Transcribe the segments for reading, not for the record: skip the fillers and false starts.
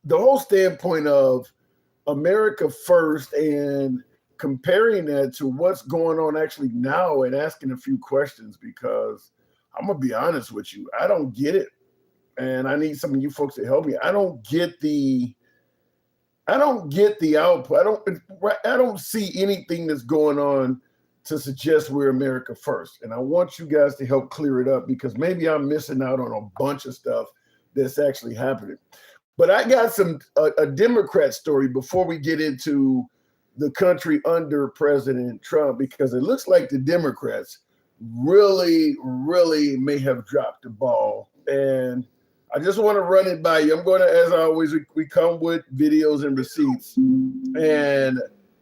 the whole standpoint of America first and comparing that to what's going on actually now and asking a few questions because I'm gonna be honest with you, I don't get it, and I need some of you folks to help me. I don't get the output. I don't see anything that's going on to suggest we're America first. And I want you guys to help clear it up because maybe I'm missing out on a bunch of stuff that's actually happening. But I got a Democrat story before we get into the country under President Trump because it looks like the Democrats really, really may have dropped the ball. And I just want to run it by you. I'm going to, as always, we come with videos and receipts. And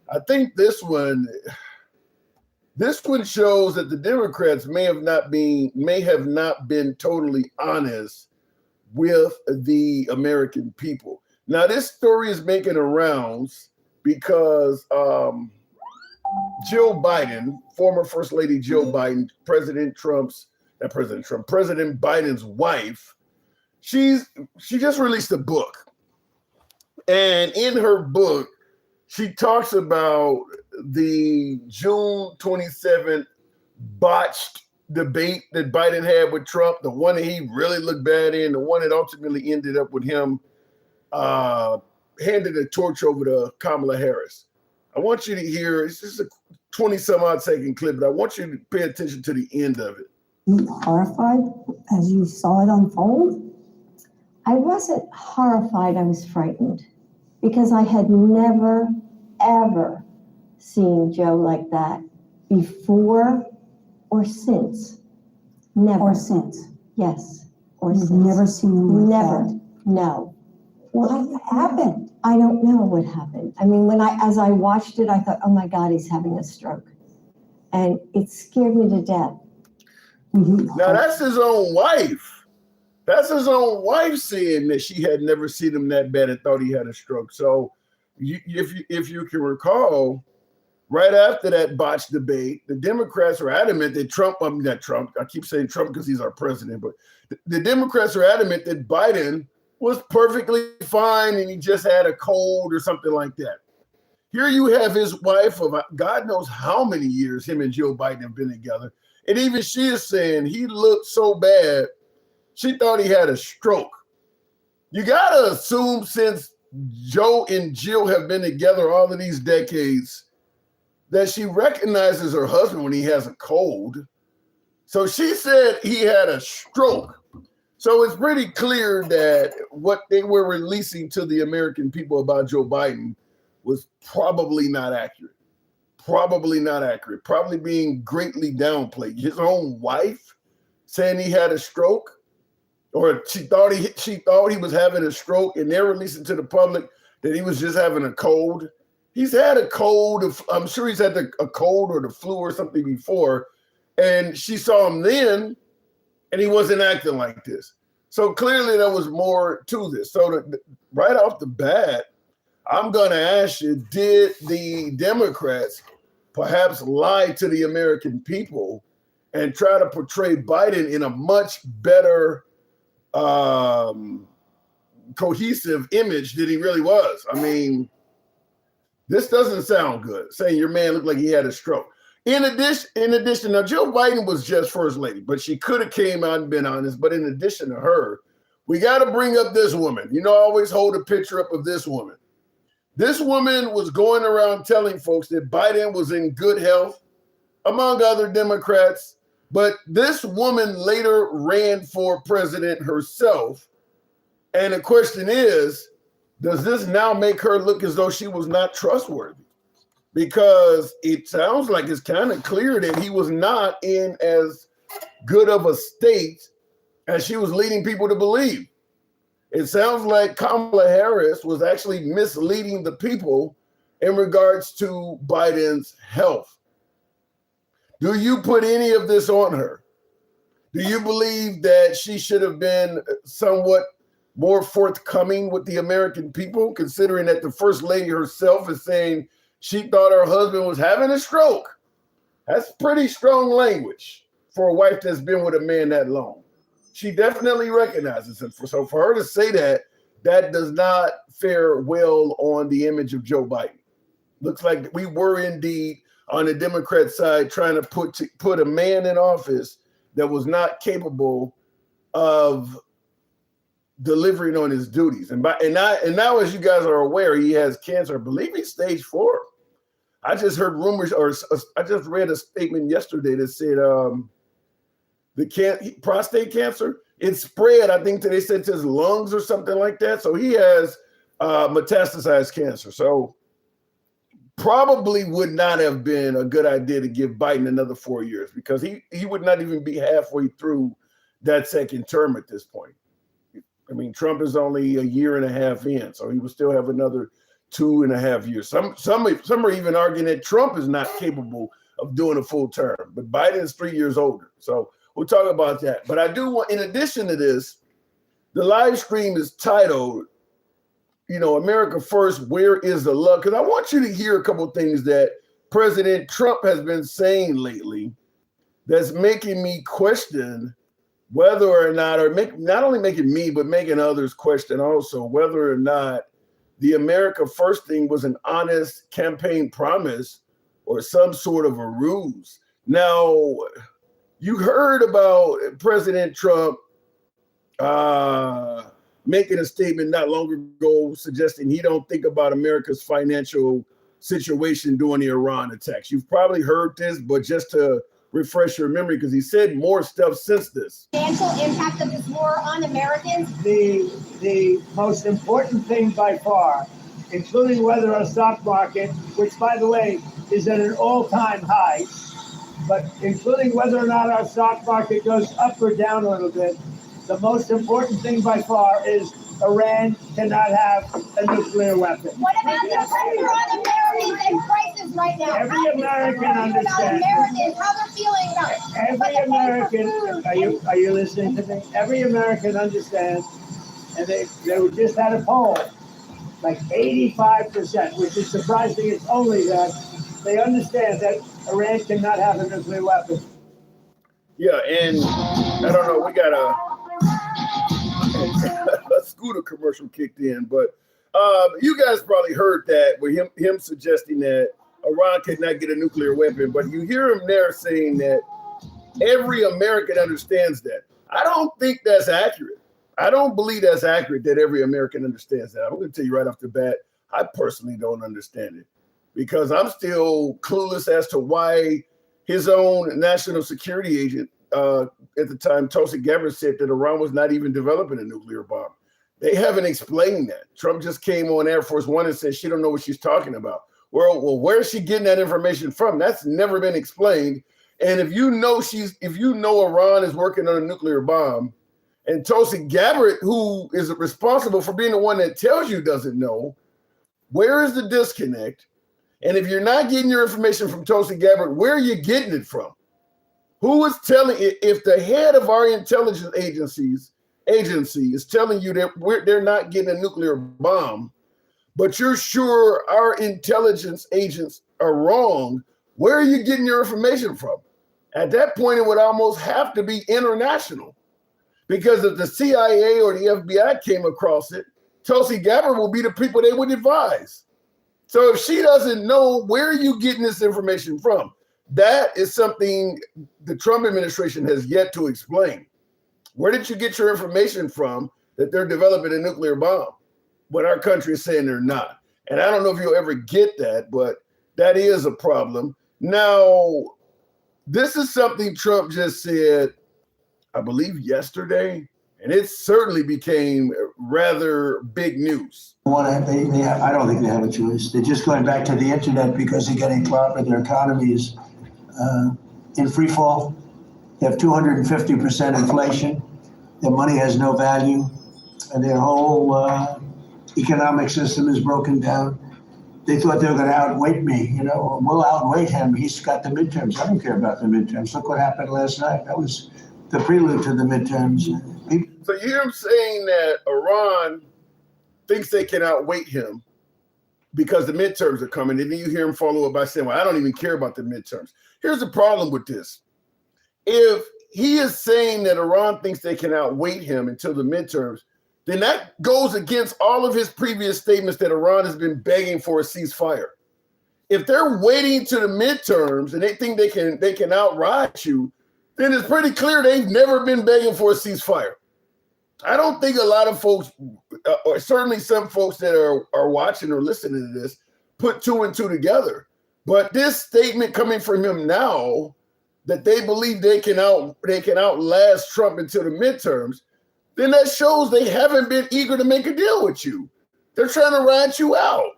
I think this one shows that the Democrats may have not been totally honest with the American people. Now, this story is making the rounds because Jill Biden, former First Lady Jill Biden, President Biden's wife, she just released a book. And in her book, she talks about the June 27th botched debate that Biden had with Trump, the one that he really looked bad in, the one that ultimately ended up with him handed a torch over to Kamala Harris. I want you to hear, it's just a 20-some-odd second clip, but I want you to pay attention to the end of it. You horrified as you saw it unfold? I wasn't horrified, I was frightened because I had never, ever seen Joe like that before or since. Never. Or since. Yes. Or You've since. never seen him like Never. that. No. What happened? I don't know what happened. I mean, as I watched it, I thought, oh my God, he's having a stroke. And it scared me to death. Now that's his own wife. That's his own wife saying that she had never seen him that bad and thought he had a stroke. So if you can recall, right after that botched debate, the Democrats were adamant that not Trump, I keep saying Trump because he's our president, but the Democrats are adamant that Biden was perfectly fine and he just had a cold or something like that. Here you have his wife of God knows how many years him and Joe Biden have been together. And even she is saying he looked so bad, she thought he had a stroke. You got to assume since Joe and Jill have been together all of these decades that she recognizes her husband when he has a cold. So she said he had a stroke. So it's pretty clear that what they were releasing to the American people about Joe Biden was probably not accurate. Probably being greatly downplayed. His own wife saying he had a stroke, or she thought he was having a stroke, and they're releasing to the public that he was just having a cold. He's had a cold. I'm sure he's had a cold or the flu or something before, and she saw him then, and he wasn't acting like this. So clearly there was more to this. So right off the bat, I'm going to ask you, did the Democrats perhaps lie to the American people and try to portray Biden in a much better cohesive image than he really was? I mean, this doesn't sound good, saying your man looked like he had a stroke. In addition, now Jill Biden was just first lady, but she could have came out and been honest. But in addition to her, we got to bring up this woman. You know, I always hold a picture up of this woman. This woman was going around telling folks that Biden was in good health, among other Democrats. But this woman later ran for president herself. And the question is, does this now make her look as though she was not trustworthy? Because it sounds like it's kind of clear that he was not in as good of a state as she was leading people to believe. It sounds like Kamala Harris was actually misleading the people in regards to Biden's health. Do you put any of this on her? Do you believe that she should have been somewhat more forthcoming with the American people, considering that the First Lady herself is saying she thought her husband was having a stroke? That's pretty strong language for a wife that's been with a man that long. She definitely recognizes him. So for her to say that, that does not fare well on the image of Joe Biden. Looks like we were indeed on the Democrat side trying to put a man in office that was not capable of delivering on his duties. And now, as you guys are aware, he has cancer. I believe he's stage 4. I just heard rumors, or I just read a statement yesterday that said prostate cancer, it spread, I think they said, to his lungs or something like that. So he has metastasized cancer. So probably would not have been a good idea to give Biden another 4 years, because he would not even be halfway through that second term at this point. I mean, Trump is only a year and a half in, so he will still have another 2.5 years. Some are even arguing that Trump is not capable of doing a full term, but Biden is 3 years older. So we'll talk about that. But I do want, in addition to this, the live stream is titled, America First, Where is the Love? Because I want you to hear a couple of things that President Trump has been saying lately that's making me question whether or not, not only making me, but making others question also whether or not the America First thing was an honest campaign promise or some sort of a ruse. Now, you heard about President Trump making a statement not long ago suggesting he don't think about America's financial situation during the Iran attacks. You've probably heard this, but just to refresh your memory, because he said more stuff since this. Financial impact of this war on Americans? The most important thing by far, including whether our stock market, which by the way is at an all-time high, but including whether or not our stock market goes up or down a little bit, the most important thing by far is Iran cannot have a nuclear weapon. What about the pressure on Americans and prices right now? Every American understands. Americans, how they're feeling about it. Every American, are you listening to me? Every American understands, and they just had a poll, like 85%, which is surprising. It's only that they understand that Iran cannot have a nuclear weapon. Yeah, and I don't know, we got a scooter commercial kicked in, but you guys probably heard that with him suggesting that Iran could not get a nuclear weapon, but you hear him there saying that every American understands that. I don't think that's accurate. I don't believe that's accurate that every American understands that. I'm going to tell you right off the bat, I personally don't understand it, because I'm still clueless as to why his own national security agent at the time, Tulsi Gabbard, said that Iran was not even developing a nuclear bomb. They haven't explained that. Trump just came on Air Force One and said she don't know what she's talking about. Well, where is she getting that information from? That's never been explained. And if you know Iran is working on a nuclear bomb, and Tulsi Gabbard, who is responsible for being the one that tells you doesn't know, where is the disconnect? And if you're not getting your information from Tulsi Gabbard, where are you getting it from? Who is telling, if the head of our intelligence agency is telling you that they're not getting a nuclear bomb, but you're sure our intelligence agents are wrong, where are you getting your information from? At that point, it would almost have to be international, because if the CIA or the FBI came across it, Tulsi Gabbard will be the people they would advise. So if she doesn't know, where are you getting this information from? That is something the Trump administration has yet to explain. Where did you get your information from that they're developing a nuclear bomb when our country is saying they're not? And I don't know if you'll ever get that, but that is a problem. Now, this is something Trump just said, I believe yesterday, and it certainly became rather big news. I don't think they have a choice. They're just going back to the internet because they're getting clobbered. Their economy is in free fall. They have 250% inflation. Their money has no value, and their whole economic system is broken down. They thought they were going to outweight me. We'll outweight him. He's got the midterms. I don't care about the midterms. Look what happened last night. That was the prelude to the midterms. So you hear him saying that Iran thinks they can outweight him because the midterms are coming. And then you hear him follow up by saying, well, I don't even care about the midterms. Here's the problem with this. If he is saying that Iran thinks they can outweight him until the midterms, then that goes against all of his previous statements that Iran has been begging for a ceasefire. If they're waiting to the midterms and they think they can outride you, then it's pretty clear they've never been begging for a ceasefire. I don't think a lot of folks, or certainly some folks that are watching or listening to this, put two and two together. But this statement coming from him now that they believe they can outlast Trump until the midterms, then that shows they haven't been eager to make a deal with you. They're trying to ride you out.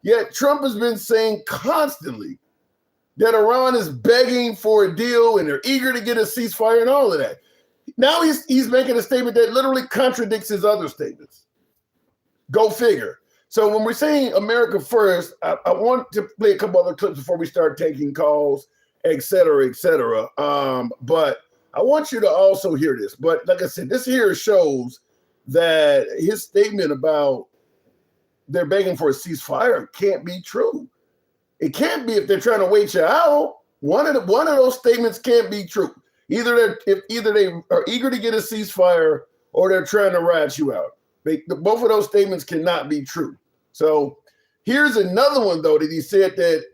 Yet Trump has been saying constantly that Iran is begging for a deal and they're eager to get a ceasefire and all of that. Now he's making a statement that literally contradicts his other statements. Go figure. So when we're saying America first, I want to play a couple other clips before we start taking calls, et cetera, et cetera. But I want you to also hear this. But like I said, this here shows that his statement about they're begging for a ceasefire can't be true. It can't be if they're trying to wait you out. One of those statements can't be true. Either they are eager to get a ceasefire or they're trying to rat you out. Both of those statements cannot be true. So here's another one, though, that he said that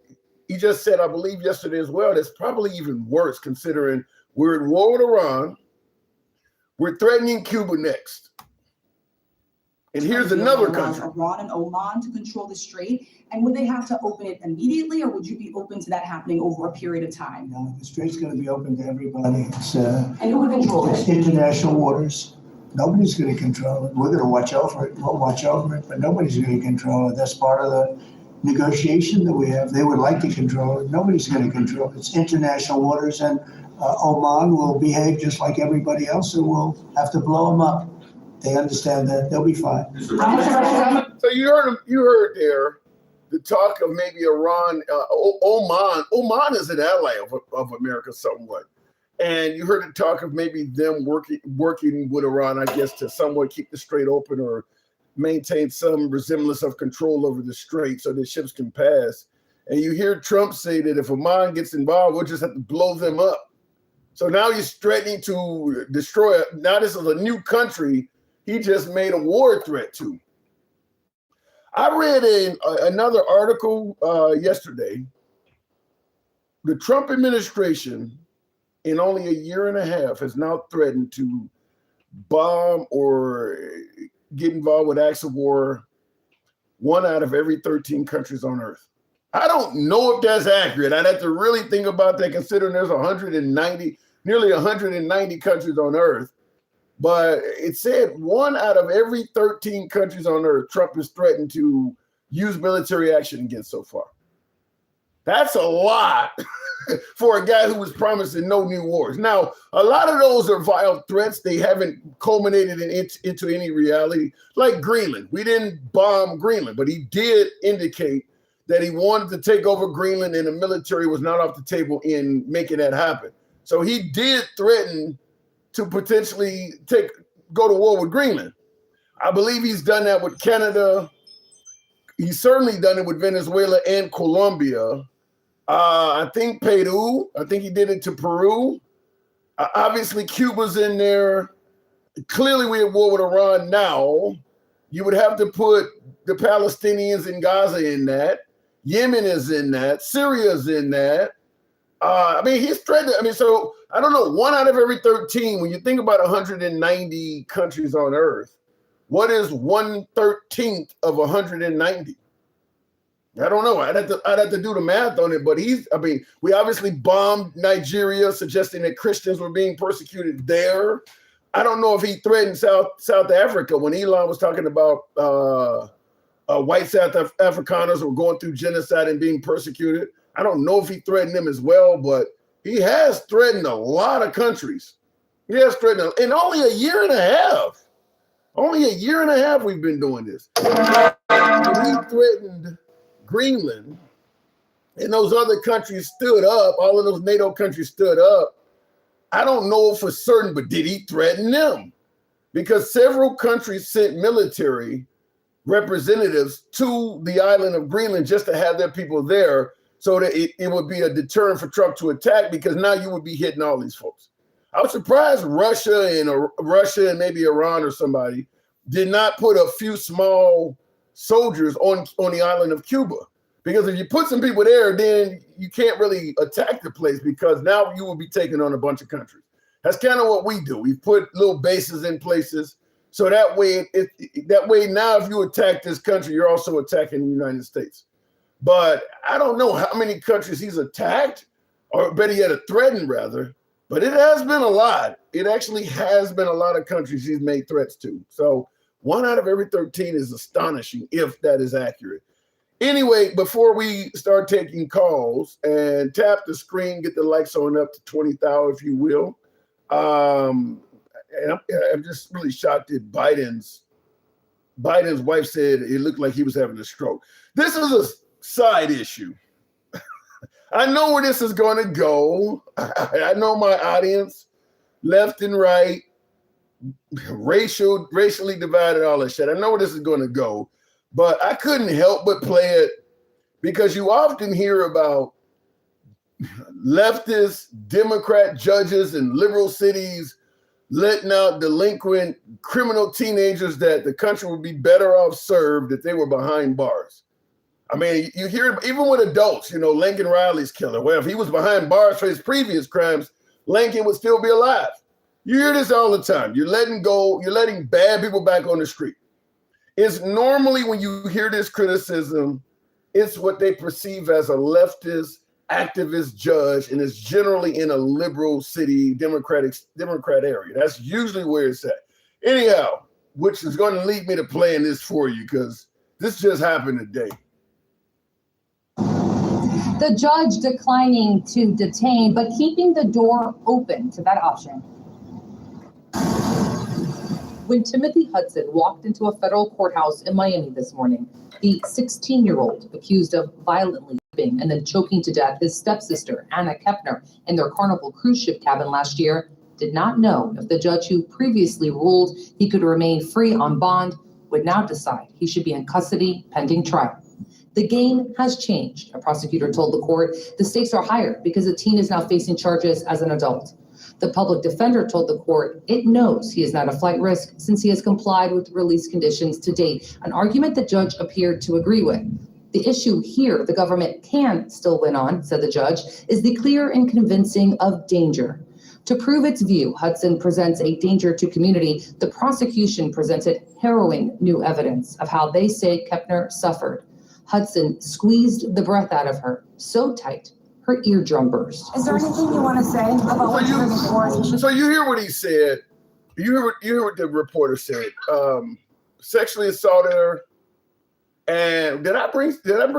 he just said, I believe yesterday as well, that's probably even worse considering we're at war with Iran. We're threatening Cuba next. And here's another country. Iran and Oman to control the strait. And would they have to open it immediately, or would you be open to that happening over a period of time? No, the strait's going to be open to everybody. And who would control It's it? international waters. Nobody's going to control it. We're going to watch over it. We'll watch over it, but nobody's going to control it. That's part of the negotiation that we have. They would like to control it. Nobody's going to control it. It's international waters, and Oman will behave just like everybody else, and we'll have to blow them up. They understand that. They'll be fine. So you heard there the talk of maybe Iran, Oman. Oman is an ally of America somewhat. And you heard the talk of maybe them working with Iran, I guess, to somewhat keep the strait open or maintain some resemblance of control over the strait so that ships can pass. And you hear Trump say that if Oman gets involved, we'll just have to blow them up. So now he's threatening to destroy it. Now this is a new country he just made a war threat to. I read another article yesterday. The Trump administration, in only a year and a half, has now threatened to bomb or get involved with acts of war 1 out of every 13 countries on earth. I don't know if that's accurate. I'd have to really think about that, considering there's nearly 190 countries on earth. But it said 1 out of every 13 countries on earth, Trump has threatened to use military action against so far. That's a lot for a guy who was promising no new wars. Now, a lot of those are vile threats. They haven't culminated into any reality. Like Greenland. We didn't bomb Greenland, but he did indicate that he wanted to take over Greenland and the military was not off the table in making that happen. So he did threaten to potentially go to war with Greenland. I believe he's done that with Canada. He's certainly done it with Venezuela and Colombia. I think Peru. I think he did it to Peru. Obviously, Cuba's in there. Clearly, we're at war with Iran now. You would have to put the Palestinians in Gaza in that. Yemen is in that. Syria's in that. He's threatened. So I don't know. 1 out of every 13. When you think about 190 countries on Earth, what is 1/13 of 190? I don't know. I'd have to do the math on it. But we obviously bombed Nigeria, suggesting that Christians were being persecuted there. I don't know if he threatened South Africa when Elon was talking about white South Afrikaners were going through genocide and being persecuted. I don't know if he threatened them as well, but he has threatened a lot of countries. He has threatened in only a year and a half. Only a year and a half we've been doing this. When he threatened Greenland and those other countries stood up, all of those NATO countries stood up. I don't know for certain, but did he threaten them? Because several countries sent military representatives to the island of Greenland just to have their people there so that it would be a deterrent for Trump to attack, because now you would be hitting all these folks. I was surprised Russia and maybe Iran or somebody did not put a few small soldiers on the island of Cuba. Because if you put some people there, then you can't really attack the place because now you will be taking on a bunch of countries. That's kind of what we do. We put little bases in places. So that way, now if you attack this country, you're also attacking the United States. But I don't know how many countries he's attacked, or better yet, threatened rather. But it has been a lot. It actually has been a lot of countries he's made threats to. So 1 out of every 13 is astonishing if that is accurate. Anyway, before we start taking calls, and tap the screen, get the likes on up to 20,000 if you will. And I'm just really shocked that Biden's wife said it looked like he was having a stroke. This is a side issue. I know where this is going to go. I know my audience, left and right, racially divided, all that shit. I know where this is going to go, but I couldn't help but play it because you often hear about leftist Democrat judges in liberal cities letting out delinquent criminal teenagers that the country would be better off served if they were behind bars. I mean, you hear it even with adults, Lincoln Riley's killer. Well, if he was behind bars for his previous crimes, Lincoln would still be alive. You hear this all the time. You're letting bad people back on the street. It's normally when you hear this criticism, it's what they perceive as a leftist activist judge, and it's generally in a liberal city, Democrat area. That's usually where it's at. Anyhow, which is going to lead me to playing this for you because this just happened today. The judge declining to detain, but keeping the door open to that option. When Timothy Hudson walked into a federal courthouse in Miami this morning, the 16-year-old accused of violently raping and then choking to death his stepsister, Anna Kepner, in their Carnival cruise ship cabin last year, did not know if the judge who previously ruled he could remain free on bond would now decide he should be in custody pending trial. The game has changed, a prosecutor told the court. The stakes are higher because the teen is now facing charges as an adult. The public defender told the court it knows he is not a flight risk since he has complied with release conditions to date, an argument the judge appeared to agree with. The issue here the government can still win on, said the judge, is the clear and convincing of danger. To prove its view, Hudson presents a danger to community. The prosecution presented harrowing new evidence of how they say Kepner suffered. Hudson squeezed the breath out of her so tight her eardrum burst. Is there anything you want to say about what you're bringing forward? So you hear what he said. You hear what the reporter said. Sexually assaulted her. And did I bring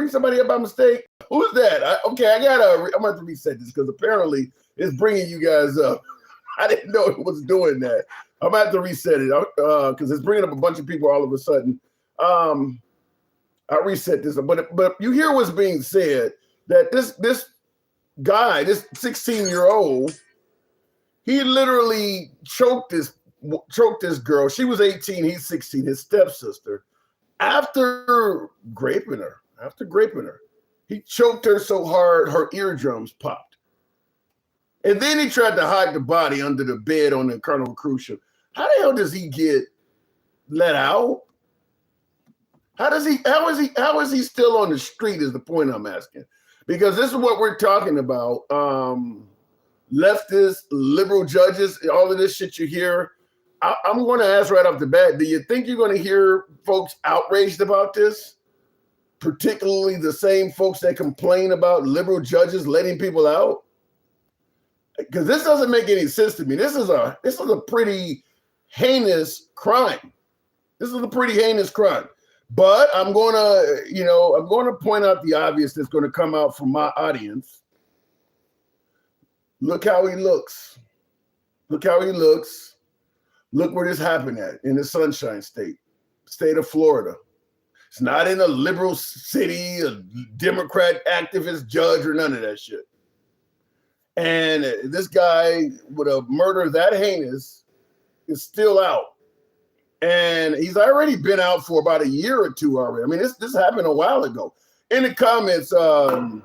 somebody up by mistake? Who's that? I'm gonna have to reset this because apparently it's bringing you guys up. I didn't know it was doing that. I'm gonna have to reset it because it's bringing up a bunch of people all of a sudden. I'll reset this, but you hear what's being said that this guy, this 16-year-old, he literally choked this girl. She was 18, he's 16, his stepsister. After raping her, he choked her so hard her eardrums popped. And then he tried to hide the body under the bed on the Carnival cruise ship. How the hell does he get let out? How is he still on the street is the point I'm asking. Because this is what we're talking about. Leftist, liberal judges, all of this shit you hear. I'm going to ask right off the bat, do you think you're going to hear folks outraged about this? Particularly the same folks that complain about liberal judges letting people out? Because this doesn't make any sense to me. This is a pretty heinous crime. But I'm going to point out the obvious that's going to come out from my audience. Look how he looks. Look where this happened at, in the Sunshine State of Florida. It's not in a liberal city, a Democrat activist judge or none of that shit. And this guy with a murder that heinous is still out. And he's already been out for about a year or two already. I mean, this happened a while ago. In the comments, who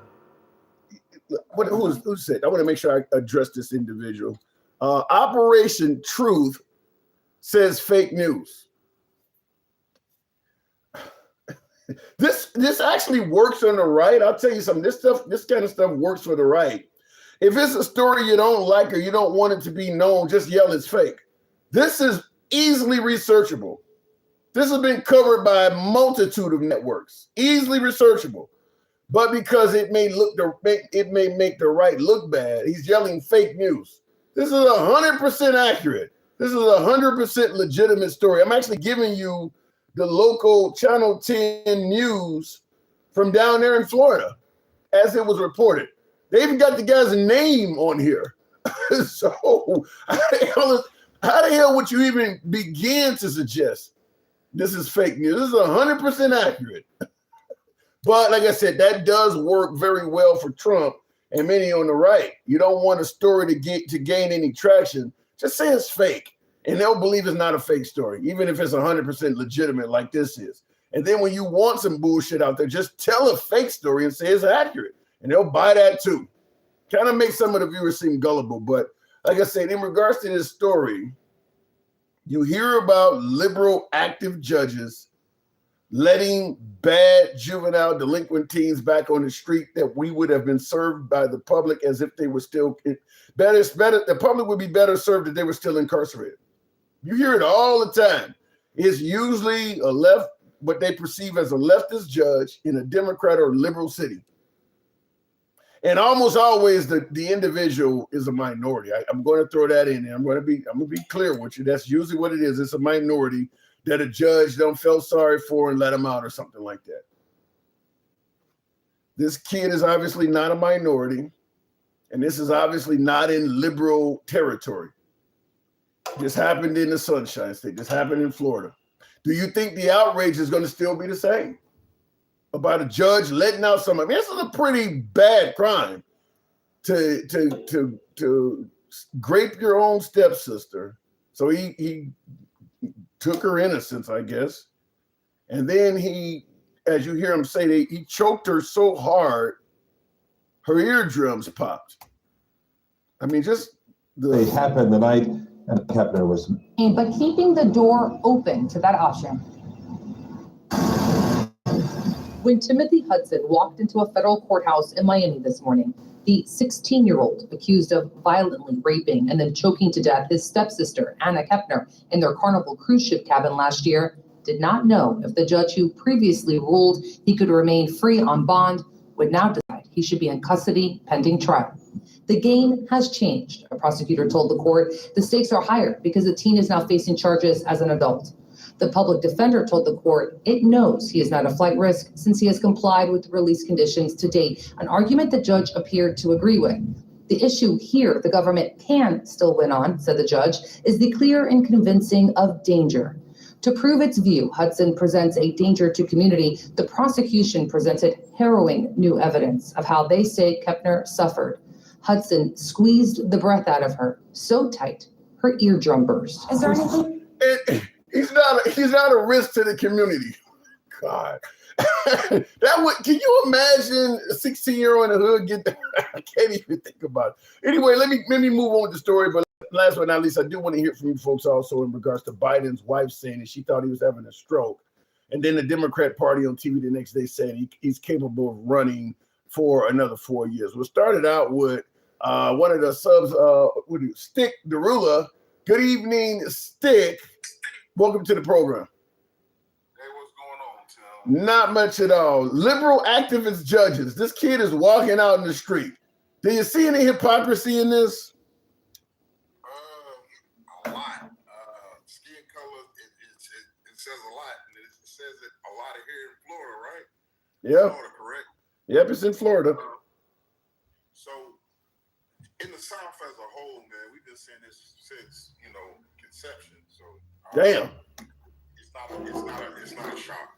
said? I want to make sure I address this individual. Operation Truth says fake news. This actually works on the right. I'll tell you something. This kind of stuff works for the right. If it's a story you don't like or you don't want it to be known, just yell it's fake. This is easily researchable. This has been covered by a multitude of networks, easily researchable. But because it may make the right look bad, he's yelling fake news. This is 100% accurate. This is 100% legitimate story. I'm actually giving you the local Channel 10 news from down there in Florida as it was reported. They even got the guy's name on here. So how the hell would you even begin to suggest this is fake news? This is 100% accurate. But like I said, that does work very well for Trump and many on the right. You don't want a story to gain any traction. Just say it's fake, and they'll believe it's not a fake story, even if it's 100% legitimate like this is. And then when you want some bullshit out there, just tell a fake story and say it's accurate, and they'll buy that too. Kind of makes some of the viewers seem gullible. But like I said, in regards to this story, you hear about liberal active judges letting bad juvenile delinquent teens back on the street that we would have been served by the public as if they were still better. The public would be better served if they were still incarcerated. You hear it all the time. It's usually what they perceive as a leftist judge in a Democrat or liberal city. And almost always the individual is a minority. I'm going to throw that in there. I'm going to be clear with you. That's usually what it is. It's a minority that a judge don't feel sorry for and let him out or something like that. This kid is obviously not a minority, and this is obviously not in liberal territory. This happened in the Sunshine State. This happened in Florida. Do you think the outrage is going to still be the same about a judge letting out somebody? This is a pretty bad crime to grape your own stepsister. So he took her innocence, I guess. And then he, as you hear him say, he choked her so hard, her eardrums popped. I mean, They happened the night and Kepner was. But keeping the door open to that option. When Timothy Hudson walked into a federal courthouse in Miami this morning, the 16-year-old accused of violently raping and then choking to death his stepsister, Anna Kepner, in their Carnival cruise ship cabin last year, did not know if the judge who previously ruled he could remain free on bond would now decide he should be in custody pending trial. The game has changed, a prosecutor told the court. The stakes are higher because the teen is now facing charges as an adult. The public defender told the court it knows he is not a flight risk since he has complied with the release conditions to date, an argument the judge appeared to agree with. The issue here the government can still win on, said the judge, is the clear and convincing of danger. To prove its view, Hudson presents a danger to community. The prosecution presented harrowing new evidence of how they say Kepner suffered. Hudson squeezed the breath out of her so tight, her eardrum burst. Is there anything? He's not a risk to the community. God. Can you imagine a 16-year-old in the hood get that? I can't even think about it. Anyway, let me move on with the story, but last but not least, I do want to hear from you folks also in regards to Biden's wife saying that she thought he was having a stroke. And then the Democrat Party on TV the next day saying he's capable of running for another 4 years. We started out with one of the subs, Stick Derula. Good evening, Stick. Welcome to the program. Hey, what's going on, Tim? Not much at all. Liberal activist judges. This kid is walking out in the street. Do you see any hypocrisy in this? A lot. Skin color, it says a lot. And it says it a lot here in Florida, right? Yep. Florida, correct? Yep, it's in Florida. So, in the South as a whole, man, we've been seeing this since, conception. So, damn. It's not a shock.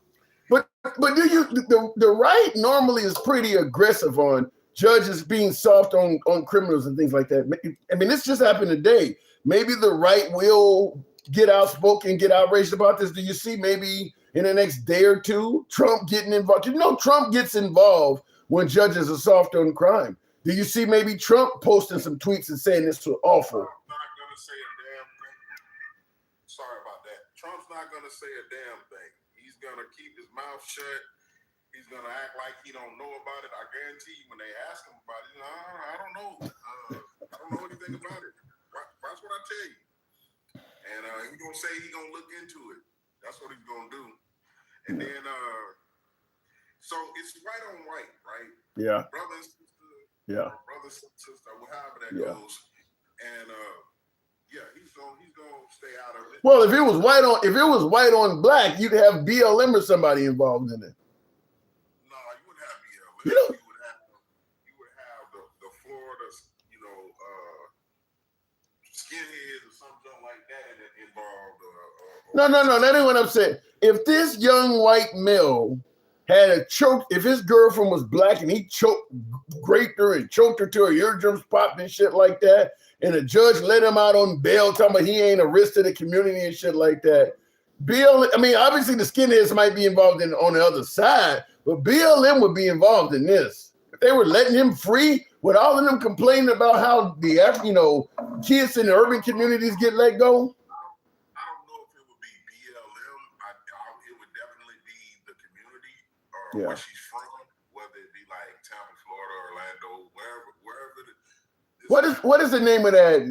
But the right normally is pretty aggressive on judges being soft on criminals and things like that. I mean, this just happened today. Maybe the right will get outspoken, get outraged about this. Do you see maybe in the next day or two, Trump getting involved? Trump gets involved when judges are soft on crime. Do you see maybe Trump posting some tweets and saying this was awful? Trump's not going to say a damn thing. Sorry about that. Trump's not going to say a damn thing. He's going to keep his mouth shut. he's gonna act like he don't know about it. I guarantee you, when they ask him about it, I don't know. I don't know anything about it. That's what I tell you. And he's gonna say he's gonna look into it. That's what he's gonna do. And then, so it's white on white, right? Yeah. Brother and sister. Yeah. Brother and sister, however that goes. And yeah, he's gonna stay out of it. Well, if it was white on black, you'd have BLM or somebody involved in it. No, you wouldn't have BLM. You know, You would have the Florida, skinheads or something like that involved. No, that ain't what I'm saying. If this young white male had a choke, if his girlfriend was black and he raped her and choked her till her eardrums popped and shit like that, and a judge let him out on bail, talking about he ain't a risk to the community and shit like that. Obviously the skinheads might be involved on the other side, but BLM would be involved in this. If they were letting him free, with all of them complaining about how the kids in the urban communities get let go. I don't know if it would be BLM. It would definitely be the community or where she's from, whether it be like Tampa, Florida, Orlando, wherever. What is the name of that?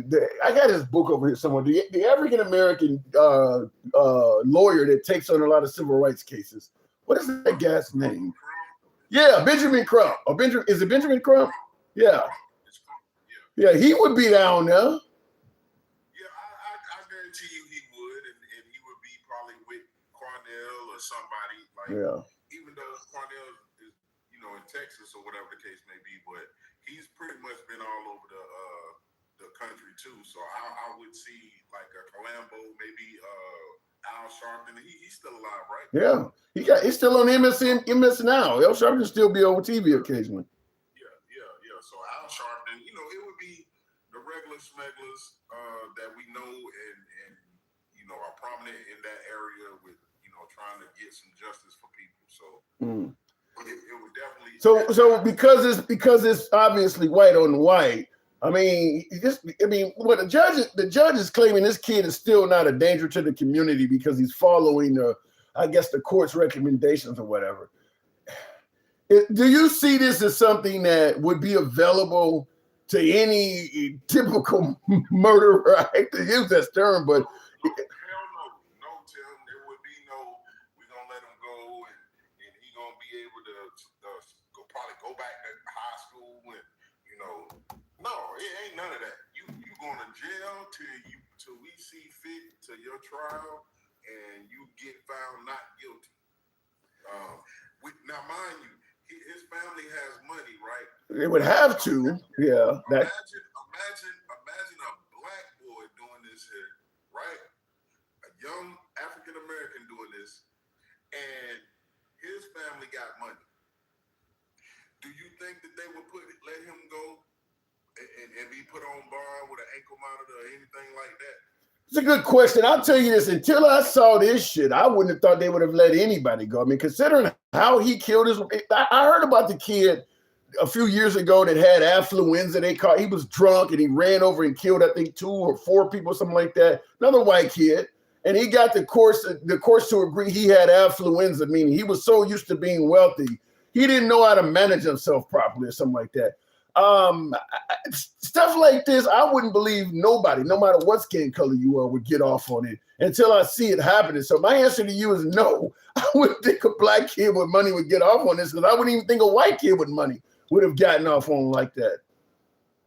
I got his book over here somewhere. The African American lawyer that takes on a lot of civil rights cases. What is that guy's name? Yeah, Benjamin Crump. Is it Benjamin Crump? Yeah. Yeah, he would be down there. Yeah, I guarantee you he would, and he would be probably with Cornell or somebody even though Cornell is, in Texas or whatever the case may be, but he's pretty much been all over the country too. So I would see like a Colombo, maybe Al Sharpton. He's still alive, right? Yeah, he's still on MS now. Al Sharpton still be on TV occasionally. Yeah. So Al Sharpton, it would be the regular smugglers that we know and are prominent in that area with trying to get some justice for people. So it would definitely. So because it's obviously white on white. What the judge is claiming this kid is still not a danger to the community because he's following the court's recommendations or whatever. Do you see this as something that would be available to any typical murderer? I hate to use that term, but hell no, Tim. There would be no. We're gonna let him go, and he's gonna be able to probably go back to high school, and no, it ain't none of that. You going to jail till we see fit to your trial, and you get found not guilty. Now, mind you, his family has money, right? They would have to, yeah. Imagine a black boy doing this here, right? A young African American doing this, and his family got money. Do you think that they would let him go and be put on bond with an ankle monitor or anything like that? It's a good question. I'll tell you this, until I saw this shit, I wouldn't have thought they would have let anybody go. I mean, considering how he killed I heard about the kid a few years ago that had affluenza. He was drunk and he ran over and killed, I think, 2 or 4 people, something like that. Another white kid. And he got the courts to agree he had affluenza, meaning he was so used to being wealthy, he didn't know how to manage himself properly or something like that. Stuff like this, I wouldn't believe nobody, no matter what skin color you are, would get off on it until I see it happening. So my answer to you is no. I wouldn't think a black kid with money would get off on this, because I wouldn't even think a white kid with money would have gotten off on like that.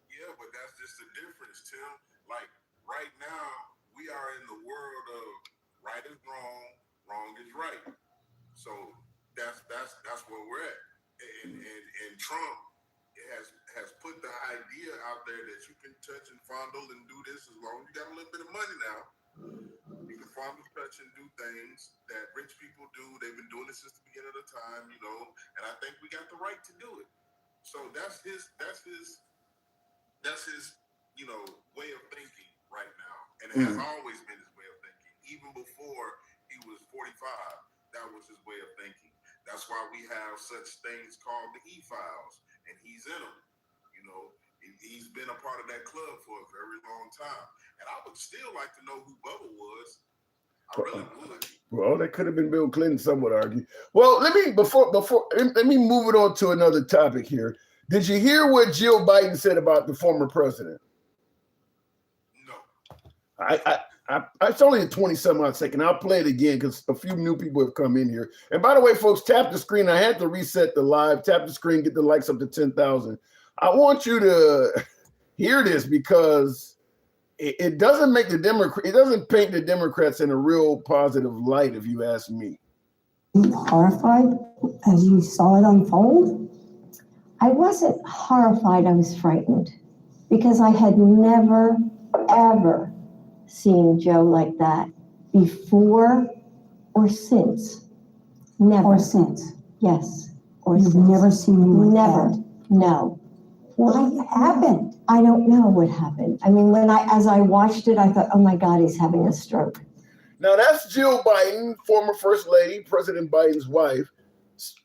Yeah, but that's just the difference, Tim. Like right now, we are in the world of right is wrong, wrong is right. So that's where we're at. And Trump has put the idea out there that you can touch and fondle and do this as long as you got a little bit of money now. You can fondle, touch, and do things that rich people do. They've been doing this since the beginning of the time, and I think we got the right to do it. So that's his way of thinking right now. And it has always been his way of thinking. Even before he was 45, that was his way of thinking. That's why we have such things called the E-Files, and he's in them. He's been a part of that club for a very long time. And I would still like to know who Bubba was. I really would. Well, that could have been Bill Clinton, some would argue. Well, let me move it on to another topic here. Did you hear what Jill Biden said about the former president? No. It's only a 20-some-odd second. I'll play it again because a few new people have come in here. And by the way, folks, tap the screen. I had to reset the live. Tap the screen, get the likes up to 10,000. I want you to hear this because it doesn't make it doesn't paint the Democrats in a real positive light, if you ask me. Horrified as you saw it unfold? I wasn't horrified, I was frightened because I had never, ever seen Joe like that before or since. Never. Or since? Yes. Or You've since. never seen him like Never. that? No. What happened? I don't know what happened. I mean, as I watched it, I thought, oh my God, he's having a stroke. Now, that's Jill Biden, former First Lady, President Biden's wife,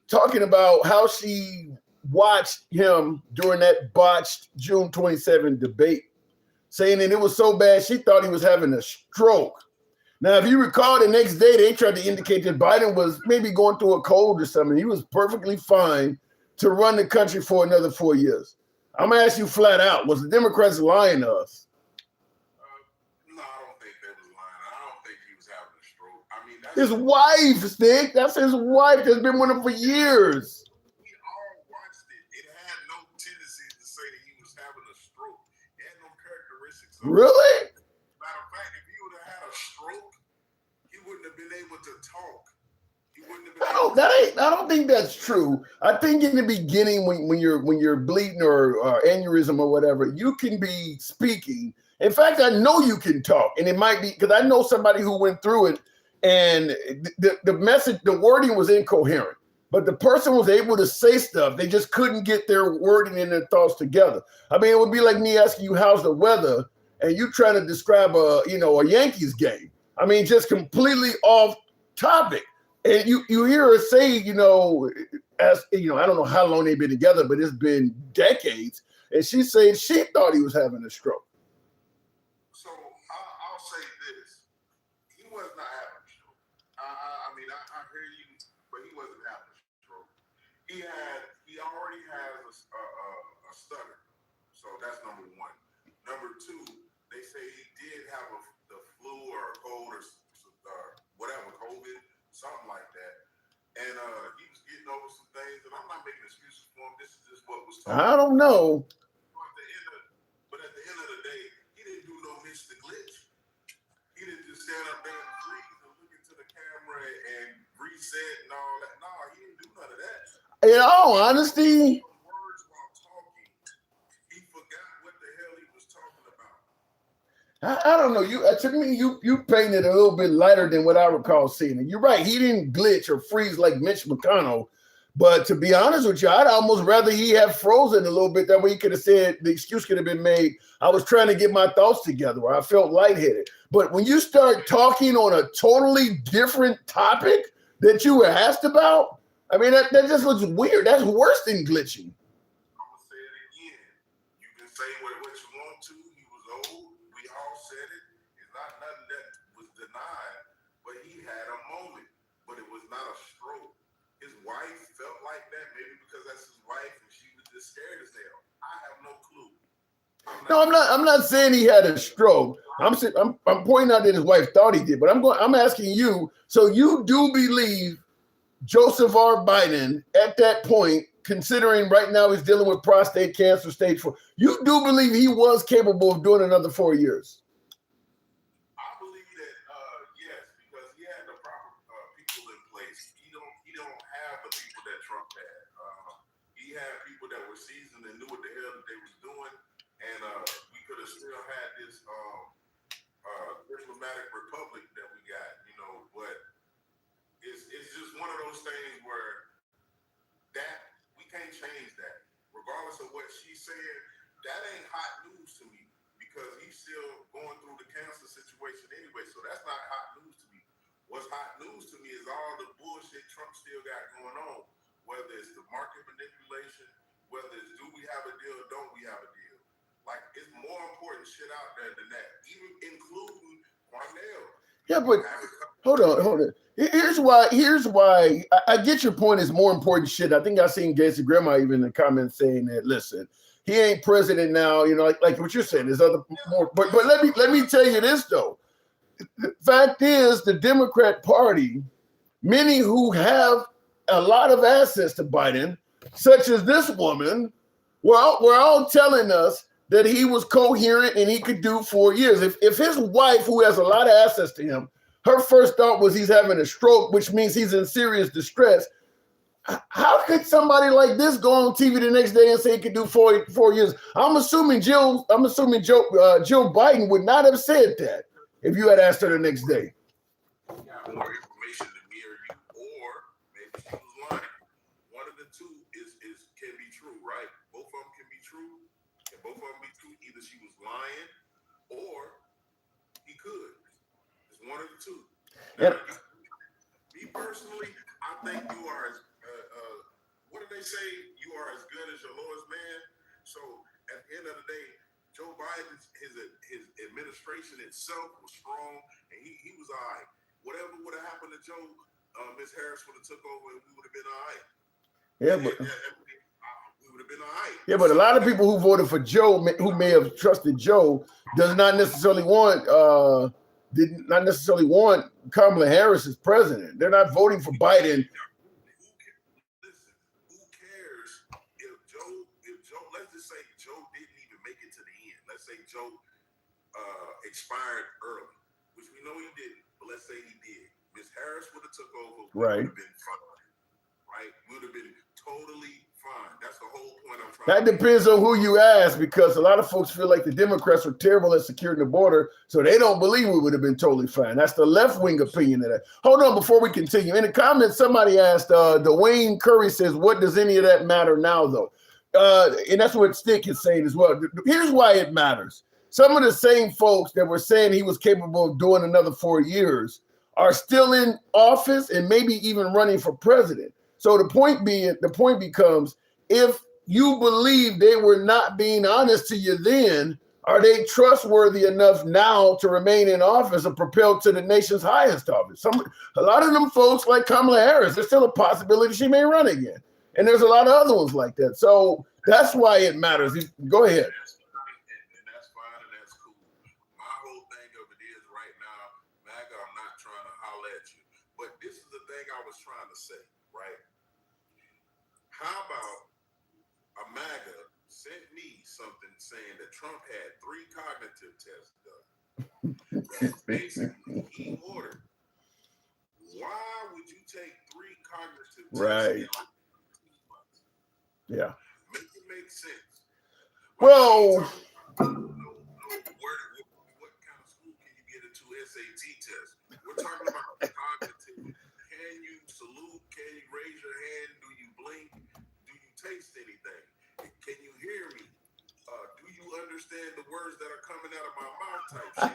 talking about how she watched him during that botched June 27 debate, saying that it was so bad she thought he was having a stroke. Now, if you recall, the next day they tried to indicate that Biden was maybe going through a cold or something. He was perfectly fine to run the country for another 4 years. I'm gonna ask you flat out: was the Democrats lying to us? No, I don't think they was lying. I don't think he was having a stroke. I mean, that's His wife, Stick. That's his wife. That's been with him for years. we all watched it. It had no tendency to say that he was having a stroke. It had no characteristics of it. Really? Matter of fact, if he would have had a stroke, he wouldn't have been able to talk. He wouldn't have been able to I don't think that's true. I think in the beginning, when you're bleeding or aneurysm or whatever, you can be speaking. In fact, I know you can talk, and it might be because I know somebody who went through it, and the message, the wording was incoherent, but the person was able to say stuff. They just couldn't get their wording and their thoughts together. I mean, it would be like me asking you how's the weather, and you trying to describe a Yankees game. I mean, just completely off topic. And you hear her say, I don't know how long they've been together, but it's been decades. And she said she thought he was having a stroke. So I'll say this: he was not having a stroke. I mean, I hear you, but he wasn't having a stroke. He already has a stutter, so that's number one. Number two, they say he did have the flu or a cold or whatever, COVID, something like that. And he was getting over some things, and I'm not making excuses for him. This is just what was told. I don't know. But at the end of the day, he didn't do no Mitch the Glitch. He didn't just stand up there and freeze and look into the camera and reset and all that. No, he didn't do none of that. In all honesty, Words while talking, he forgot what the hell he was talking about. I don't know. To me, you painted a little bit lighter than what I recall seeing it. You're right. He didn't glitch or freeze like Mitch McConnell. But to be honest with you, I'd almost rather he have frozen a little bit. That way he could have said, the excuse could have been made, I was trying to get my thoughts together, or I felt lightheaded. But when you start talking on a totally different topic that you were asked about, I mean, that just looks weird. That's worse than glitching. I'm going to say it again. You can say what you want to. He was old. We all said it. It's not nothing that was denied. But he had a moment. But it was not a stroke. His wife felt like that, maybe because that's his wife and she was just scared as hell. I have no clue. I'm not saying he had a stroke. I'm pointing out that his wife thought he did, but I'm asking you, so you do believe Joseph R. Biden at that point, considering right now he's dealing with prostate cancer stage 4, you do believe he was capable of doing another 4 years? I believe that yes, because he had the proper people in place. He don't have the people that Trump had. He had people that were seasoned and knew what the hell that they was doing, and we could have still had this diplomatic republic that we got, but it's just one of those things where that we can't change that. Regardless of what she said, that ain't hot news to me because he's still going through the cancer situation anyway. So that's not hot news to me. What's hot news to me is all the bullshit Trump still got going on. Whether it's the market manipulation, whether it's do we have a deal or don't we have a deal. Like, it's more important shit out there than that, even including Cornell. Yeah, but hold on. Here's why I get your point is more important shit. I think I seen Gacy Grandma even in the comments saying that, listen, he ain't president now, you know, like what you're saying. There's other more, but let me tell you this though. The fact is the Democrat Party, many who have a lot of assets to Biden, such as this woman, were all telling us that he was coherent and he could do 4 years. If his wife, who has a lot of assets to him, her first thought was he's having a stroke, which means he's in serious distress. How could somebody like this go on TV the next day and say he could do 4 years? I'm assuming Joe Biden would not have said that if you had asked her the next day. More information than me or you, or maybe she was lying. One of the two can be true, right? Both of them can be true. Can both of them be true? Either she was lying or he could. It's one of the two. Now, me personally, I think you are as what do they say? You are as good as your lowest man. So at the end of the day, Joe Biden, his administration itself was strong, and he was all right. Whatever would have happened to Joe, Ms. Harris would have took over, and we would have been all right. Yeah, but we would have been all right. Yeah, but a lot of people who voted for Joe, who may have trusted Joe, did not necessarily want Kamala Harris as president. They're not voting for Biden. Who cares if Joe, let's just say Joe didn't even make it to the end. Let's say Joe expired early, which we know he didn't, but let's say he did. Ms. Harris would have took over. Right. Would have been fine. Right? We would have been totally fine. That's the whole point I'm trying That depends on who you ask, because a lot of folks feel like the Democrats were terrible at securing the border, so they don't believe we would have been totally fine. That's the left-wing opinion of that. Hold on, before we continue. In the comments, somebody asked, Dwayne Curry says, what does any of that matter now, though? And that's what Stick is saying as well. Here's why it matters. Some of the same folks that were saying he was capable of doing another 4 years are still in office and maybe even running for president. So the point becomes, if you believe they were not being honest to you then, are they trustworthy enough now to remain in office or propelled to the nation's highest office? A lot of them folks like Kamala Harris, there's still a possibility she may run again. And there's a lot of other ones like that. So that's why it matters. Go ahead. And that's fine and that's cool. My whole thing of it is right now, MAGA, I'm not trying to holler at you, but this is the thing I was trying to say, right? How about a MAGA sent me something saying that Trump had 3 cognitive tests done. That's basically he ordered. Why would you take 3 cognitive tests? Right. Yeah. Make it make sense. Well, what kind of school can you get into SAT test? We're talking about cognitive. Can you salute? Can you raise your hand? Do you blink? Do you taste anything? Can you hear me? Do you understand the words that are coming out of my mouth type shit?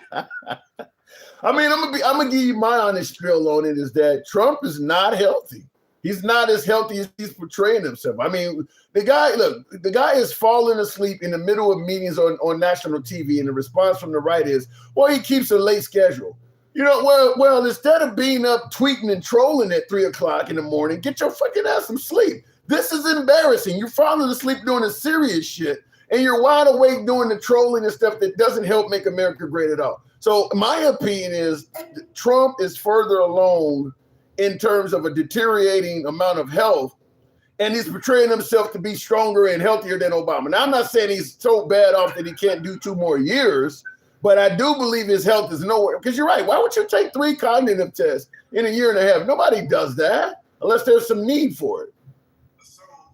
I mean, I'm gonna give you my honest spiel on it, is that Trump is not healthy. He's not as healthy as he's portraying himself. I mean, the guy is falling asleep in the middle of meetings on national TV, and the response from the right is, well, he keeps a late schedule. You know, well, instead of being up tweeting and trolling at 3 o'clock in the morning, get your fucking ass some sleep. This is embarrassing. You're falling asleep doing the serious shit, and you're wide awake doing the trolling and stuff that doesn't help make America great at all. So my opinion is Trump is further along in terms of a deteriorating amount of health, and he's portraying himself to be stronger and healthier than Obama. Now, I'm not saying he's so bad off that he can't do 2 more years, but I do believe his health is nowhere. Because you're right. Why would you take 3 cognitive tests in a year and a half? Nobody does that unless there's some need for it.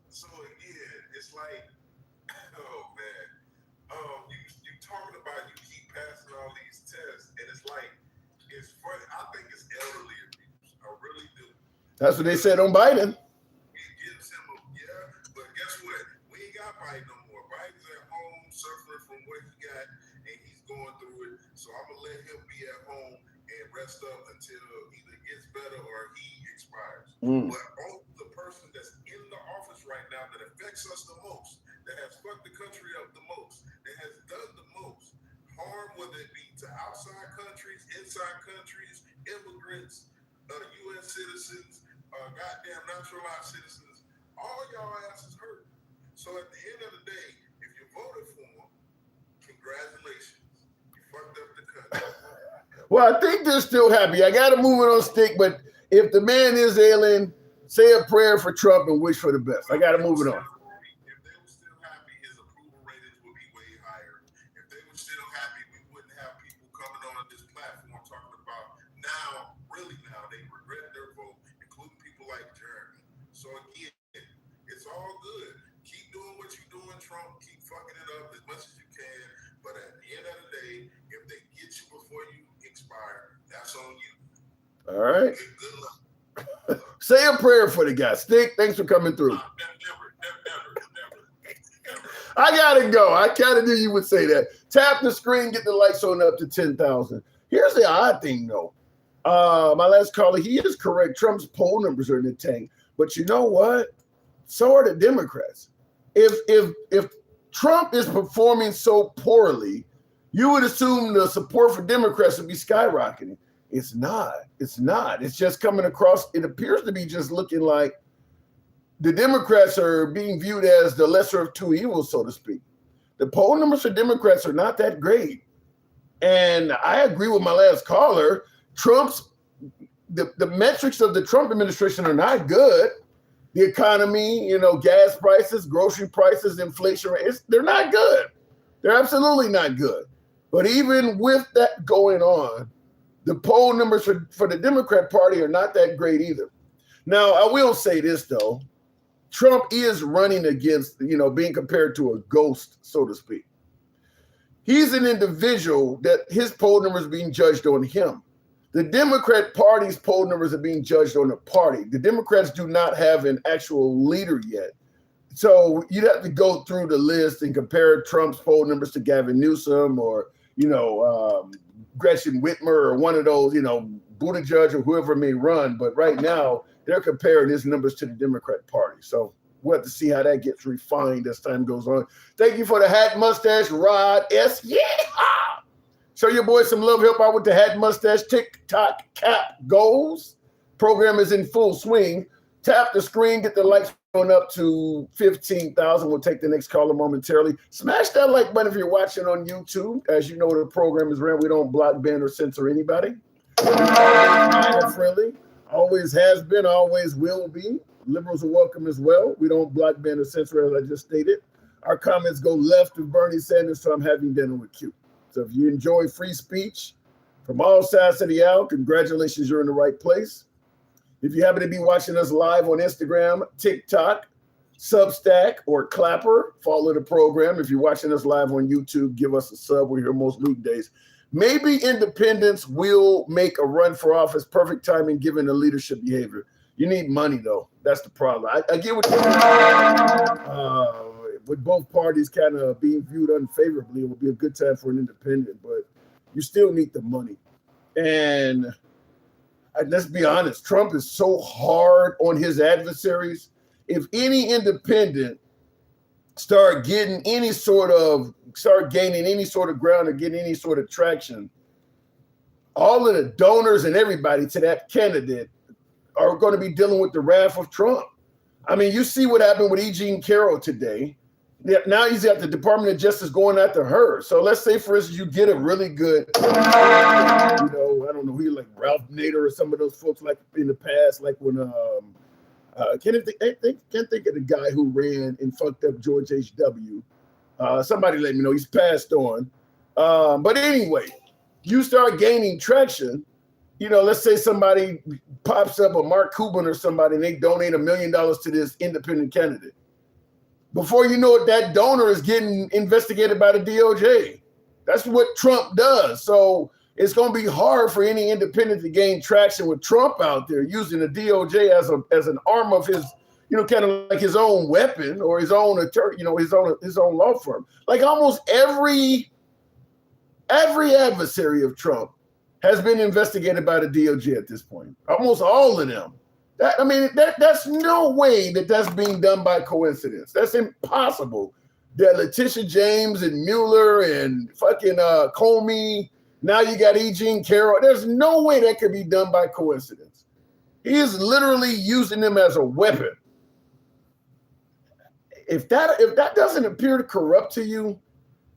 So again, it's like, oh man, you talking about you keep passing all these tests, and it's like, it's funny. I think it's elderly abuse. I really do. That's what they said on Biden. It gives him but guess what? We ain't got Biden no more. Biden's at home suffering from what he got, and he's going through it. So I'm gonna let him be at home and rest up until either it gets better or he expires. But the person that's in the office right now that affects us the most, that has fucked the country up the most, that has done the most harm, whether it be to outside countries, inside countries, immigrants, U.S. citizens, goddamn naturalized citizens. All y'all asses hurt. So at the end of the day, if you voted for him, congratulations. You fucked up the country. Well, I think they're still happy. I got to move it on stick, but if the man is alien, say a prayer for Trump and wish for the best. I got to move it on. If they were still happy, his approval ratings would be way higher. If they were still happy, we wouldn't have people coming on this platform talking about now, really now, they regret their vote, including people like Jeremy. So again, it's all good. Keep doing what you're doing, Trump. Keep fucking it up as much as you can. But at the end of the day, if they get you before you expire, that's on you. All right. Good luck. Say a prayer for the guy. Stick, thanks for coming through. Never. I gotta go. I kind of knew you would say that. Tap the screen, get the likes on up to 10,000. Here's the odd thing, though. My last caller, he is correct. Trump's poll numbers are in the tank. But you know what? So are the Democrats. If Trump is performing so poorly, you would assume the support for Democrats would be skyrocketing. It's not. It's not. It's just coming across. It appears to be just looking like the Democrats are being viewed as the lesser of two evils, so to speak. The poll numbers for Democrats are not that great. And I agree with my last caller. The metrics of the Trump administration are not good. The economy, gas prices, grocery prices, inflation rates, they're not good. They're absolutely not good. But even with that going on, the poll numbers for the Democrat Party are not that great either. Now, I will say this, though. Trump is running against, being compared to a ghost, so to speak. He's an individual that his poll numbers are being judged on him. The Democrat Party's poll numbers are being judged on the party. The Democrats do not have an actual leader yet. So you'd have to go through the list and compare Trump's poll numbers to Gavin Newsom or, Gretchen Whitmer or one of those, Buttigieg or whoever may run. But right now, they're comparing his numbers to the Democrat Party. So we'll have to see how that gets refined as time goes on. Thank you for the hat, mustache, Rod S. Yeah! Show your boys some love. Help out with the hat, mustache, TikTok cap goals. Program is in full swing. Tap the screen, get the likes going up to 15,000. We'll take the next caller momentarily. Smash that like button if you're watching on YouTube. As you know, the program is ran. We don't block, ban, or censor anybody. Friendly. Always has been, always will be. Liberals are welcome as well. We don't block, ban, or censor, as I just stated. Our comments go left of Bernie Sanders, so I'm having dinner with Q. So if you enjoy free speech from all sides of the aisle, congratulations, you're in the right place. If you happen to be watching us live on Instagram, TikTok, Substack, or Clapper, follow the program. If you're watching us live on YouTube, give us a sub. We're here most weekdays. Maybe independents will make a run for office. Perfect timing given the leadership behavior. You need money, though. That's the problem. I get what with both parties kind of being viewed unfavorably, it would be a good time for an independent, but you still need the money. And let's be honest, Trump is so hard on his adversaries. If any independent start gaining any sort of ground or getting any sort of traction, all of the donors and everybody to that candidate are going to be dealing with the wrath of Trump. I mean, you see what happened with E. Jean Carroll today. Now he's at the Department of Justice going after her. So let's say, for instance, you get a really good, I don't know, who like Ralph Nader or some of those folks like in the past, like when can't think of the guy who ran and fucked up George H.W. Somebody let me know. He's passed on. But anyway, you start gaining traction. Let's say somebody pops up, a Mark Cuban or somebody, and they donate $1 million to this independent candidate. Before you know it, that donor is getting investigated by the DOJ. That's what Trump does. So it's going to be hard for any independent to gain traction with Trump out there using the DOJ as an arm of his, kind of like his own weapon or his own attorney, his own law firm. Like almost every adversary of Trump has been investigated by the DOJ at this point. Almost all of them. That's no way that's being done by coincidence. That's impossible. That Letitia James and Mueller and fucking Comey Now you got E. Jean Carroll. There's no way that could be done by coincidence. He is literally using them as a weapon. If that doesn't appear to corrupt to you,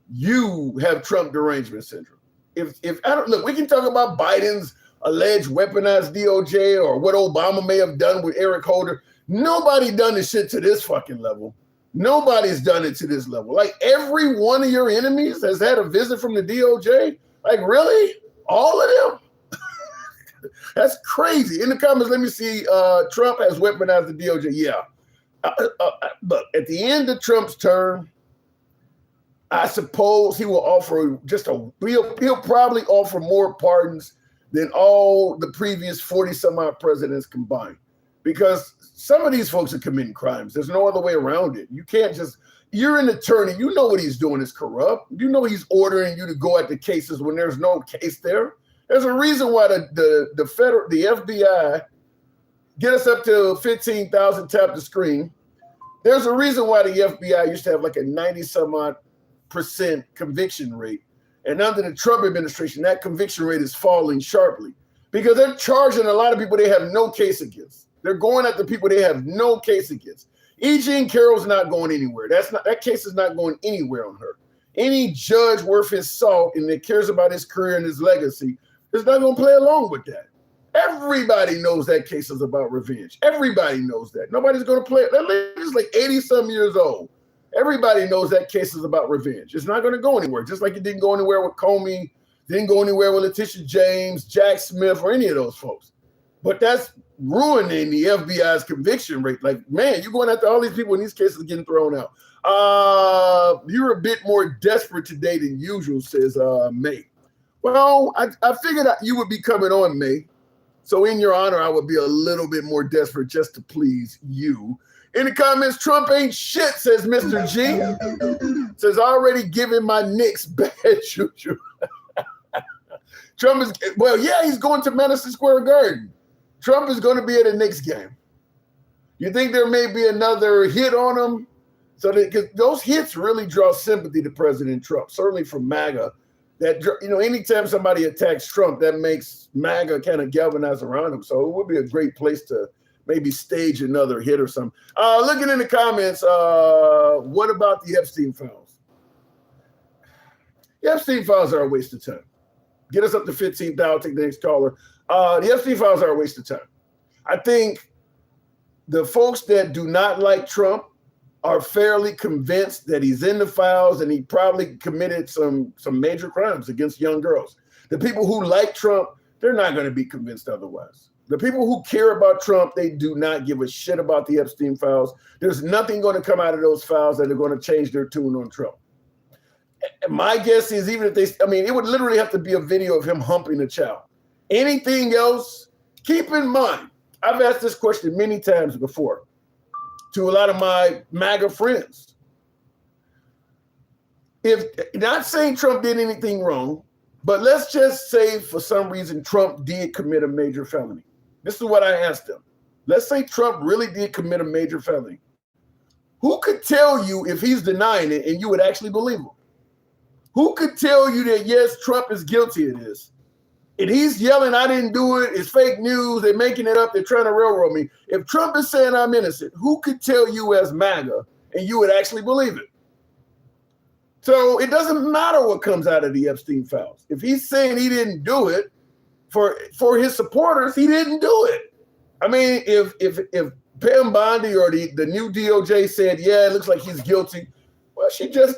you have Trump derangement syndrome. If I don't look, we can talk about Biden's alleged weaponized DOJ or what Obama may have done with Eric Holder. Nobody done this shit to this fucking level. Nobody's done it to this level. Like every one of your enemies has had a visit from the DOJ. Like really? All of them? That's crazy. In the comments, let me see. Trump has weaponized the DOJ. Yeah. Look, at the end of Trump's term, I suppose he will offer he'll probably offer more pardons than all the previous 40 some odd presidents combined, because some of these folks are committing crimes. There's no other way around it. You can't you're an attorney. You know what he's doing is corrupt. You know he's ordering you to go at the cases when there's no case there. There's a reason why the FBI, get us up to 15,000, tap the screen. There's a reason why the FBI used to have like a 90 some odd % conviction rate. And under the Trump administration, that conviction rate is falling sharply because they're charging a lot of people they have no case against. They're going at the people they have no case against. E. Jean Carroll's not going anywhere. That case is not going anywhere on her. Any judge worth his salt and that cares about his career and his legacy is not going to play along with that. Everybody knows that case is about revenge. Everybody knows that. Nobody's going to play it. That lady's like 80-some years old. Everybody knows that case is about revenge. It's not going to go anywhere, just like it didn't go anywhere with Comey, didn't go anywhere with Letitia James, Jack Smith, or any of those folks. But that's ruining the FBI's conviction rate. Like, man, you're going after all these people and these cases are getting thrown out. You're a bit more desperate today than usual, says May. Well, I figured out you would be coming on, May. So in your honor, I would be a little bit more desperate just to please you. In the comments, Trump ain't shit, says Mr. G. Says, already giving my Knicks bad juju. Trump is, well, yeah, he's going to Madison Square Garden. Trump is going to be at a Knicks game. You think there may be another hit on him? So because those hits really draw sympathy to President Trump, certainly from MAGA. That, you know, anytime somebody attacks Trump, that makes MAGA kind of galvanize around him. So it would be a great place to maybe stage another hit or something. Looking in the comments, what about the Epstein files? The Epstein files are a waste of time. Get us up to 15,000, take the next caller. The Epstein files are a waste of time. I think the folks that do not like Trump are fairly convinced that he's in the files and he probably committed some major crimes against young girls. The people who like Trump, they're not going to be convinced otherwise. The people who care about Trump, they do not give a shit about the Epstein files. There's nothing going to come out of those files that are going to change their tune on Trump. My guess is even if it would literally have to be a video of him humping a child. Anything else, keep in mind, I've asked this question many times before to a lot of my MAGA friends. If not saying Trump did anything wrong, but let's just say for some reason Trump did commit a major felony. This is what I asked them. Let's say Trump really did commit a major felony. Who could tell you if he's denying it and you would actually believe him? Who could tell you that, yes, Trump is guilty of this? And he's yelling, I didn't do it. It's fake news. They're making it up. They're trying to railroad me. If Trump is saying I'm innocent, who could tell you as MAGA and you would actually believe it? So it doesn't matter what comes out of the Epstein files. If he's saying he didn't do it, for his supporters, he didn't do it. I mean, if Pam Bondi or the new DOJ said, yeah, it looks like he's guilty, well, she just,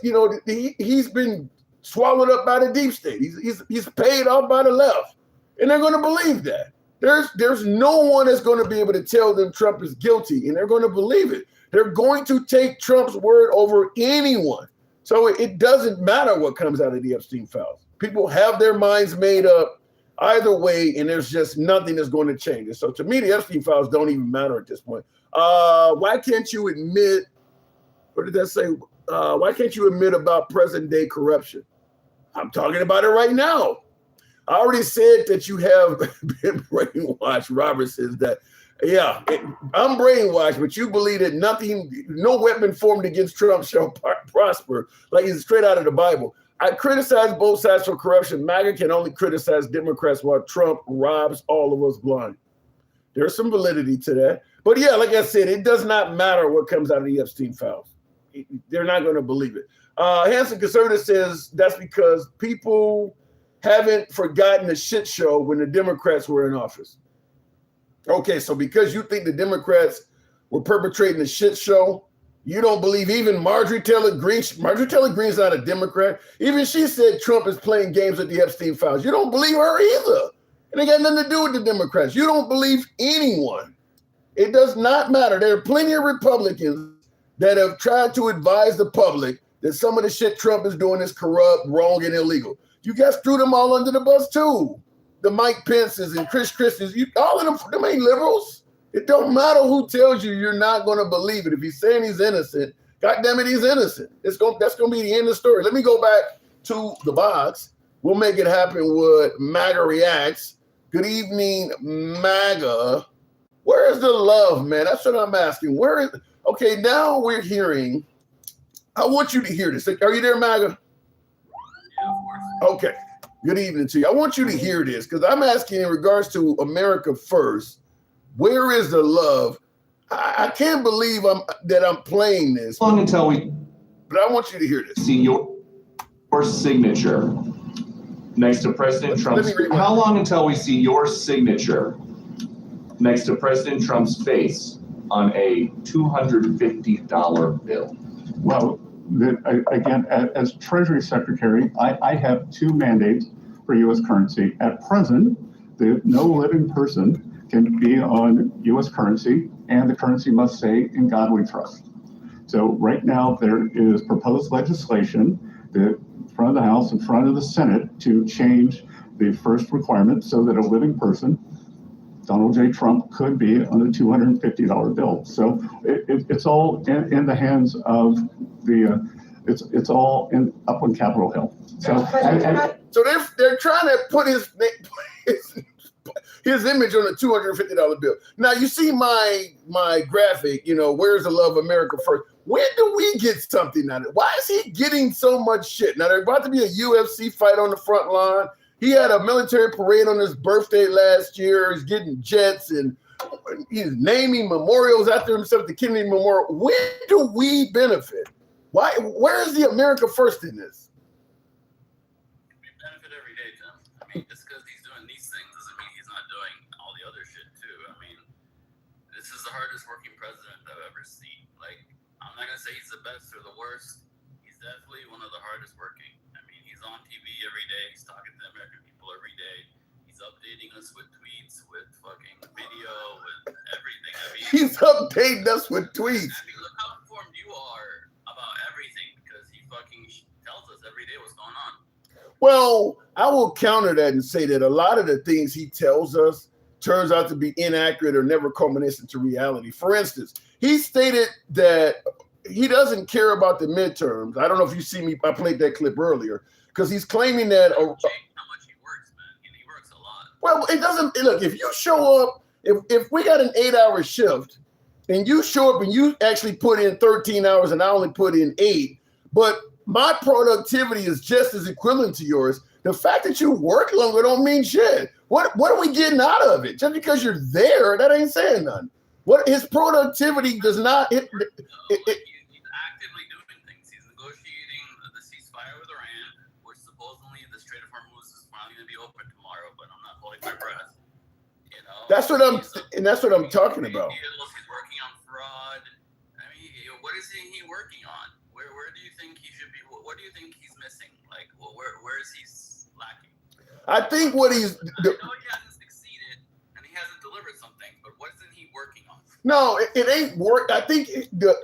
he's been swallowed up by the deep state. He's paid off by the left. And they're going to believe that. There's no one that's going to be able to tell them Trump is guilty, and they're going to believe it. They're going to take Trump's word over anyone. So it doesn't matter what comes out of the Epstein files. People have their minds made up either way, and there's just nothing that's going to change it. So to me, the Epstein files don't even matter at this point. Why can't you admit, what did that say? Why can't you admit about present day corruption? I'm talking about it right now. I already said that you have been brainwashed. Robert says that. Yeah, I'm brainwashed, but you believe that no weapon formed against Trump shall prosper, like it's straight out of the Bible. I criticize both sides for corruption. MAGA can only criticize Democrats while Trump robs all of us blind. There's some validity to that. But yeah, like I said, it does not matter what comes out of the Epstein files. They're not going to believe it. Hanson Conservative says that's because people haven't forgotten the shit show when the Democrats were in office. Okay, so because you think the Democrats were perpetrating the shit show, you don't believe even Marjorie Taylor Greene. Marjorie Taylor Greene's not a Democrat. Even she said Trump is playing games with the Epstein files. You don't believe her either. And it got nothing to do with the Democrats. You don't believe anyone. It does not matter. There are plenty of Republicans that have tried to advise the public that some of the shit Trump is doing is corrupt, wrong, and illegal. You guys threw them all under the bus too. The Mike Pences and Chris Christies, all of them ain't liberals. It don't matter who tells you you're not going to believe it. If he's saying he's innocent, God damn it, he's innocent. That's going to be the end of the story. Let me go back to the box. We'll make it happen with MAGA Reacts. Good evening, MAGA. Where is the love, man? That's what I'm asking. Okay, now we're hearing. I want you to hear this. Are you there, MAGA? Yeah, of course. Okay. Good evening to you. I want you to hear this because I'm asking in regards to America First. Where is the love? I can't believe that I'm playing this. How long until we? But I want you to hear this. See your signature next to President Trump's. How long until we see your signature next to President Trump's face on a $250 bill? Well, again, as Treasury Secretary, I have two mandates for U.S. currency. At present, no living person can be on U.S. currency, and the currency must say, "In God we trust." So right now there is proposed legislation, the front of the House, in front of the Senate, to change the first requirement so that a living person, Donald J. Trump, could be on a $250 bill. So it's all in the hands of the. It's all up on Capitol Hill. So so they're trying to put his image on a $250 bill. Now you see my graphic, where's the love of America First? When do we get something out of it? Why is he getting so much shit? Now there's about to be a UFC fight on the front line. He had a military parade on his birthday last year. He's getting jets and he's naming memorials after himself, the Kennedy Memorial. When do we benefit? Why? Where is the America First in this? We benefit every day, Tim. I mean, just because he's doing these things doesn't mean he's not doing all the other shit too. I mean, this is the hardest working president I've ever seen. Like, I'm not gonna say he's the best or the worst. He's definitely one of the hardest working. I mean, he's on TV every day. He's talking to the American people every day. He's updating us with tweets, with fucking video, with everything. I mean, He's updating us with tweets. I mean, look how informed you are about everything because he fucking tells us every day what's going on. Well, I will counter that and say that a lot of the things he tells us turns out to be inaccurate or never culminates into reality. For instance, he stated that he doesn't care about the midterms. I don't know if you see me, I played that clip earlier, because he's claiming that. How much he works, man. He works a lot. Well, it doesn't, look, if you show up, if we got an 8-hour shift and you show up and you actually put in 13 hours and I only put in 8, but my productivity is just as equivalent to yours, the fact that you work longer don't mean shit. What are we getting out of it? Just because you're there, that ain't saying nothing. What his productivity does not. He's actively doing things. He's negotiating the ceasefire with Iran, which supposedly the Strait of Hormuz is finally going to be open tomorrow. But I'm not holding my breath. That's what I'm talking about. He's working on fraud. I mean, what is he working on? Where do you think he should be? What do you think he's missing? Like, where is he lacking? I think what he's. I know he hasn't succeeded and he hasn't delivered something, but what isn't he working on? No, it ain't work. I think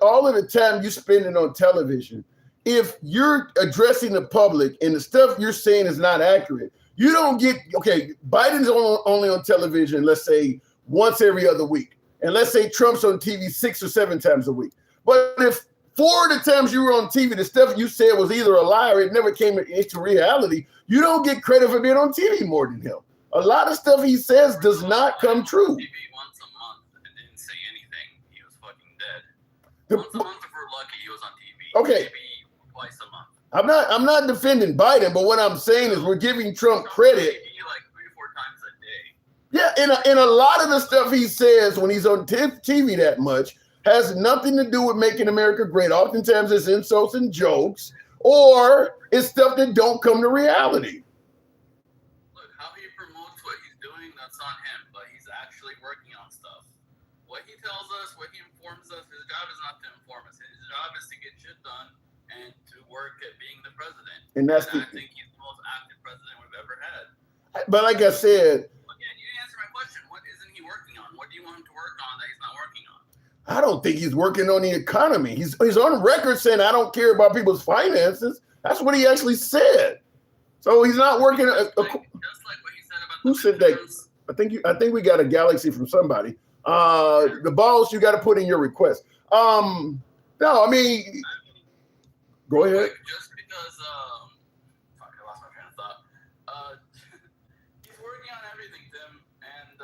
all of the time you spend it on television, if you're addressing the public and the stuff you're saying is not accurate, you don't get, okay, Biden's only on television, let's say once every other week. And let's say Trump's on TV 6 or 7 times a week. But if 4 of the times you were on TV, the stuff you said was either a lie or it never came into reality, you don't get credit for being on TV more than him. A lot of stuff he says does not come true. TV once a month and didn't say anything. He was fucking dead. Once a month if we're lucky, he was on TV. Okay. Maybe twice a month. I'm not defending Biden, but what I'm saying is we're giving Trump credit. Like 3 or 4 times a day. Yeah, and a lot of the stuff he says when he's on TV that much has nothing to do with making America great. Oftentimes it's insults and jokes, or it's stuff that don't come to reality. Look, how he promotes what he's doing, that's on him, but he's actually working on stuff. What he tells us, what he informs us, his job is not to inform us. His job is to get shit done and to work at being the president. And that's I think he's the most active president we've ever had. But like I said, Again, you didn't answer my question. What isn't he working on? What do you want him to work on that he's not working on? I don't think he's working on the economy. He's on record saying, I don't care about people's finances. That's what he actually said. So he's not working. Just like what he said about Who said that? I think we got a galaxy from somebody. The balls you got to put in your request. No, I mean, go ahead. Just because, fuck, I lost my train of thought. He's working on everything, Tim, and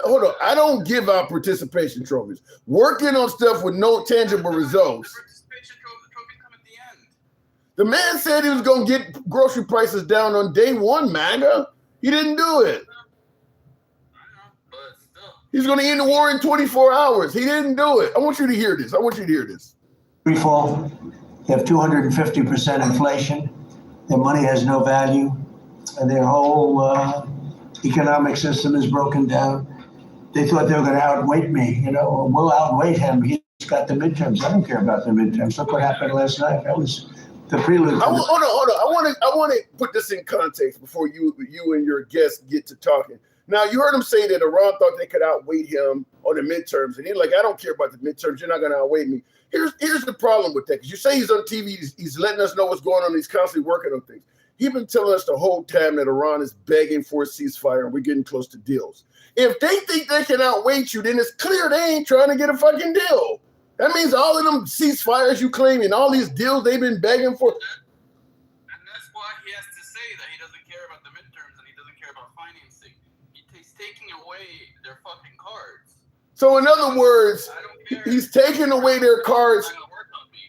Hold on. I don't give out participation trophies. Working on stuff with no tangible results. the participation trophies come at the end. The man said he was going to get grocery prices down on day one, MAGA. He didn't do it. But still. He's going to end the war in 24 hours. He didn't do it. I want you to hear this. Free fall. They have 250% inflation. Their money has no value. And their whole economic system is broken down. They thought they were going to outweight me. We'll outweight him. He's got the midterms. I don't care about the midterms. Look what happened last night. That was the prelude. Hold on. I want to put this in context before you and your guest get to talking. Now, you heard him say that Iran thought they could outweight him on the midterms. And he's like, I don't care about the midterms. You're not going to outweigh me. Here's the problem with that. Because you say he's on TV. He's letting us know what's going on. He's constantly working on things. He's been telling us the whole time that Iran is begging for a ceasefire and we're getting close to deals. If they think they can outweight you, then it's clear they ain't trying to get a fucking deal. That means all of them ceasefires you claim and all these deals they've been begging for. And that's why he has to say that he doesn't care about the midterms and he doesn't care about financing. He's taking away their fucking cards. So in other words, he's taking away their cards.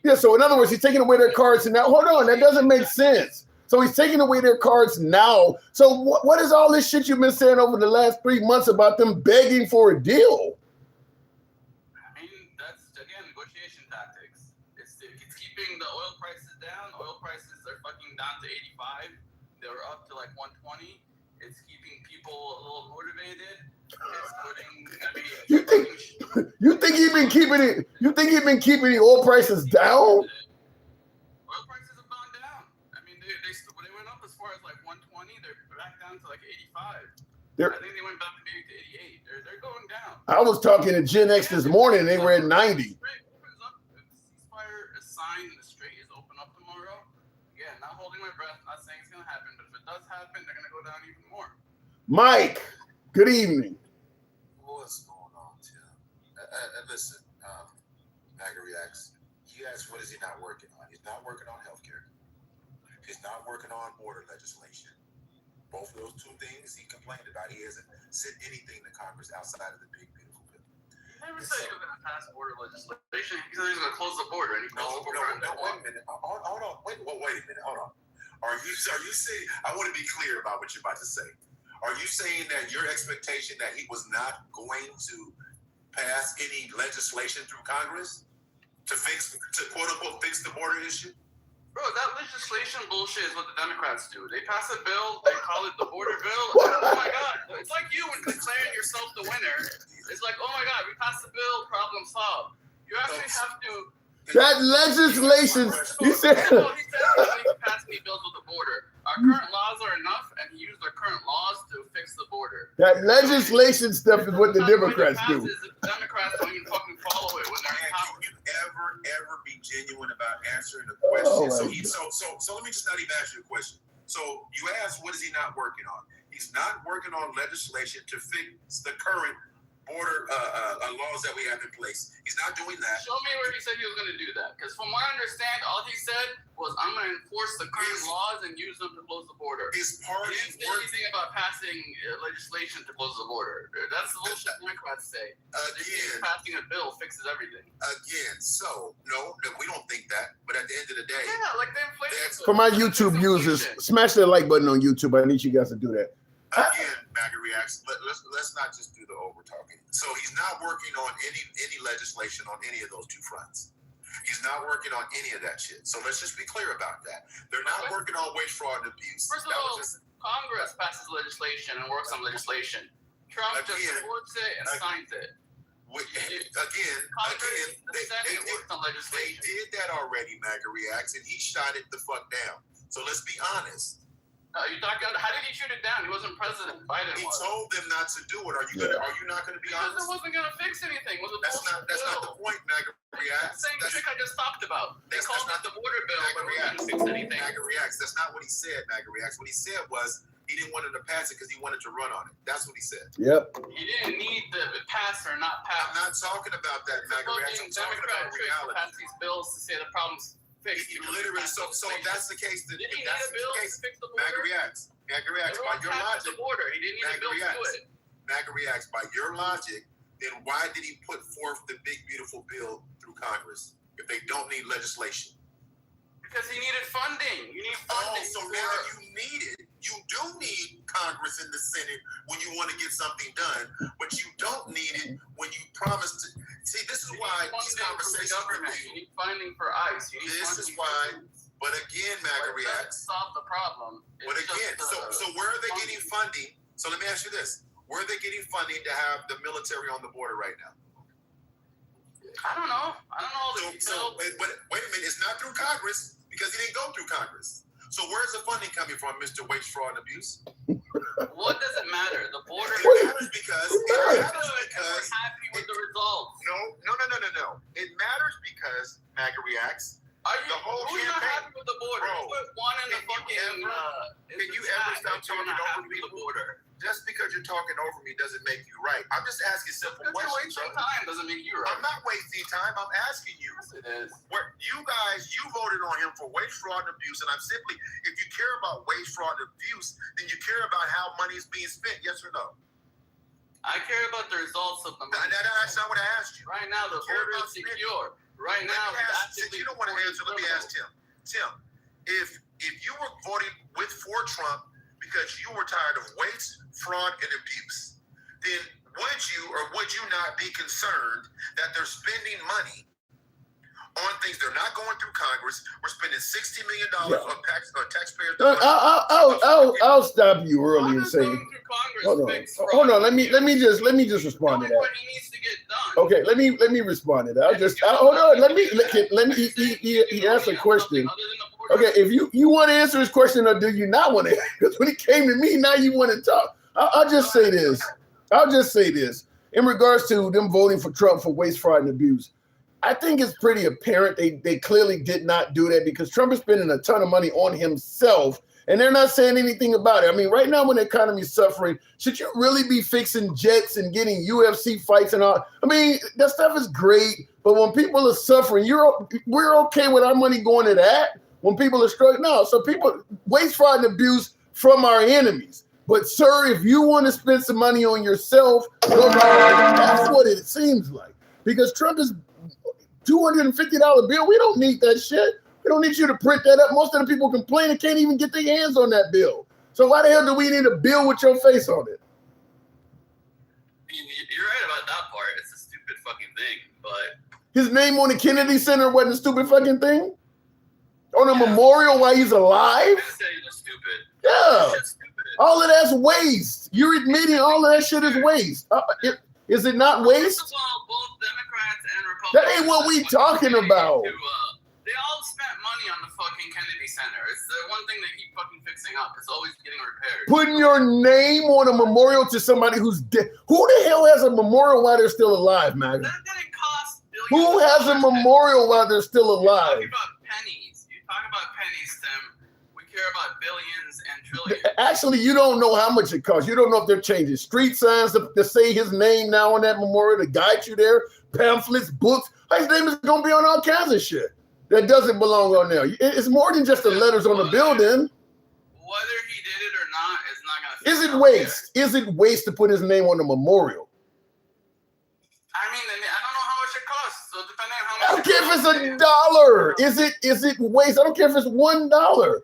Yeah, so in other words, he's taking away their cards. And now, hold on, that doesn't make sense. So he's taking away their cards now. So what is all this shit you've been saying over the last 3 months about them begging for a deal? I mean, that's, again, negotiation tactics. It's keeping the oil prices down. Oil prices are fucking down to 85. They were up to like 120. It's keeping people a little motivated. It's putting, You think he's been keeping it? You think he's been keeping the oil prices down? Oil prices have gone down. I mean, they went up as far as like 120. They're back down to like 85. I think they went back maybe to 88. They're going down. I was talking to Gen X this morning, and they were at 90. Ceasefire is signed and the strait is open up tomorrow. Again, not holding my breath, not saying it's going to happen, but if it does happen, they're going to go down even more. Mike, good evening. What's going on, Tim? Listen, MAGA reacts. You asked, what is he not working on? He's not working on healthcare. He's not working on border legislation. Both of those two things he complained about. He hasn't sent anything to Congress outside of the big, beautiful bill. He never said he was going to pass border legislation. He said he was going to close the border. And he No, wait a minute. Hold on. Wait a minute. Hold on. Are you saying, I want to be clear about what you're about to say. Are you saying that your expectation that he was not going to pass any legislation through Congress to quote unquote fix the border issue? Bro, that legislation bullshit is what the Democrats do. They pass a bill, they call it the border bill. Oh my God. It's like you when declaring yourself the winner. It's like, oh my God, we passed the bill, problem solved. You actually have to. That legislation, you said. He said he passed any bills with the border. Our current laws are enough, and he used our current laws to fix the border. That legislation stuff is what the Democrats do. Democrats don't even fucking follow it when they're in power. Can you ever be genuine about answering the question? So let me just not even ask you a question. So you asked, what is he not working on? He's not working on legislation to fix the current border laws that we have in place. He's not doing that. Show me where he said he was going to do that. Because from what I understand, all he said was, I'm going to enforce the current laws and use them to close the border. His party He didn't say anything about passing legislation to close the border. That's the bullshit Democrats say. Again, passing a bill fixes everything. Again, so no, we don't think that. But at the end of the day, yeah, like the inflation. For my YouTube users, smash that like button on YouTube. I need you guys to do that. Again, MAGA reacts. Let's not just do the over talking. So he's not working on any legislation on any of those two fronts. He's not working on any of that shit. So let's just be clear about that. They're not working on waste, fraud, and abuse. First of all, Congress passes legislation and works on legislation. Trump just supports it and signs it. They did that already, MAGA reacts, and he shot it the fuck down. So let's be honest. How did he shoot it down? He wasn't president. Biden was. He told them not to do it. Are you not going to be honest? Because it wasn't going to fix anything. That's not the point, MAGA reacts. That's the same trick I just talked about. They called it the border bill, but it didn't fix anything. MAGA reacts. That's not what he said. MAGA reacts. What he said was he didn't want him to pass it because he wanted to run on it. That's what he said. Yep. He didn't need the pass or not pass. I'm not talking about that, MAGA reacts. I'm talking about reality. Pass these bills to say the problem's fixed. Literally, so if that's the case, did he need a bill to fix the border? MAGA reacts. MAGA reacts. By your logic, he didn't need a bill to do it. MAGA reacts. By your logic, then why did he put forth the big beautiful bill through Congress if they don't need legislation? Because he needed funding. You need funding. Oh, so now you do need Congress and the Senate when you want to get something done, but you don't need it when you promise to. See, this is why these conversations. You need funding for ICE. This is why. But again, MAGA reacts. Solve the problem. But again, so where are they getting funding? So let me ask you this: where are they getting funding to have the military on the border right now? I don't know. But wait a minute, it's not through Congress because he didn't go through Congress. So where's the funding coming from, Mr. Waste, Fraud, and Abuse? What does it matter? The border matters because we're happy with the results. No. It matters because MAGA reacts. Who's not happy with the border? You put one in the fucking. Can you ever stop talking over me? The border. Just because you're talking over me doesn't make you right. I'm just asking simple questions. Wasting time doesn't make you right. I'm not wasting time. I'm asking you. Yes, it is. Where you voted on him for waste, fraud, and abuse, and I'm simply, if you care about waste, fraud, and abuse, then you care about how money is being spent. Yes or no? I care about the results of the money. That's not what I asked you. Right now, the border is secure. Right now, since you don't want to answer, let me ask Tim. Tim, if you were voting for Trump because you were tired of waste, fraud, and abuse, then would you not be concerned that they're spending money on things they're not going through Congress? We're spending $60 million on taxpayers. I'll stop you early and say, hold on. Let me just respond to that. Okay, let me respond to that. Hold on. He asked a question. Okay, if you want to answer his question or do you not want to? Because when he came to me, now you want to talk. I'll just say this. In regards to them voting for Trump for waste, fraud, and abuse, I think it's pretty apparent they clearly did not do that because Trump is spending a ton of money on himself and they're not saying anything about it. I mean, right now when the economy is suffering, should you really be fixing jets and getting UFC fights and all? I mean, that stuff is great, but when people are suffering, we're okay with our money going to that. When people are struggling, no. So people waste, fraud, and abuse from our enemies. But sir, if you want to spend some money on yourself, that's what it seems like. Because Trump is $250 bill. We don't need that shit. We don't need you to print that up. Most of the people complaining can't even get their hands on that bill. So why the hell do we need a bill with your face on it? You're right about that part. It's a stupid fucking thing, but his name on the Kennedy Center wasn't a stupid fucking thing? On a memorial while he's alive? Stupid. Yeah. All of that's waste. You're admitting all of that shit is waste. Is it not waste? First of all, both Democrats and Republicans. That ain't what we talking about. They all spent money on the fucking Kennedy Center. It's the one thing they keep fucking fixing up. It's always getting repaired. Putting your name on a memorial to somebody who's dead. Who the hell has a memorial while they're still alive, man? That didn't cost billions. Who has a memorial while they're still alive? You talk about pennies. You talk about pennies, Tim. We care about billions and trillions. Actually, you don't know how much it costs. You don't know if they're changing street signs to say his name now on that memorial to guide you there, pamphlets, books. His name is going to be on all kinds of shit that doesn't belong on there. It's more than just the letters on the building. Whether he did it or not is not going to. Is it waste? Is it waste to put his name on the memorial? I mean, I don't know how much it costs. So depending on how much. I don't care if it's $1. Is it waste? I don't care if it's $1.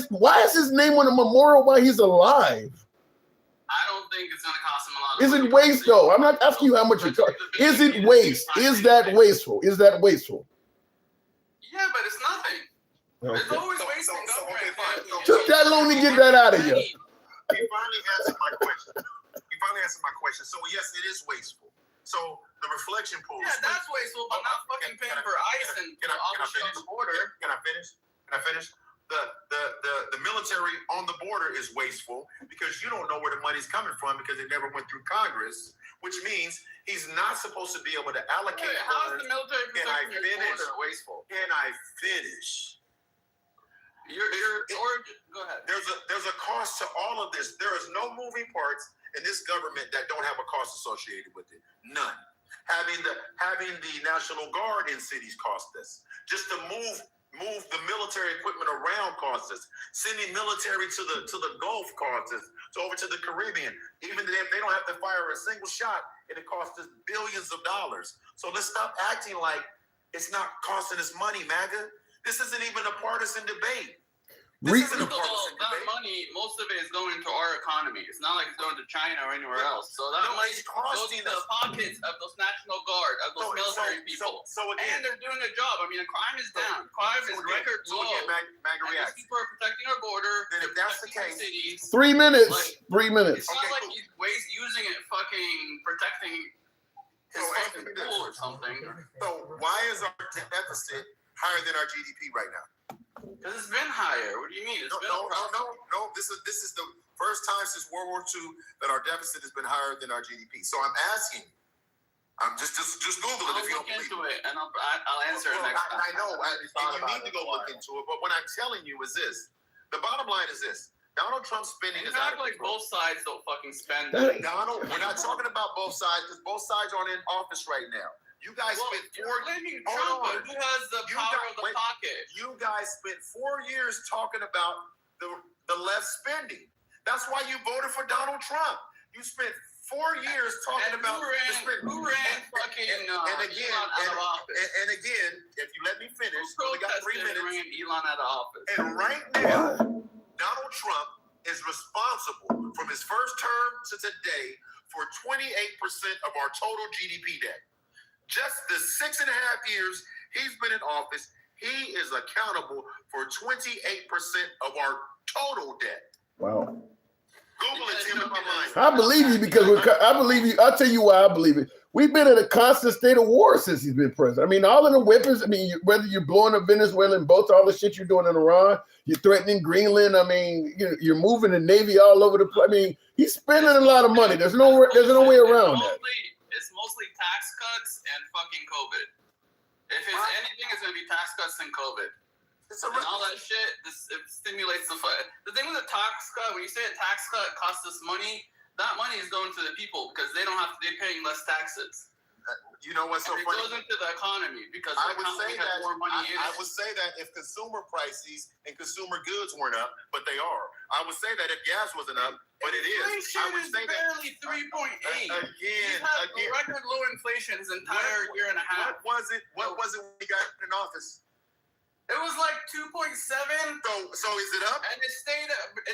Why is his name on the memorial while he's alive? I don't think it's going to cost him a lot of Is money. it waste though? I'm not asking you how much it costs. Is it waste? Is that wasteful? Is that wasteful? Yeah, but it's nothing. Okay. It's always wasting government. Took that long to get that out of you. He finally answered my question. So yes, it is wasteful. So the reflection pool. Yeah, that's wasteful, but not fucking paying for ice and all the shit on the border. Can I finish? The military on the border is wasteful because you don't know where the money's coming from because it never went through Congress, which means he's not supposed to be able to allocate. Wait, how is the military protecting his border wasteful? Can I finish? Go ahead. There's a cost to all of this. There is no moving parts in this government that don't have a cost associated with it. None. Having the National Guard in cities cost us. Just to move the military equipment around costs us. Sending military to the Gulf costs us. So over to the Caribbean. Even if they don't have to fire a single shot, and it costs us billions of dollars. So let's stop acting like it's not costing us money, MAGA. This isn't even a partisan debate. That money, most of it is going to our economy. It's not like it's going to China or anywhere else. So that money goes to the pockets of those National Guard, of those military people. And they're doing a job. I mean, crime is down. Crime is record low. And these people are protecting our border. Then if that's the case, cities. 3 minutes. 3 minutes. It's not like he's using it fucking protecting his fucking pool or something. So why is our deficit higher than our GDP right now? Because it's been higher. What do you mean? No. This is the first time since World War II that our deficit has been higher than our GDP. So I'm asking. I'm just Google it if you don't believe into it, and I'll answer it next time. I know, and you need to go look into it. But what I'm telling you is this: the bottom line is this. Donald Trump's spending is out of like control. both sides don't fucking spend. Donald, we're not talking about both sides because both sides aren't in office right now. You guys spent 4 years. Trump, but who has the power of the pocket? You guys spent 4 years talking about the left spending. That's why you voted for Donald Trump. You spent 4 years talking about who ran fucking and again, Elon out of office. And again, if you let me finish, we got 3 minutes. Ran Elon out of office. And right now, Donald Trump is responsible from his first term to today for 28% of our total GDP debt. Just the 6.5 years he's been in office, he is accountable for 28% of our total debt. Wow. Google it, Tim, in my mind. I believe you because I believe you. I'll tell you why I believe it. We've been in a constant state of war since he's been president. I mean, all of the weapons, I mean, whether you're blowing up Venezuelan boats, all the shit you're doing in Iran, you're threatening Greenland. I mean, you're moving the Navy all over the place. I mean, he's spending a lot of money. There's no way around that. It's mostly tax cuts and fucking COVID. If it's anything, it's going to be tax cuts and COVID. And all that shit, it stimulates the fight. The thing with a tax cut, when you say a tax cut costs us money, that money is going to the people because they're paying less taxes. You know what's so funny? It goes into the economy because I would say that more money in I it. would say that if consumer prices and consumer goods weren't up, but they are. I would say that if gas wasn't up, but it is. I would say barely 3.8. Again. Record low inflation his entire year and a half. What was it when he got in office? It was like 2.7. So is it up? And it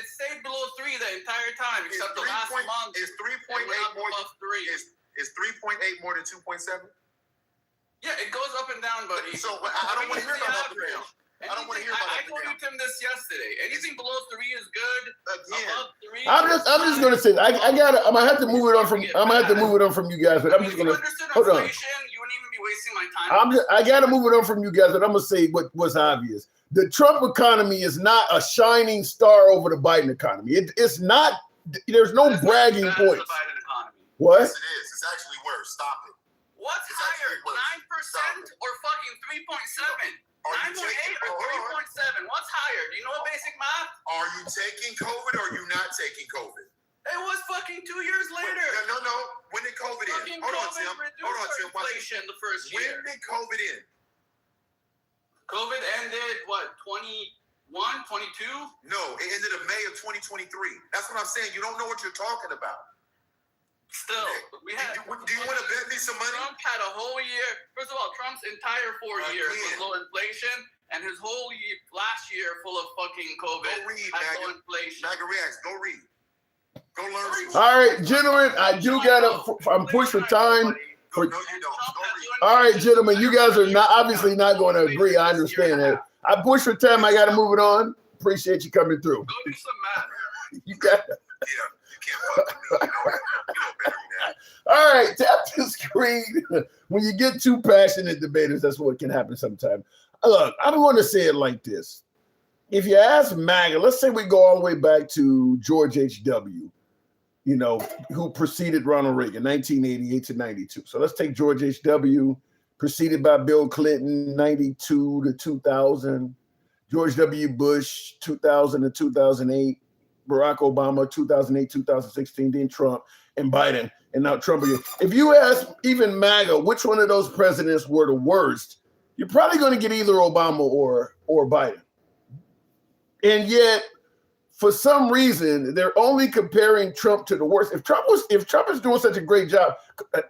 stayed below 3 the entire time, except the last month. Is 3.8 more than 3? Is 3.8 more than 2.7? Yeah, it goes up and down, buddy. So I don't want to hear about that. I don't want to hear about that. I told you, Tim, this yesterday. Anything below 3 is good. Again, above 3. I'm just gonna say I might have to move it on from you guys, but I'm just gonna hold on. You wouldn't even be wasting my time. I gotta move it on from you guys, but I'm gonna say what's obvious. The Trump economy is not a shining star over the Biden economy. It's not. There's no bragging points. What? Yes, it is. It's actually worse. Stop it. What's higher, 9% or fucking 3.7? 9.8 or 3.7? What's higher? Do you know basic math? Are you taking COVID or are you not COVID end? COVID ended, what, 21, 22? No, it ended in May of 2023. That's what I'm saying. You don't know what you're talking about. Still, we had. Do you want to bet me some money? Trump had a whole year. First of all, Trump's entire 4 years was low inflation, and his whole year, last year full of fucking COVID. Go read, had low inflation. MAGA Reacts. Go read. Go learn. All right, gentlemen, I do I'm pushed for time. No, you don't. Go read. All right, gentlemen, you guys are not obviously not going to agree. I understand that. I push for time. I got to move it on. Appreciate you coming through. Go do some math. You got it. Yeah, you can't fuck with me. You know better than that. All right, tap the screen. When you get too passionate debaters, that's what can happen sometimes. Look, I'm going to say it like this. If you ask MAGA, let's say we go all the way back to George H.W., you know, who preceded Ronald Reagan, 1988 to 92. So let's take George H.W., preceded by Bill Clinton, 92 to 2000, George W. Bush, 2000 to 2008, Barack Obama, 2008, 2016, then Trump, and Biden, and now Trump again. If you ask even MAGA which one of those presidents were the worst, you're probably going to get either Obama or Biden. And yet, for some reason, they're only comparing Trump to the worst. If Trump is doing such a great job,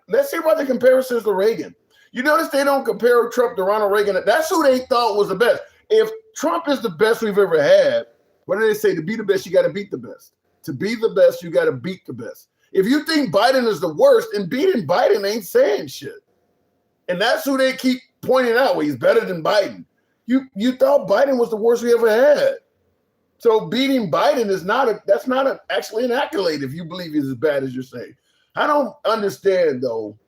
let's see about the comparisons to Reagan. You notice they don't compare Trump to Ronald Reagan. That's who they thought was the best. If Trump is the best we've ever had, what do they say? To be the best, you got to beat the best. To be the best, you got to beat the best. If you think Biden is the worst, then beating Biden ain't saying shit. And that's who they keep pointing out. Well, he's better than Biden. You thought Biden was the worst we ever had. So beating Biden is actually an accolade if you believe he's as bad as you're saying. I don't understand though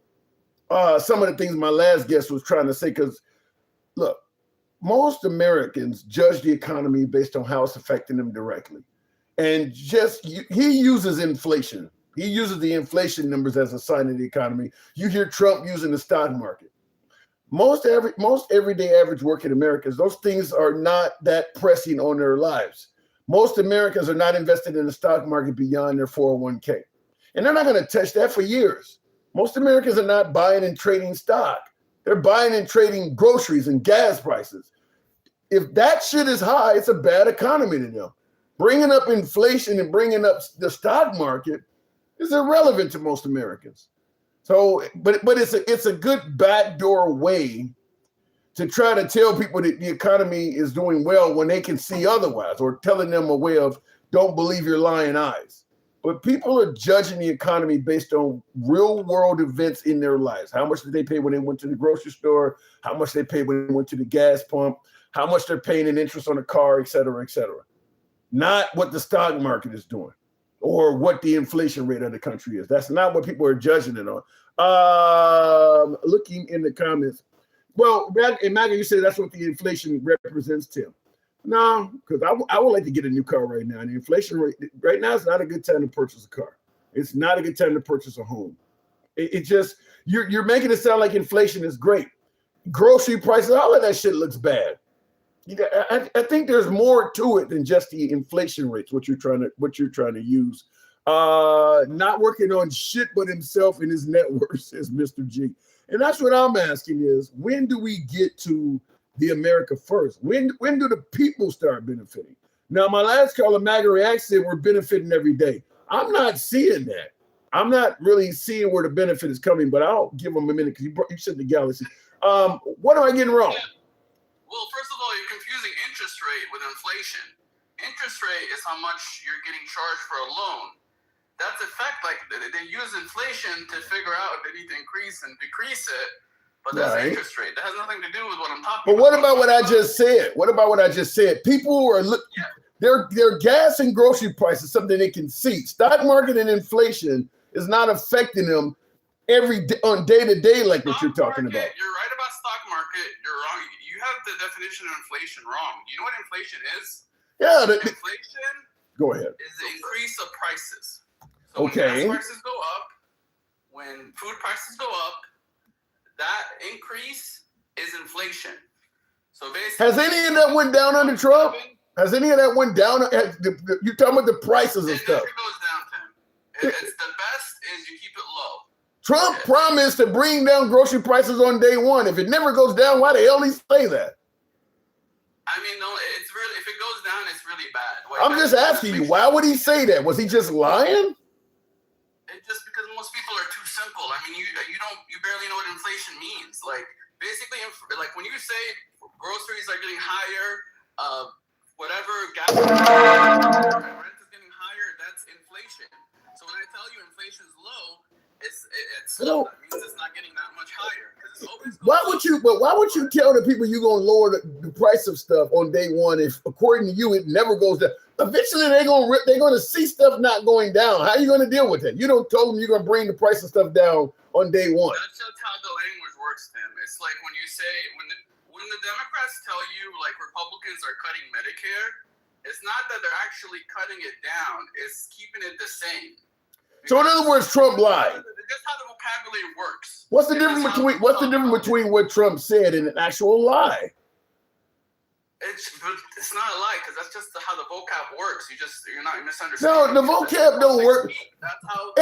some of the things my last guest was trying to say, because look, most Americans judge the economy based on how it's affecting them directly. And he uses inflation. He uses the inflation numbers as a sign of the economy. You hear Trump using the stock market. Most everyday average working Americans, those things are not that pressing on their lives. Most Americans are not invested in the stock market beyond their 401k. And they're not going to touch that for years. Most Americans are not buying and trading stock. They're buying and trading groceries and gas prices. If that shit is high, it's a bad economy to them. Bringing up inflation and bringing up the stock market is irrelevant to most Americans. So, but it's a good backdoor way to try to tell people that the economy is doing well when they can see otherwise, or telling them a way of don't believe your lying eyes. But people are judging the economy based on real world events in their lives. How much did they pay when they went to the grocery store? How much they paid when they went to the gas pump? How much they're paying in interest on a car, et cetera, et cetera. Not what the stock market is doing or what the inflation rate of the country is. That's not what people are judging it on. Looking in the comments. Well, in MAGA, you say that's what the inflation represents, Tim. No, because I would like to get a new car right now. And the inflation rate right now is not a good time to purchase a car. It's not a good time to purchase a home. It just, you're making it sound like inflation is great. Grocery prices, all of that shit looks bad. I think there's more to it than just the inflation rates, what you're trying to use. Not working on shit but himself and his net worth, says Mr. G. And that's what I'm asking is, when do we get to the America first? When do the people start benefiting? Now, my last caller, MAGA Reacts, said we're benefiting every day. I'm not seeing that. I'm not really seeing where the benefit is coming, but I'll give them a minute because you said the galaxy. What am I getting wrong? Well, first of all, you're confusing interest rate with inflation. Interest rate is how much you're getting charged for a loan. That's a fact. Like, they use inflation to figure out if they need to increase and decrease it, but that's Right. Interest rate. That has nothing to do with what I'm talking But about. what about what I just said? What about what I just said? People are their gas and grocery prices, something they can see. Stock market and inflation is not affecting them every day, on day-to-day like what you're talking about. You're right about stock market. You're wrong. You have the definition of inflation wrong. You know what inflation is? Yeah. Inflation Go ahead. is the increase of prices. So Okay. when gas prices go up, when food prices go up, that increase is inflation. So basically, Has any of that went down under Trump? Has any of that went down? You're talking about the prices and it stuff. never goes down, Tim. It's the best is you keep it low. Trump promised to bring down grocery prices on day one. If it never goes down, why the hell he say that? I mean, no, it's really, if it goes down, it's really bad. I'm just asking you, why would he say that? Was he just lying? It's just because most people are too simple. I mean, you barely know what inflation means. Like, basically, like when you say groceries are getting higher, whatever gas rent is getting higher, that's inflation. So when I tell you inflation is low, it's low. That means it's not getting that much higher. Why would you tell the people you're gonna lower the price of stuff on day one if, according to you, it never goes down? Eventually, they're gonna see stuff not going down. How are you gonna deal with it? You don't tell them you're gonna bring the price of stuff down on day one. That's just how the language works, Tim. It's like when you say when the Democrats tell you like Republicans are cutting Medicare, it's not that they're actually cutting it down; it's keeping it the same. So in other words, Trump lied. That's how the vocabulary works. What's the difference between what Trump said and an actual lie? It's not a lie because that's just how the vocab works. You're misunderstanding. No, the vocab don't work. That's how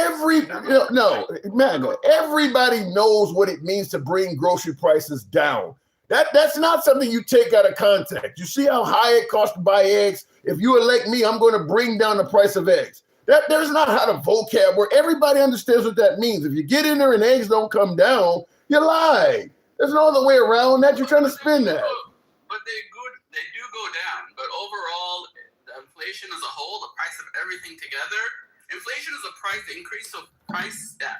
everybody knows what it means to bring grocery prices down. That's not something you take out of context. You see how high it costs to buy eggs? If you elect me, I'm going to bring down the price of eggs. There's not how the vocab works. Everybody understands what that means. If you get in there and eggs don't come down, you lie. There's no other way around that. You're trying to spin that. But they do go down. But overall, the inflation as a whole, the price of everything together, inflation is a price increase of price. Yeah,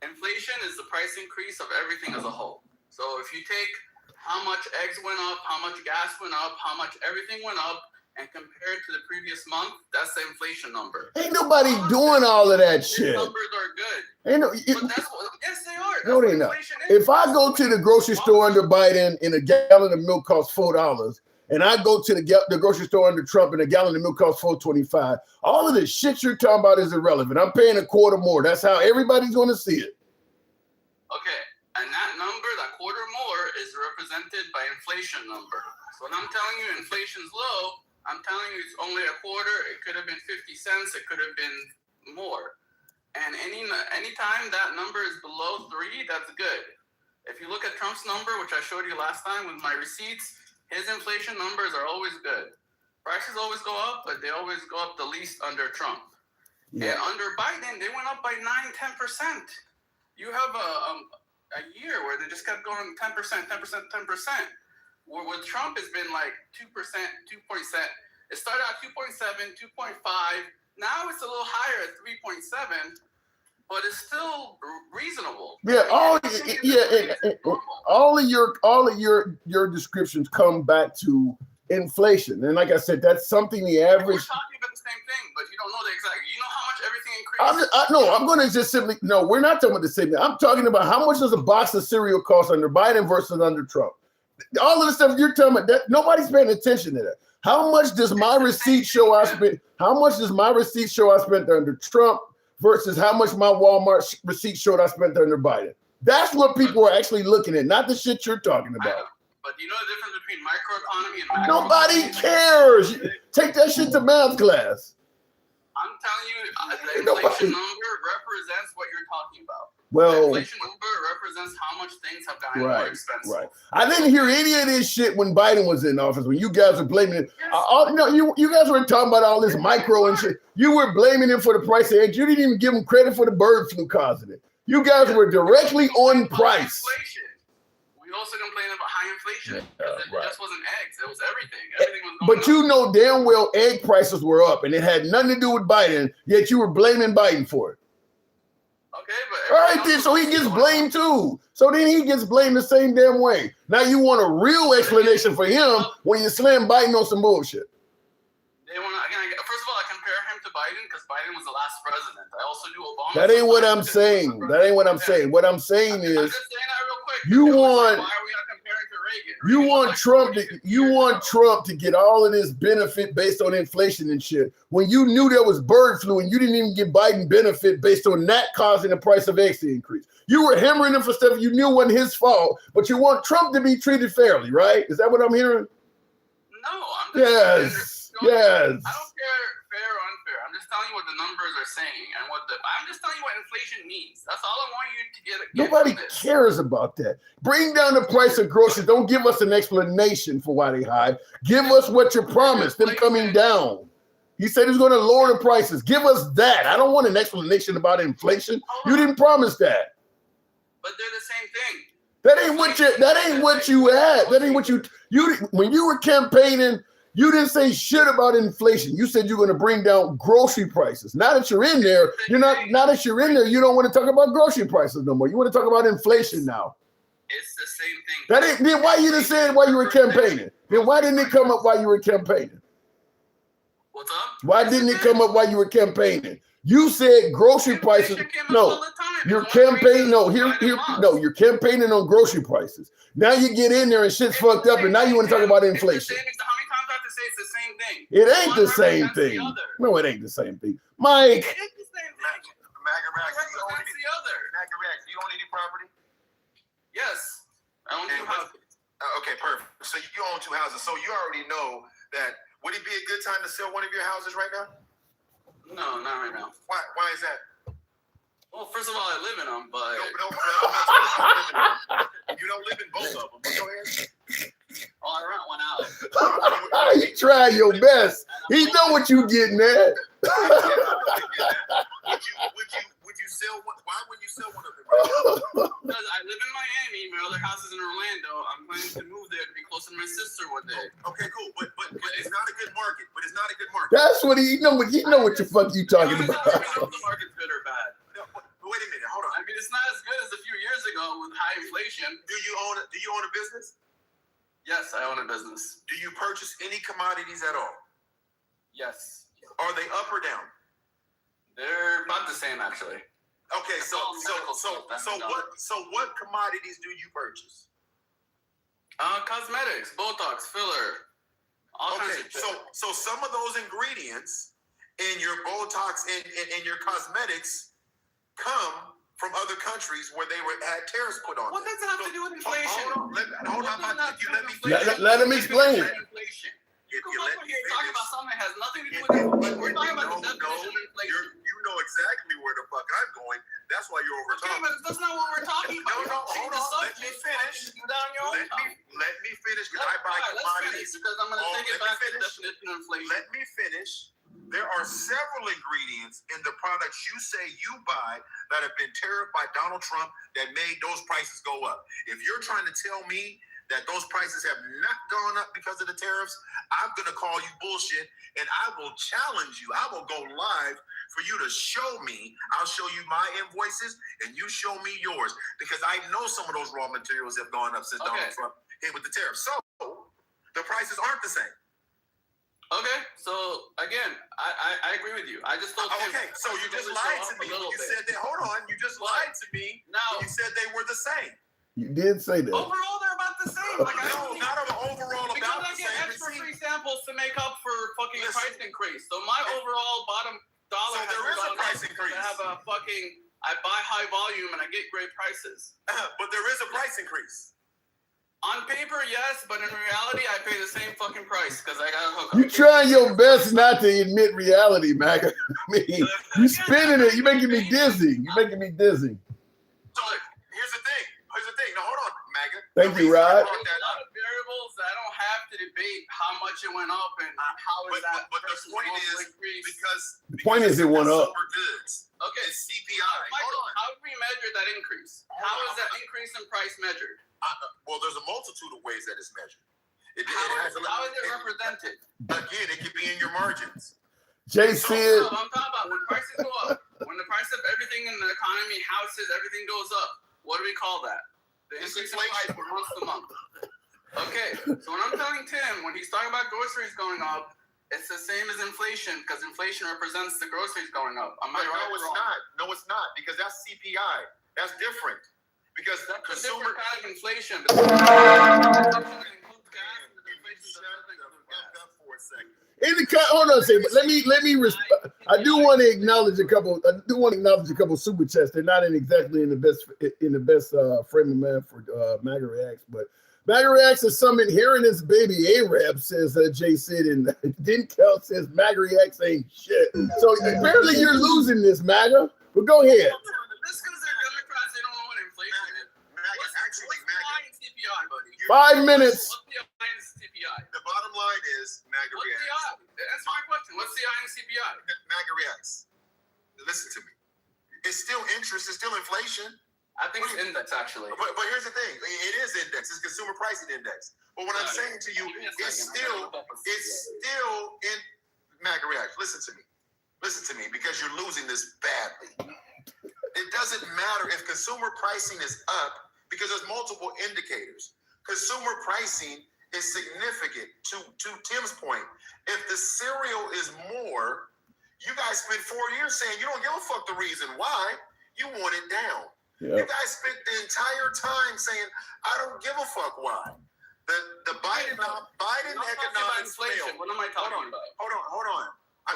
inflation is the price increase of everything as a whole. So if you take how much eggs went up, how much gas went up, how much everything went up, and compared to the previous month, that's the inflation number. Ain't nobody doing all of that shit. Numbers are good. Yes, they are. No, they not. If I go to the grocery store under Biden and a gallon of milk costs $4, and I go to the grocery store under Trump and a gallon of milk costs $4.25, all of this shit you're talking about is irrelevant. I'm paying a quarter more. That's how everybody's going to see it. Okay, and that number, that quarter more, is represented by inflation number. So when I'm telling you inflation's low, I'm telling you it's only a quarter. It could have been 50 cents. It could have been more. And anytime that number is below 3, that's good. If you look at Trump's number, which I showed you last time with my receipts, his inflation numbers are always good. Prices always go up, but they always go up the least under Trump. Yeah. And under Biden, they went up by 9-10%. You have a year where they just kept going 10%, 10%, 10%. With Trump, it's been like 2%, 2%. It started at 2.7, 2.5. Now it's a little higher at 3.7, but it's still reasonable. Yeah, all of your descriptions come back to inflation, and like I said, that's something the average. We're talking about the same thing, but you don't know the exact. You know how much everything increased. I'm going to just simply no. We're not talking about the same thing. I'm talking about how much does a box of cereal cost under Biden versus under Trump. All of the stuff you're talking about, that nobody's paying attention to that. How much does my receipt show I spent? How much does my receipt show I spent under Trump versus how much my Walmart receipt showed I spent under Biden? That's what people are actually looking at, not the shit you're talking about. But you know the difference between microeconomy and macroeconomy? Nobody cares. Take that shit to math class. I'm telling you, the inflation number represents what you're talking about. Well, the inflation number represents how much things have gotten more expensive. Right. I didn't hear any of this shit when Biden was in office. When you guys were blaming it, you guys weren't talking about all this micro and shit. You were blaming him for the price of eggs. You didn't even give him credit for the bird flu causing it. You guys were directly on price. Inflation. We also complained about high inflation. It just wasn't eggs. It was everything. Everything was going But you know damn well egg prices were up, and it had nothing to do with Biden. Yet you were blaming Biden for it. Okay, but all right, then, so he gets blamed too. So then he gets blamed the same damn way. Now you want a real explanation for him when you slam Biden on some bullshit. They want to, again, first of all, I compare him to Biden because Biden was the last president. I also do Obama. That ain't what I'm saying. That ain't what I'm saying. What I'm saying is, I'm just saying that real quick. You want. Why are we not comparing to Reagan? You want Trump to get all of this benefit based on inflation and shit. When you knew there was bird flu and you didn't even give Biden benefit based on that causing the price of eggs to increase. You were hammering him for stuff you knew wasn't his fault, but you want Trump to be treated fairly, right? Is that what I'm hearing? No, I'm just Yes. I don't care fair or unfair. I'm just telling you what the numbers are saying and I'm just telling you what inflation means. That's all I want you to get. Nobody cares about that. Bring down the price of groceries. Don't give us an explanation for why they high. Give us what you promised, them coming down. He said he's going to lower the prices. Give us that. I don't want an explanation about inflation. You didn't promise that. But they're the same thing. That ain't what you had. That ain't what you when you were campaigning, you didn't say shit about inflation. You said you're going to bring down grocery prices. Now that you're in there, you don't want to talk about grocery prices no more. You want to talk about inflation now. It's the same thing. That ain't then why you didn't say it while you were campaigning? Then why didn't it come up while you were campaigning? What's up? Why didn't it come up while you were campaigning? You said grocery prices. No, you're campaigning. No, you're campaigning on grocery prices. Now you get in there and shit's fucked up, and now you want to talk about inflation. How many times do I have to say it's the same thing? It ain't the same thing. No, it ain't the same thing. Mike. It is the same thing. Magarax, do you own any property? Yes. I own 2 houses. Okay, perfect. So you own 2 houses. So you already know that. Would it be a good time to sell one of your houses right now? No, not right now. Why is that? Well, first of all, I live in them, but you don't live in both of them. Go ahead. Oh, I rent one out. You try your best. He know what you getting at. Would you sell one? Why wouldn't you sell one of them? Because I live in Miami. My other house is in Orlando. I'm planning to move there to be closer to my sister one day. Okay, cool. But it's not a good market. That's what he know. What what the fuck you talking about? The market's good or bad. No, wait a minute. Hold on. I mean, it's not as good as a few years ago with high inflation. Do you own a business? Yes, I own a business. Do you purchase any commodities at all? Yes. Are they up or down? They're about the same, actually. Okay, so what commodities do you purchase? Cosmetics, Botox, filler, all kinds of shit. So some of those ingredients in your Botox and your cosmetics come from other countries where they had tariffs put on. What does it have to do with inflation? Hold on. Let him explain. You come over here talking about something that has nothing to do with inflation. We're talking about the definition of inflation. You know exactly where the fuck I'm going. That's why you're over talking. Okay, but that's not what we're talking about. No, hold on. Let me finish. Let me finish because I buy commodities. Because I'm going to take it back to the definition of inflation. Let me finish. There are several ingredients in the products you say you buy that have been tariffed by Donald Trump that made those prices go up. If you're trying to tell me that those prices have not gone up because of the tariffs, I'm going to call you bullshit, and I will challenge you. I will go live for you to show me. I'll show you my invoices, and you show me yours, because I know some of those raw materials have gone up since Donald Trump hit with the tariffs. So the prices aren't the same. Okay, so again, I agree with you. I just told you. Okay, so you just lied to me when you said that. Hold on, you just lied to me when you said they were the same. You did say that. Overall, they're about the same. Like, no, not overall because about the same. I get extra free samples to make up for fucking price increase. So my overall bottom dollar. So there is a price increase. I have a I buy high volume and I get great prices. But there is a price increase. On paper, yes, but in reality, I pay the same fucking price because I got a hookup. You trying your best not to admit reality, Mac. I mean, you spinning it. You making me dizzy. You making me dizzy. So here's the thing. Now hold on, MAGA. Thank you, Rod. There's a lot of variables that I don't have to debate how much it went up and how is that. But the point is because the point is it went up. Goods. Okay, CPI. Michael, how do we measure that increase? How is that increase in price measured? Well, there's a multitude of ways that it's measured. How is it represented? Again, it could be in your margins. JC. I'm talking about when prices go up, when the price of everything in the economy, houses, everything goes up. What do we call that? The increase in price from month to month. Okay, so when I'm telling Tim, when he's talking about groceries going up, it's the same as inflation because inflation represents the groceries going up. Am I right? No, it's not. No, it's not because that's CPI. That's different. Because that's consumer kind of inflation. Hold on a second. But let me. I do want to acknowledge a couple. Super chats. They're not exactly in the best frame of mind for MAGA Reacts, but MAGA reacts to some inheritance baby Arab, says Jay Sid, and Denkel says MAGA reacts ain't shit. So apparently you're losing this, MAGA. But go ahead. Just because they're Democrats, they don't know what inflation is. What's the I in CPI, buddy? 5 minutes. What's the I in CPI? The bottom line is MAGA What's the reacts. I? Answer my question. What's the I in CPI? MAGA reacts. Listen to me. It's still interest. It's still inflation. I think it's index, actually. But here's the thing. It is index. It's consumer pricing index. But what I'm saying to you, it's still in MAGA reacts. Listen to me. Listen to me, because you're losing this badly. It doesn't matter if consumer pricing is up, because there's multiple indicators. Consumer pricing is significant. To Tim's point, if the cereal is more, you guys spent 4 years saying you don't give a fuck the reason why. You want it down. Yep. You guys spent the entire time saying, I don't give a fuck why. The Biden economics inflation. What am I talking about? Hold on.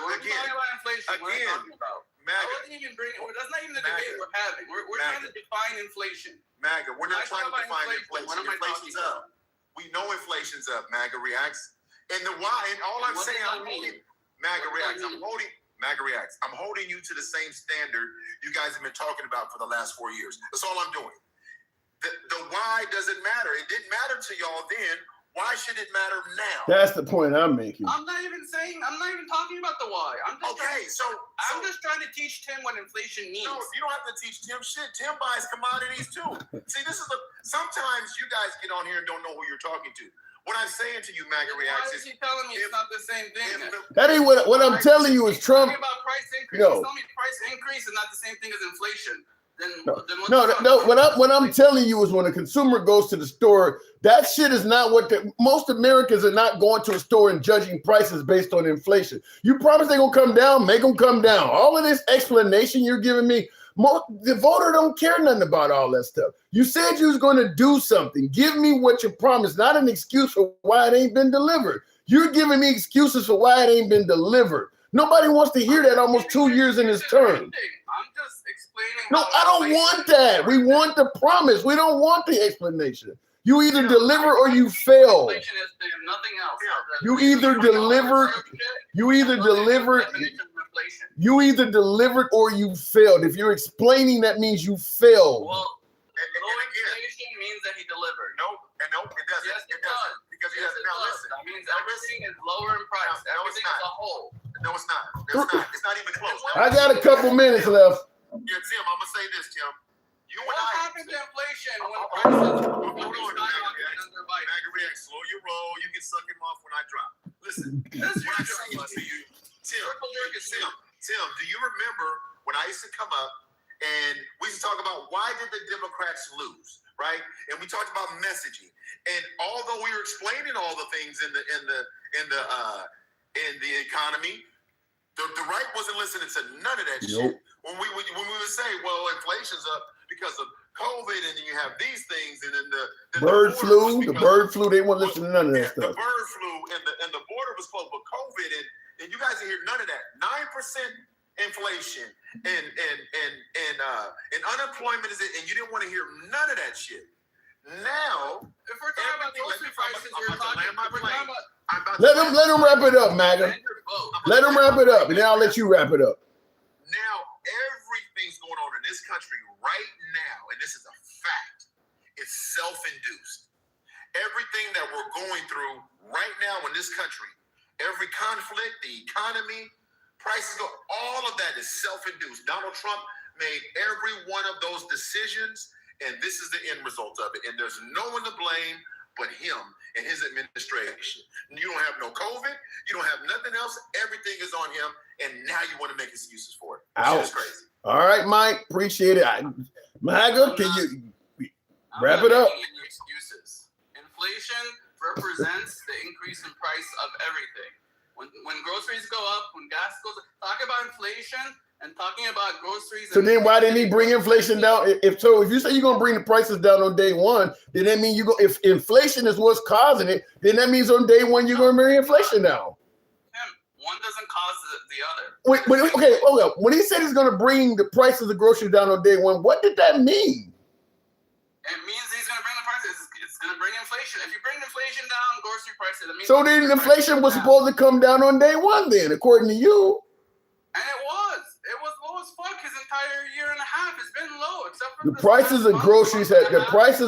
We're talking about inflation. What am I talking about? MAGA. That's not even the debate we're having. We're trying to define inflation. MAGA, we're not trying to define inflation. What am I talking Inflation's up. We know inflation's up. MAGA reacts. And the why, and all I'm saying, I'm holding MAGA reacts. MAGA reacts. I'm holding you to the same standard you guys have been talking about for the last 4 years. That's all I'm doing. The why doesn't matter. It didn't matter to y'all then. Why should it matter now? That's the point I'm making. I'm not even talking about the why. I'm just trying to teach Tim what inflation means. No, you don't have to teach Tim shit. Tim buys commodities too. See, sometimes you guys get on here and don't know who you're talking to. What I'm saying to you, MAGA reacts, is he telling me it's not the same thing? That ain't what I'm telling you is Trump. Talking about price increase. No. Tell me price increase is not the same thing as inflation. No. What I'm telling you is when a consumer goes to the store, that shit is not what most Americans are not going to a store and judging prices based on inflation. You promise they're gonna come down, make them come down. All of this explanation you're giving me, the voter don't care nothing about all that stuff. You said you was going to do something. Give me what you promised, not an excuse for why it ain't been delivered. You're giving me excuses for why it ain't been delivered. Nobody wants to hear that almost 2 years in this term. I'm just explaining. No, I don't want that. We want the promise. We don't want the explanation. You either deliver or you fail. Inflation is nothing else. You either delivered or you failed. If you're explaining, that means you failed. Well, low inflation means that he delivered. Nope, it doesn't. Yes, it does. Because yes, it does. That means everything is lower in price. Everything as a whole. No, it's not. It's not even close. I got a couple minutes left. Yeah, Tim, I'm gonna say this, Tim. What happened to inflation when prices MAGA reacts, slow your roll. You can suck him off when I drop. Listen, what I'm saying to you, Tim, do you remember when I used to come up and we used to talk about why did the Democrats lose, right? And we talked about messaging. And although we were explaining all the things in the economy, the right wasn't listening to none of that shit. When we would say, well, inflation's up because of COVID, and then you have these things, and then the bird flu, they won't listen to none of that stuff. The bird flu and the border was closed, but COVID and you guys didn't hear none of that. 9% inflation and unemployment is it, and you didn't want to hear none of that shit. Now, if we're talking about grocery prices, let him wrap it up, MAGA. Let him wrap it up, and then I'll let you wrap it up. Now, everything's going on in this country right now, and this is a fact. It's self-induced. Everything that we're going through right now in this country, every conflict, the economy, prices go, all of that is self-induced. Donald Trump made every one of those decisions, and this is the end result of it. And there's no one to blame but him and his administration. You don't have no COVID. You don't have nothing else. Everything is on him, and now you want to make excuses for it. It's crazy. All right, Mike. Appreciate it. MAGA, can you wrap it up? Excuses. Inflation represents the increase in price of everything. When groceries go up, when gas goes up, talk about inflation and talking about groceries. So then why didn't he bring inflation down? If you say you're going to bring the prices down on day one, then that means if inflation is what's causing it, then that means on day one you're going to bring inflation down. One doesn't cause the other. Okay, hold up. When he said he's going to bring the prices of groceries down on day one, what did that mean? It means he's going to bring the prices. It's going to bring inflation. If you bring inflation down, grocery prices. I mean, So then inflation was supposed to come down on day one, then, according to you. And it was. It was low as fuck his entire year and a half. It's been low, except for The prices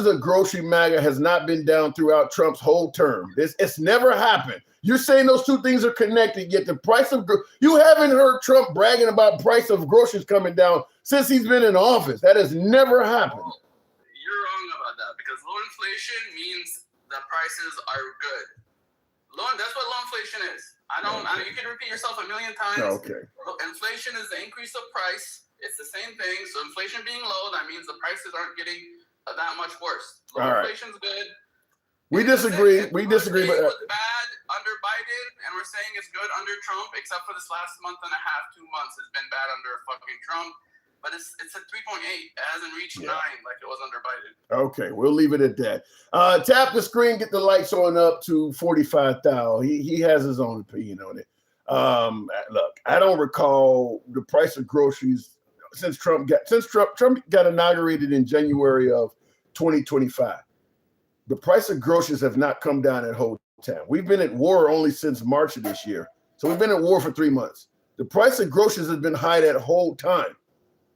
of groceries MAGA has not been down throughout Trump's whole term. It's never happened. You're saying those two things are connected, yet the price of you haven't heard Trump bragging about price of groceries coming down since he's been in office. That has never happened. You're wrong about that because low inflation means the prices are good. That's what low inflation is. You can repeat yourself a million times. Okay. Inflation is the increase of price. It's the same thing. So inflation being low, that means the prices aren't getting that much worse. Low inflation's good. We disagree. We disagree. But it was bad under Biden, and we're saying it's good under Trump, except for this last month and a half, 2 months. It's been bad under fucking Trump. But it's at 3.8. It hasn't reached 9 like it was under Biden. Okay, we'll leave it at that. Tap the screen, get the lights on up to 45,000. He has his own opinion on it. Look, I don't recall the price of groceries since Trump got inaugurated in January of 2025. The price of groceries have not come down at whole time. We've been at war only since March of this year. So we've been at war for 3 months. The price of groceries has been high that whole time.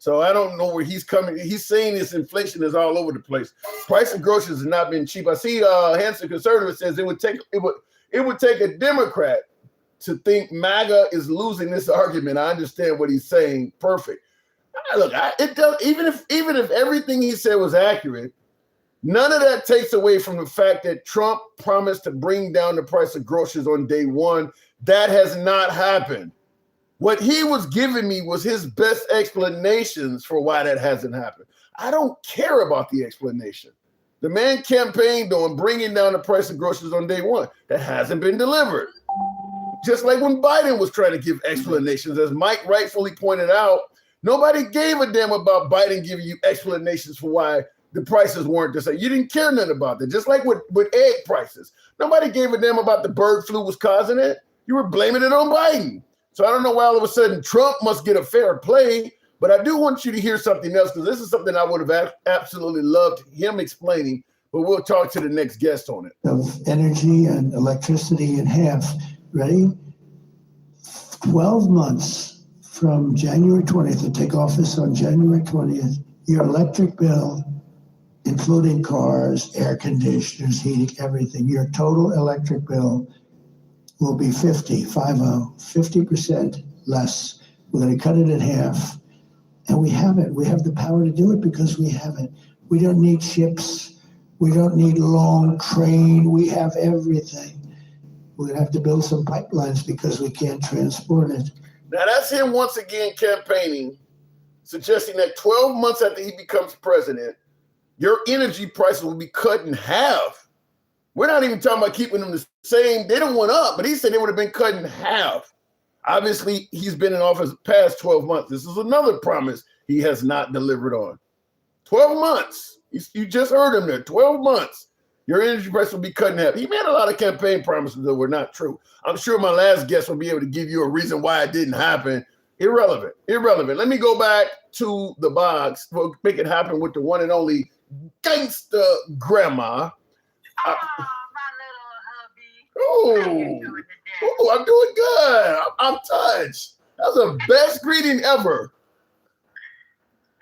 So I don't know where he's coming. He's saying this inflation is all over the place. Price of groceries has not been cheap. I see Hanson Conservative says it would take a Democrat to think MAGA is losing this argument. I understand what he's saying. Perfect. Look, even if everything he said was accurate, none of that takes away from the fact that Trump promised to bring down the price of groceries on day one. That has not happened. What he was giving me was his best explanations for why that hasn't happened. I don't care about the explanation. The man campaigned on bringing down the price of groceries on day one. That hasn't been delivered. Just like when Biden was trying to give explanations, as Mike rightfully pointed out, nobody gave a damn about Biden giving you explanations for why the prices weren't the same. You didn't care nothing about that. Just like with egg prices. Nobody gave a damn about the bird flu was causing it. You were blaming it on Biden. So I don't know why all of a sudden Trump must get a fair play, but I do want you to hear something else because this is something I would have absolutely loved him explaining, but we'll talk to the next guest on it. Of energy and electricity in half. Ready? 12 months from January 20th, to take office on January 20th, your electric bill, including cars, air conditioners, heating, everything, your total electric bill will be 50% less. We're going to cut it in half. And we have it. We have the power to do it because we have it. We don't need ships. We don't need long train. We have everything. We're going to have to build some pipelines because we can't transport it. Now that's him once again campaigning, suggesting that 12 months after he becomes president, your energy prices will be cut in half. We're not even talking about keeping them the same. They don't went up, but he said they would have been cut in half. Obviously, he's been in office past 12 months. This is another promise he has not delivered on. 12 months. You just heard him there. 12 months. Your energy price will be cut in half. He made a lot of campaign promises that were not true. I'm sure my last guest will be able to give you a reason why it didn't happen. Irrelevant. Let me go back to the box. We'll make it happen with the one and only gangster grandma. Oh, my little hubby. Oh, I'm doing good. I'm touched. That's the best greeting ever.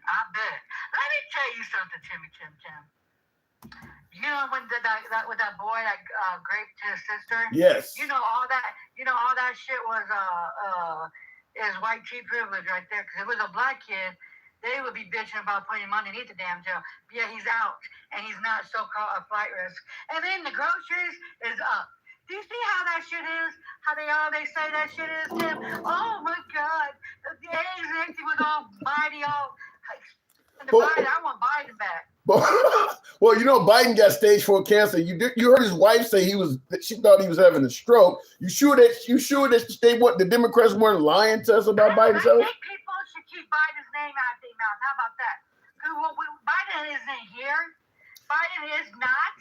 I bet. Let me tell you something, Timmy Tim Tim. You know when that with that boy that raped his sister? Yes. You know all that shit was is white tea privilege right there. Because if it was a black kid, they would be bitching about putting him underneath the damn jail. Yeah, he's out, and he's not so-called a flight risk. And then the groceries is up. Do you see how that shit is? How they say that shit is, Tim? Oh, my God. The eggs and everything was all mighty, all... Biden, I want Biden back. Well, you know, Biden got stage 4 cancer. You heard his wife say she thought he was having a stroke. You sure that the Democrats weren't lying to us about Biden's health? I think people should keep Biden's name out of their mouth. How about that? Biden isn't here. Biden is not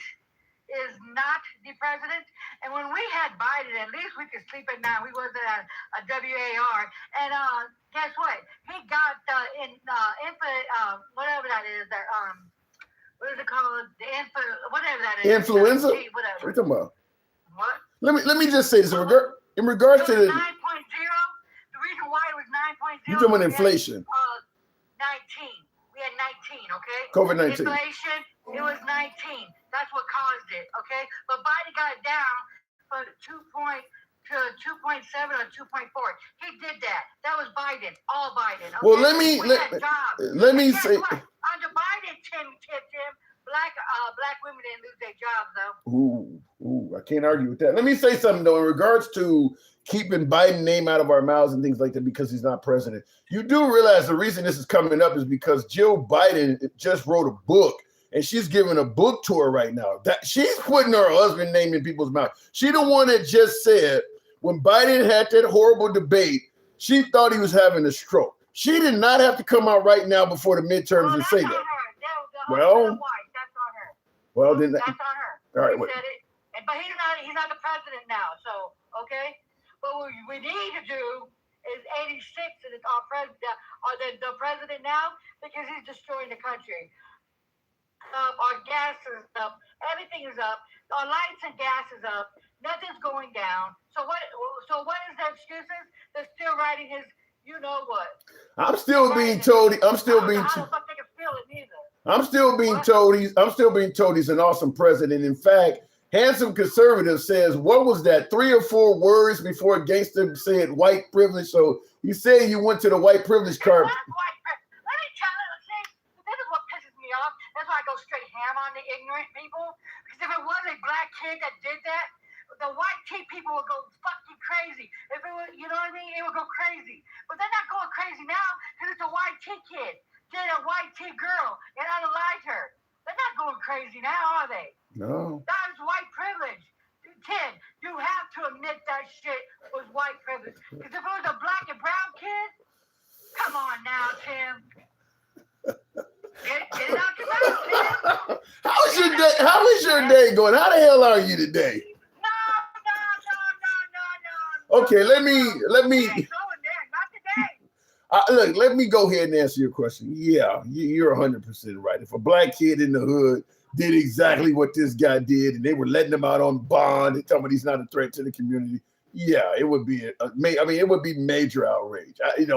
the president. And when we had Biden, at least we could sleep at night. We wasn't at a WAR. And guess what? He got infinite, whatever that is, that what is it called? Whatever that is. Influenza? Whatever. What are you talking about? What? Let me just say this in regards to the 9.0. The reason why it was 9.0. you talking about inflation. 19. We had 19, okay? COVID-19. Inflation, it was 19. That's what caused it, okay? But Biden got it down from 2 to 2.7 or 2.4. He did that. That was Biden, all Biden. Okay? Well, let me say. Under Biden, Tim, black women didn't lose their jobs though. Ooh, I can't argue with that. Let me say something though in regards to keeping Biden's name out of our mouths and things like that because he's not president. You do realize the reason this is coming up is because Jill Biden just wrote a book and she's giving a book tour right now. That she's putting her husband's name in people's mouth. She the one that just said when Biden had that horrible debate, she thought he was having a stroke. She did not have to come out right now before the midterms and say that. Well, then that's on her. All right, he said it, but he's not the president now. So okay, but what we need to do is 86 and it's our president or the president now because he's destroying the country. Our gas is up, everything is up. Our lights and gas is up. Nothing's going down. So what is their excuses? They're still writing his. You know what? I'm still being told he's an awesome president. In fact, Handsome Conservative says, what was that? 3 or 4 words before Gangster said white privilege. So you say you went to the white privilege card. Let me tell you, this is what pisses me off. That's why I go straight ham on the ignorant people. Because if it was a black kid that did that, the white tea people would go fucking crazy. If it was, you know what I mean? It would go crazy. But they're not going crazy now because it's a white tea kid. Did a white tea girl and unalived her. They're not going crazy now, are they? No. That is white privilege. Kid, you have to admit that shit was white privilege. Because if it was a black and brown kid, come on now, Tim. Get it out your mouth, Tim. How is your day going? How the hell are you today? No. Okay, let me. Look, let me go ahead and answer your question. Yeah, you're 100% right. If a black kid in the hood did exactly what this guy did, and they were letting him out on bond, and telling him he's not a threat to the community, yeah, it would be. It would be major outrage. Is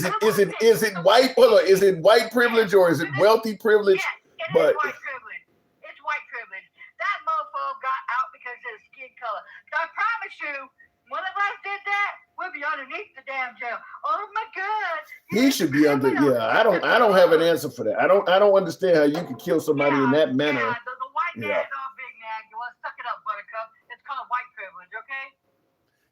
it white? Hold on, is it white privilege or is it wealthy privilege? Yes, it is white privilege. It's white privilege. That mofo got out because of his skin color. So I promise you, one of us did that, we'll be underneath the damn jail. Oh my God! He should be under. Yeah, I don't have an answer for that. I don't understand how you could kill somebody in that manner. Yeah, the white man is all big nag. Well, suck it up, Buttercup. It's called white privilege, okay?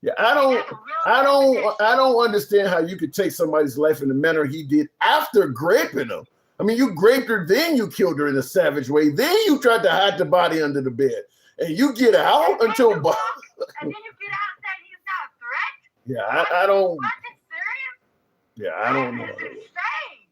Yeah, I don't understand how you could take somebody's life in the manner he did after raping them. I mean, you raped her, then you killed her in a savage way. Then you tried to hide the body under the bed, and you get out until. And then you get out saying he's not a threat. Yeah, I don't. Fucking serious? Yeah, I don't know. That's insane.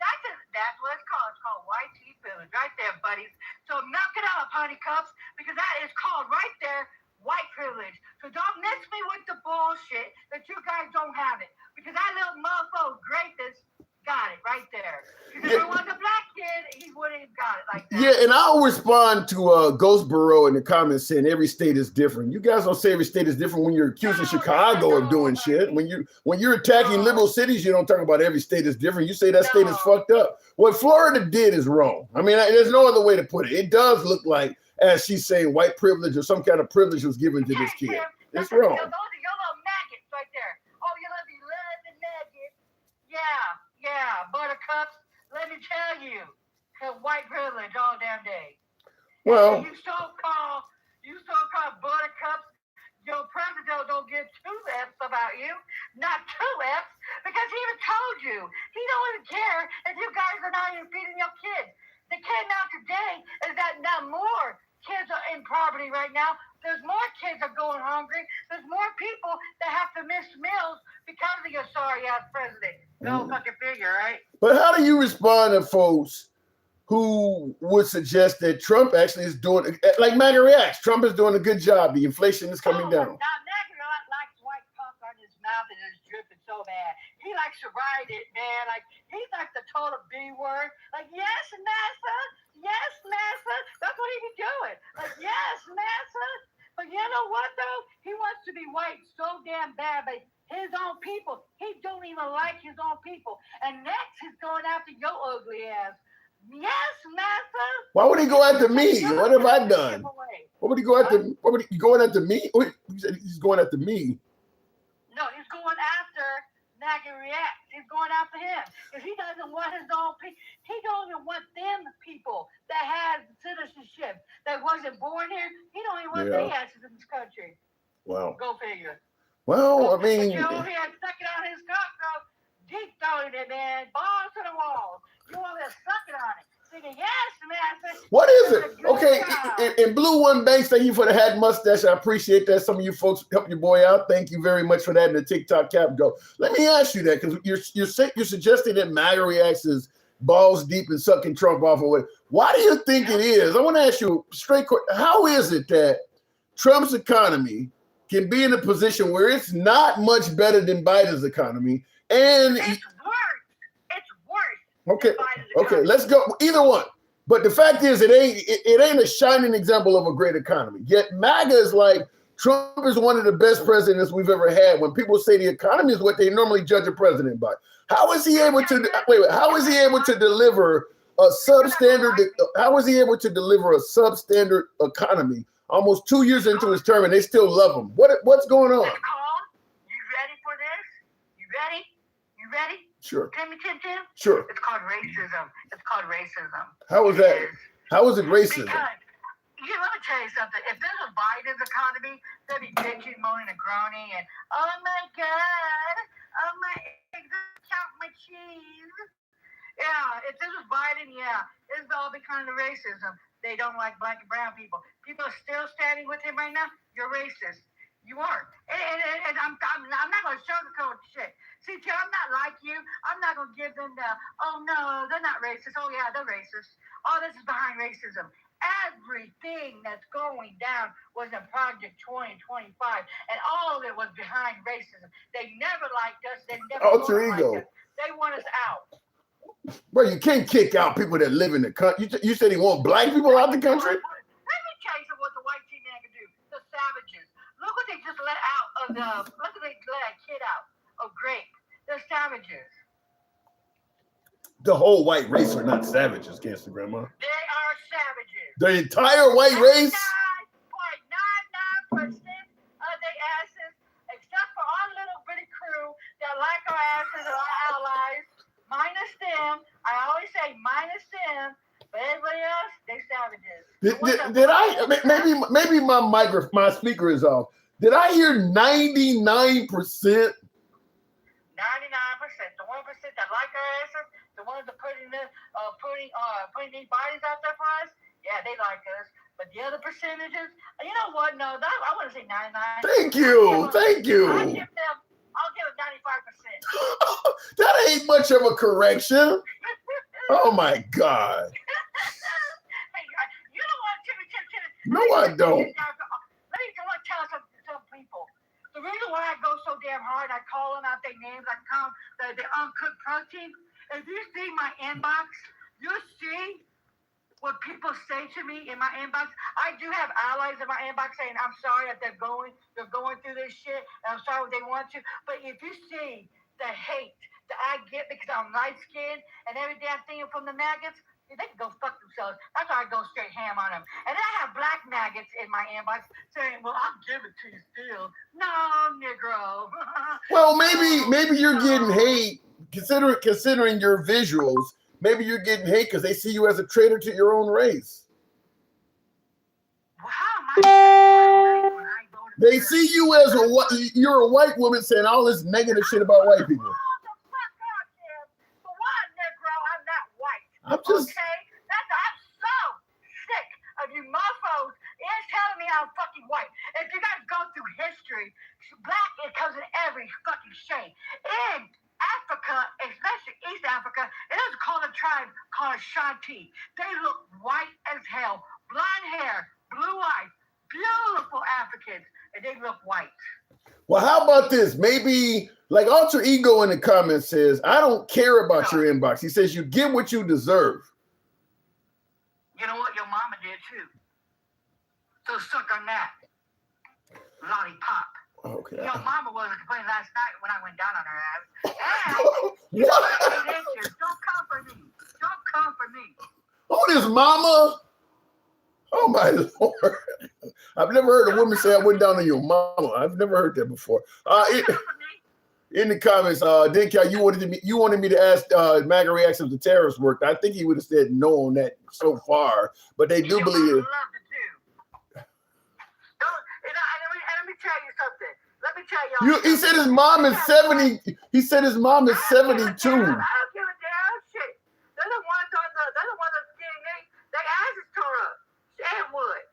That's what it's called. It's called white tea privilege, right there, buddies. So knock it up, honey cups, because that is called right there white privilege. So don't mix me with the bullshit that you guys don't have it, because that little motherfucker greatness got it right there. Because if it was a black kid, he wouldn't have got it like that. Yeah, and I'll respond to Ghost Burrow in the comments saying every state is different. You guys don't say every state is different when you're accusing Chicago of doing shit. When you're attacking liberal cities, you don't talk about every state is different. You say that state is fucked up. What Florida did is wrong. I mean, there's no other way to put it. It does look like, as she's saying, white privilege or some kind of privilege was given to this kid. It's wrong. Those are your little maggots right there. Oh, you love me, loving maggots. Yeah, Buttercups. Let me tell you, white privilege all damn day. Well, you so-called Buttercups, your president don't give 2 F's about you, not 2 F's, because he even told you. He don't even care if you guys are not even feeding your kids. The kid now today is that now more kids are in poverty right now. There's more kids that are going hungry. There's more people that have to miss meals because of your sorry-ass president. Go fucking figure, right? But how do you respond to folks who would suggest that Trump actually is doing, like MAGA reacts, Trump is doing a good job. The inflation is coming down. Now, MAGA likes white puff on his mouth and it's dripping so bad. He likes to ride it, man. Like, he's like the total B word. Like, yes, NASA. yes, massa. That's what he be doing. Like, yes, massa. But you know what, though? He wants to be white so damn bad, but his own people, he don't even like his own people. And next, he's going after your ugly ass. Yes, massa. Why would he go after me? What have I done? What would he go after? What would he going after me? Wait, he said he's going after me. No, he's going after MAGA Reacts. He's going after him. Because he doesn't want his own people. He don't even want them people that has citizenship, that wasn't born here. He don't even want their asses in this country. Wow. Go figure. Well, I mean, But you're over here sucking on his cock, bro. Deep throwing it, man. Balls to the wall. You over there sucking on it. Thinking, yes, man. what is it? Okay, and Blue One Banks, thank you for the hat mustache. I appreciate that. Some of you folks help your boy out. Thank you very much for that in the TikTok cap go. Let me ask you that, because you're suggesting that MAGA Reacts is balls deep and sucking Trump off of what? Why do you think it is? I want to ask you straight. How is it that Trump's economy can be in a position where it's not much better than Biden's economy? And it's worse. It's worse. Okay, let's go. Either one. But the fact is, it ain't a shining example of a great economy. Yet MAGA is like, Trump is one of the best presidents we've ever had. When people say the economy is what they normally judge a president by, how is he able to how is he able to deliver a substandard? How is he able to deliver a substandard economy almost 2 years into his term, and they still love him? What's going on? You ready for this? You ready? You ready? Sure. Timmy Tim Tim? Sure. It's called racism. It's called racism. How is that? How is it racism? Because, let me tell you something. If this was Biden's economy, they'd be bitching, moaning, and groaning, and, oh my God, oh my eggs, count my cheese. Yeah, if this was Biden, this would all be kind of racism. They don't like black and brown people. People are still standing with him right now. You're racist. You are. And I'm not going to sugarcoat shit. See, Tim, I'm not like you. I'm not going to give them the, oh, no, they're not racist. Oh, yeah, they're racist. All this is behind racism. Everything that's going down was in Project 2025, and all of it was behind racism. They never liked us. They never liked us. They want us out. Bro, you can't kick out people that live in the country. You said he want black people out the country? Let me tell you what the white team can do. The savages. Look what they just let out of the, look what they let a kid out of grape. They're savages. The whole white race are not savages, Gangster Grandma. They are savages. The entire white race? 99.99% of their asses, except for our little bitty crew that like our asses and our allies, minus them. I always say minus them, but everybody else, they savages. Did I? Maybe my speaker is off. Did I hear 99%? 99%. The 1% that like our asses, the ones that putting these bodies out there for us, yeah, they like us. But the other percentages, you know what? No, I want to say 99. Thank you. I'll give it 95%. That ain't much of a correction. Oh my God. Hey, you know what, Timmy? No, I don't. Let me tell some people. The reason why I go so damn hard, I call them out their names, I call them the uncooked protein. If you see my inbox, you'll see what people say to me in my inbox. I do have allies in my inbox saying, I'm sorry that they're going through this shit, and I'm sorry what they want to. But if you see the hate that I get because I'm light-skinned and every damn thing from the maggots, they can go fuck themselves. That's why I go straight ham on them. And then I have black maggots in my inbox saying, well, I'll give it to you still. No, Negro. Well, maybe you're getting hate, considering your visuals. Maybe you're getting hate because they see you as a traitor to your own race. They see you as you're a white woman saying all this negative shit about white people. I'm just. Okay? I'm so sick of you mofos telling me I'm fucking white. If you guys go through history, black it comes in every fucking shade. In Africa, especially East Africa, it is called a tribe called Ashanti. They look white as hell, blonde hair, blue eyes, beautiful Africans, and they look white. Well, how about this? Maybe like Alter Ego in the comments says, I don't care about your inbox. He says you get what you deserve. So suck on that. Lollipop. Okay. Your mama wasn't complaining last night when I went down on her ass. And What? don't come for me. Don't come for me. Who is mama? Oh my Lord. I've never heard a woman say I went down on your mama. I've never heard that before. In the comments, Denka, you wanted me to ask MAGA Reacts if the terrorists worked. I think he would have said no on that so far, but they do believe it. Let me tell you something. Let me tell y'all. He said his mom is 70. He said his mom is 72. I don't give a damn shit. They're the ones that's getting their asses tore up. And wood.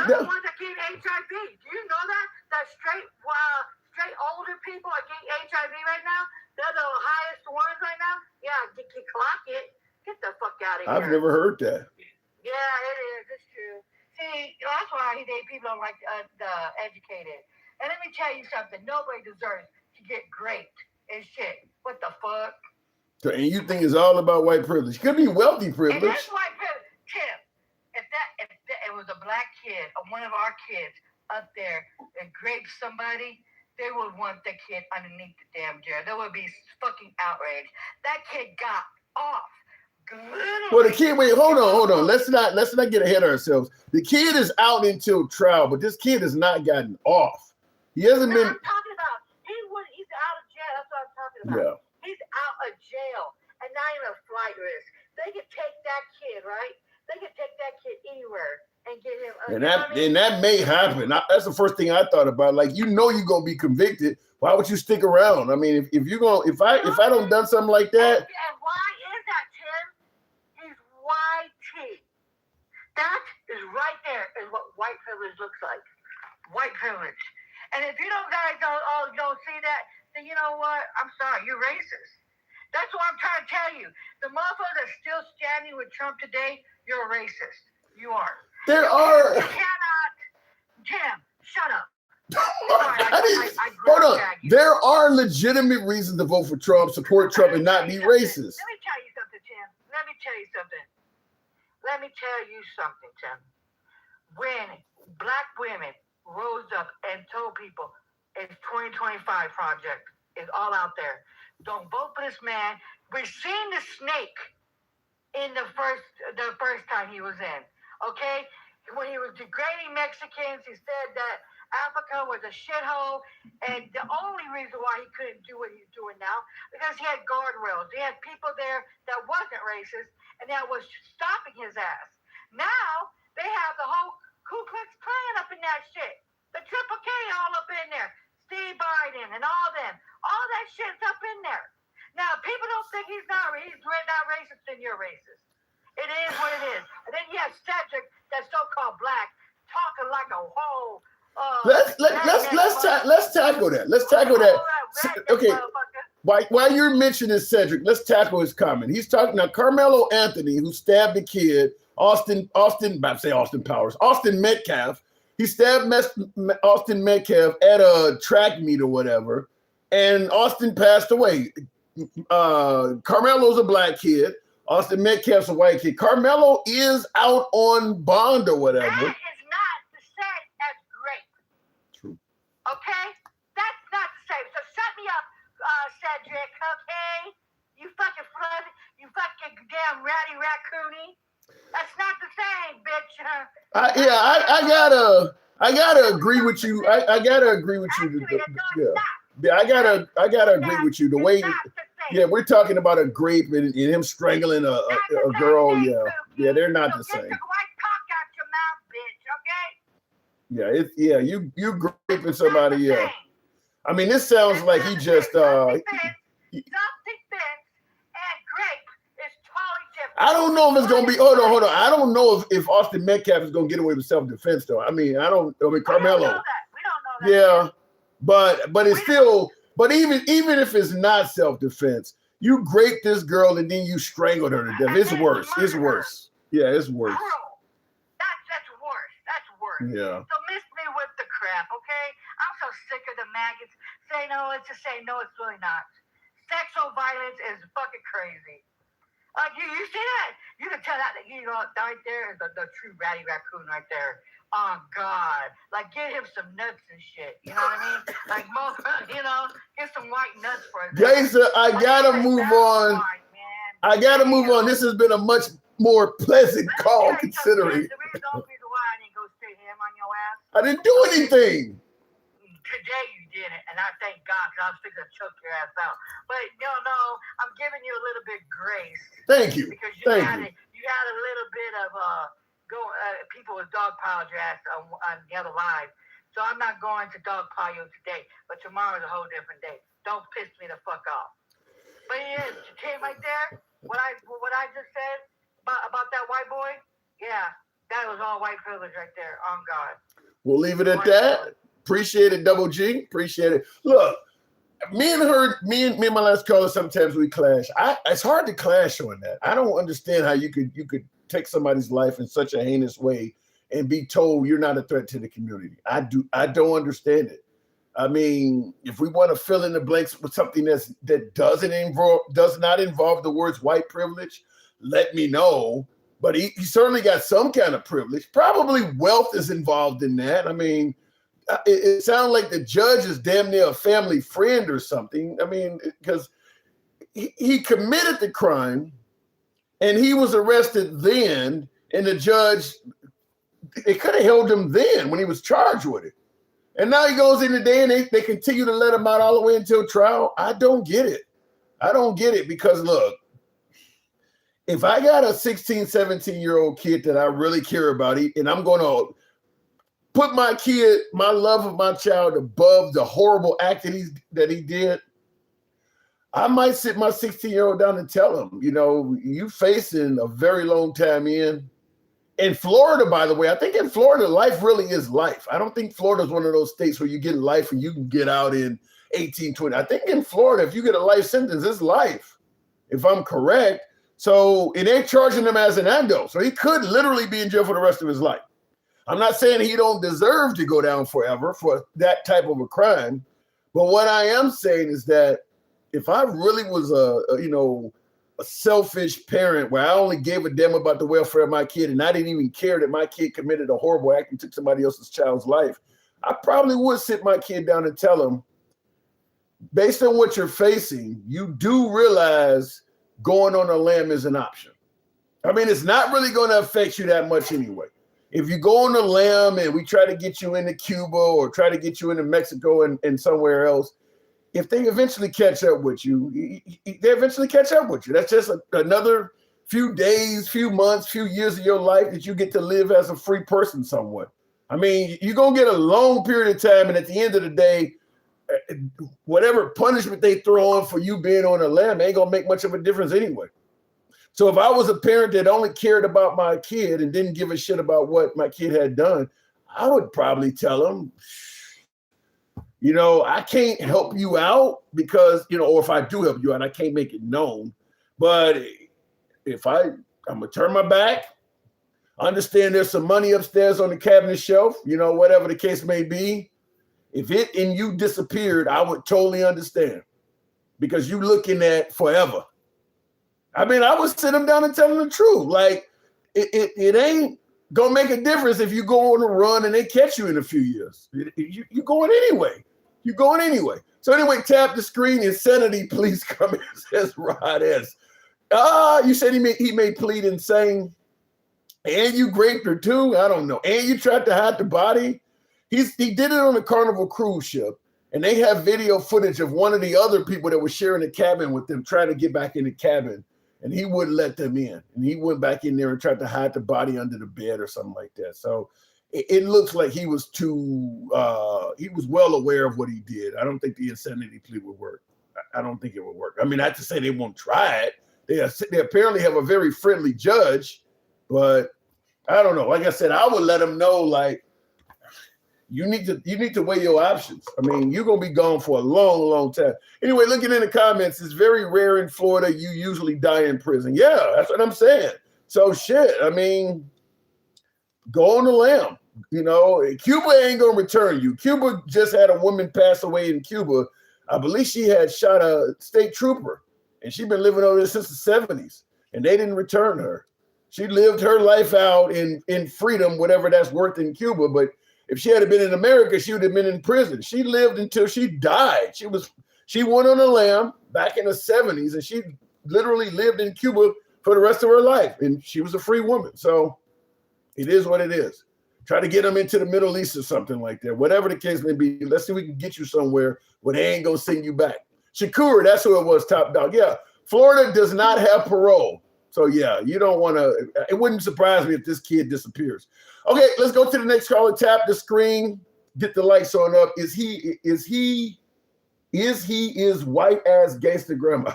They're the ones that get HIV. Do you know that? That straight older people are getting HIV right now. They're the highest ones right now. Yeah, clock it. Get the fuck out of here. I've never heard that. Yeah, it is. It's true. See, that's why people don't like the educated. And let me tell you something. Nobody deserves to get raped and shit. What the fuck? So, and you think it's all about white privilege? Could be wealthy And privilege. that's white privilege. Tim, if it was a black kid or one of our kids up there and raped somebody, they would want the kid underneath the damn jail. There would be fucking outrage. That kid got off. Well, the kid, wait, hold on. Let's not get ahead of ourselves. The kid is out until trial, but this kid has not gotten off. He hasn't been. I'm talking about he's out of jail. That's what I'm talking about. Yeah. He's out of jail and not even a flight risk. They could take that kid, right? They could take that kid anywhere and get him. And that may happen. That's the first thing I thought about. Like, you're gonna be convicted. Why would you stick around? I mean, if I don't done something like that. And why is that, Tim? He's YT. That is right there is what white privilege looks like. White privilege. And if you don't see that, then you know what? I'm sorry, you're racist. That's what I'm trying to tell you. The motherfuckers that are still standing with Trump today, you're a racist. You are. There are. You cannot. Tim, shut up. Hold on. There are legitimate reasons to vote for Trump, support Trump, and not be racist. Let me tell you something, Tim. Let me tell you something, Tim. When black women rose up and told people it's 2025 project is all out there. Don't vote for this man. We've seen the snake in the first time he was in. Okay? When he was degrading Mexicans, he said that Africa was a shithole, and the only reason why he couldn't do what he's doing now because he had guardrails. He had people there that wasn't racist and that was stopping his ass. Now they have the whole Ku Klux Klan up in that shit. The Triple K all up in there. Steve Biden and all them. All that shit's up in there. Now, people don't think he's not racist, then you're racist. It is what it is. And then you have Cedric, that so-called black, talking like a whole. Let's tackle that. Let's tackle that. Okay. While you're mentioning Cedric, let's tackle his comment. He's talking now. Carmelo Anthony, who stabbed the kid, Austin Metcalf. He stabbed Austin Metcalf at a track meet or whatever, and Austin passed away. Carmelo's a black kid. Austin Metcalf's a white kid. Carmelo is out on bond or whatever. That is not the same as grape. True. Okay? That's not the same. So shut me up, Cedric, okay? You fucking flood, you fucking damn ratty raccoony. That's not the same, bitch. I gotta agree with you. I gotta agree with you. Yeah, I gotta agree with you. The way, we're talking about a grape and him strangling a girl. Yeah, they're not the same. Yeah, you graping somebody. Yeah, I mean, this sounds like he just. I don't know if it's gonna be. Hold on. I don't know if Austin Metcalf is gonna get away with self-defense though. I mean, Carmelo. We don't know that. Yeah, but it's still. But even if it's not self-defense, you grape this girl and then you strangled her to death. It's worse. It's worse. Yeah, it's worse. That's worse. That's worse. Yeah. So miss me with the crap, okay? I'm so sick of the maggots. Say no, it's really not. Sexual violence is fucking crazy. You see that? You can tell that right there is the true ratty raccoon right there. Oh God! Like get him some nuts and shit. You know what I mean? Like get some white nuts for his Jason, I gotta move on. I gotta move on. This has been a much more pleasant call considering. The reason why I didn't go straight ham on your ass. I didn't do anything. Today you did it, and I thank God because I was fixing to choke your ass out. But no, I'm giving you a little bit grace. Thank you. Because you Thank had you. a little bit of people with dogpiled your ass on the other live. So I'm not going to dogpile you today, but tomorrow's a whole different day. Don't piss me the fuck off. But yeah, Tim, right there, what I just said about that white boy, yeah, that was all white privilege right there. On God. We'll leave it at that. Appreciate it, Double G. Appreciate it. Look, me and my last caller, sometimes we clash. It's hard to clash on that. I don't understand how you could take somebody's life in such a heinous way and be told you're not a threat to the community. I don't understand it. I mean, if we want to fill in the blanks with something that does not involve the words white privilege, let me know. But he certainly got some kind of privilege. Probably wealth is involved in that. I mean, it sounds like the judge is damn near a family friend or something. I mean, because he committed the crime and he was arrested then, and the judge, it could have held him then when he was charged with it. And now he goes in today and they continue to let him out all the way until trial. I don't get it. I don't get it because look, if I got a 16, 17-year-old kid that I really care about, and I'm going to put my kid, my love of my child above the horrible act that he did, I might sit my 16-year-old down and tell him, you facing a very long time in Florida, by the way. I think in Florida, life really is life. I don't think Florida is one of those states where you get life and you can get out in 18, 20. I think in Florida, if you get a life sentence, it's life, if I'm correct. So, and they're charging him as an adult. So he could literally be in jail for the rest of his life. I'm not saying he don't deserve to go down forever for that type of a crime. But what I am saying is that if I really was a selfish parent where I only gave a damn about the welfare of my kid and I didn't even care that my kid committed a horrible act and took somebody else's child's life, I probably would sit my kid down and tell him, based on what you're facing, you do realize going on a lam is an option. I mean, it's not really going to affect you that much anyway. If you go on a lam and we try to get you into Cuba or try to get you into Mexico and somewhere else, if they eventually catch up with you, they eventually catch up with you. That's just another few days, few months, few years of your life that you get to live as a free person somewhat. I mean, you're going to get a long period of time, and at the end of the day, whatever punishment they throw on for you being on a lam ain't going to make much of a difference anyway. So if I was a parent that only cared about my kid and didn't give a shit about what my kid had done, I would probably tell him, I can't help you out because, or if I do help you out, I can't make it known. But if I'm going to turn my back, understand there's some money upstairs on the cabinet shelf, whatever the case may be. If it and you disappeared, I would totally understand because you looking at forever. I mean, I would sit them down and tell them the truth. Like, it ain't going to make a difference if you go on a run and they catch you in a few years. You're going anyway. You're going anyway. So anyway, tap the screen. Insanity, please come in, says Rod S. You said he may plead insane. And you raped her too? I don't know. And you tried to hide the body? He did it on a Carnival cruise ship. And they have video footage of one of the other people that was sharing the cabin with them trying to get back in the cabin. And he wouldn't let them in. And he went back in there and tried to hide the body under the bed or something like that. So it looks like he was he was well aware of what he did. I don't think the insanity plea would work. I don't think it would work. I mean, not to say they won't try it. They apparently have a very friendly judge, but I don't know. Like I said, I would let them know, like, you need to weigh your options. I mean, you're going to be gone for a long, long time. Anyway, looking in the comments, it's very rare in Florida. You usually die in prison. Yeah, that's what I'm saying. So shit, I mean, go on the lam. Cuba ain't going to return you. Cuba just had a woman pass away in Cuba. I believe she had shot a state trooper, and she's been living over there since the 70s, and they didn't return her. She lived her life out in freedom, whatever that's worth in Cuba. But if she had been in America, she would have been in prison. She lived until she died. She went on a lam back in the 70s, and she literally lived in Cuba for the rest of her life. And she was a free woman. So it is what it is. Try to get them into the Middle East or something like that. Whatever the case may be, let's see if we can get you somewhere where they ain't going to send you back. Shakur, that's who it was, top dog. Yeah, Florida does not have parole. So, yeah, you don't want to – it wouldn't surprise me if this kid disappears. Okay, let's go to the next caller. Tap the screen. Get the lights on up. Is he white-ass gangster grandma?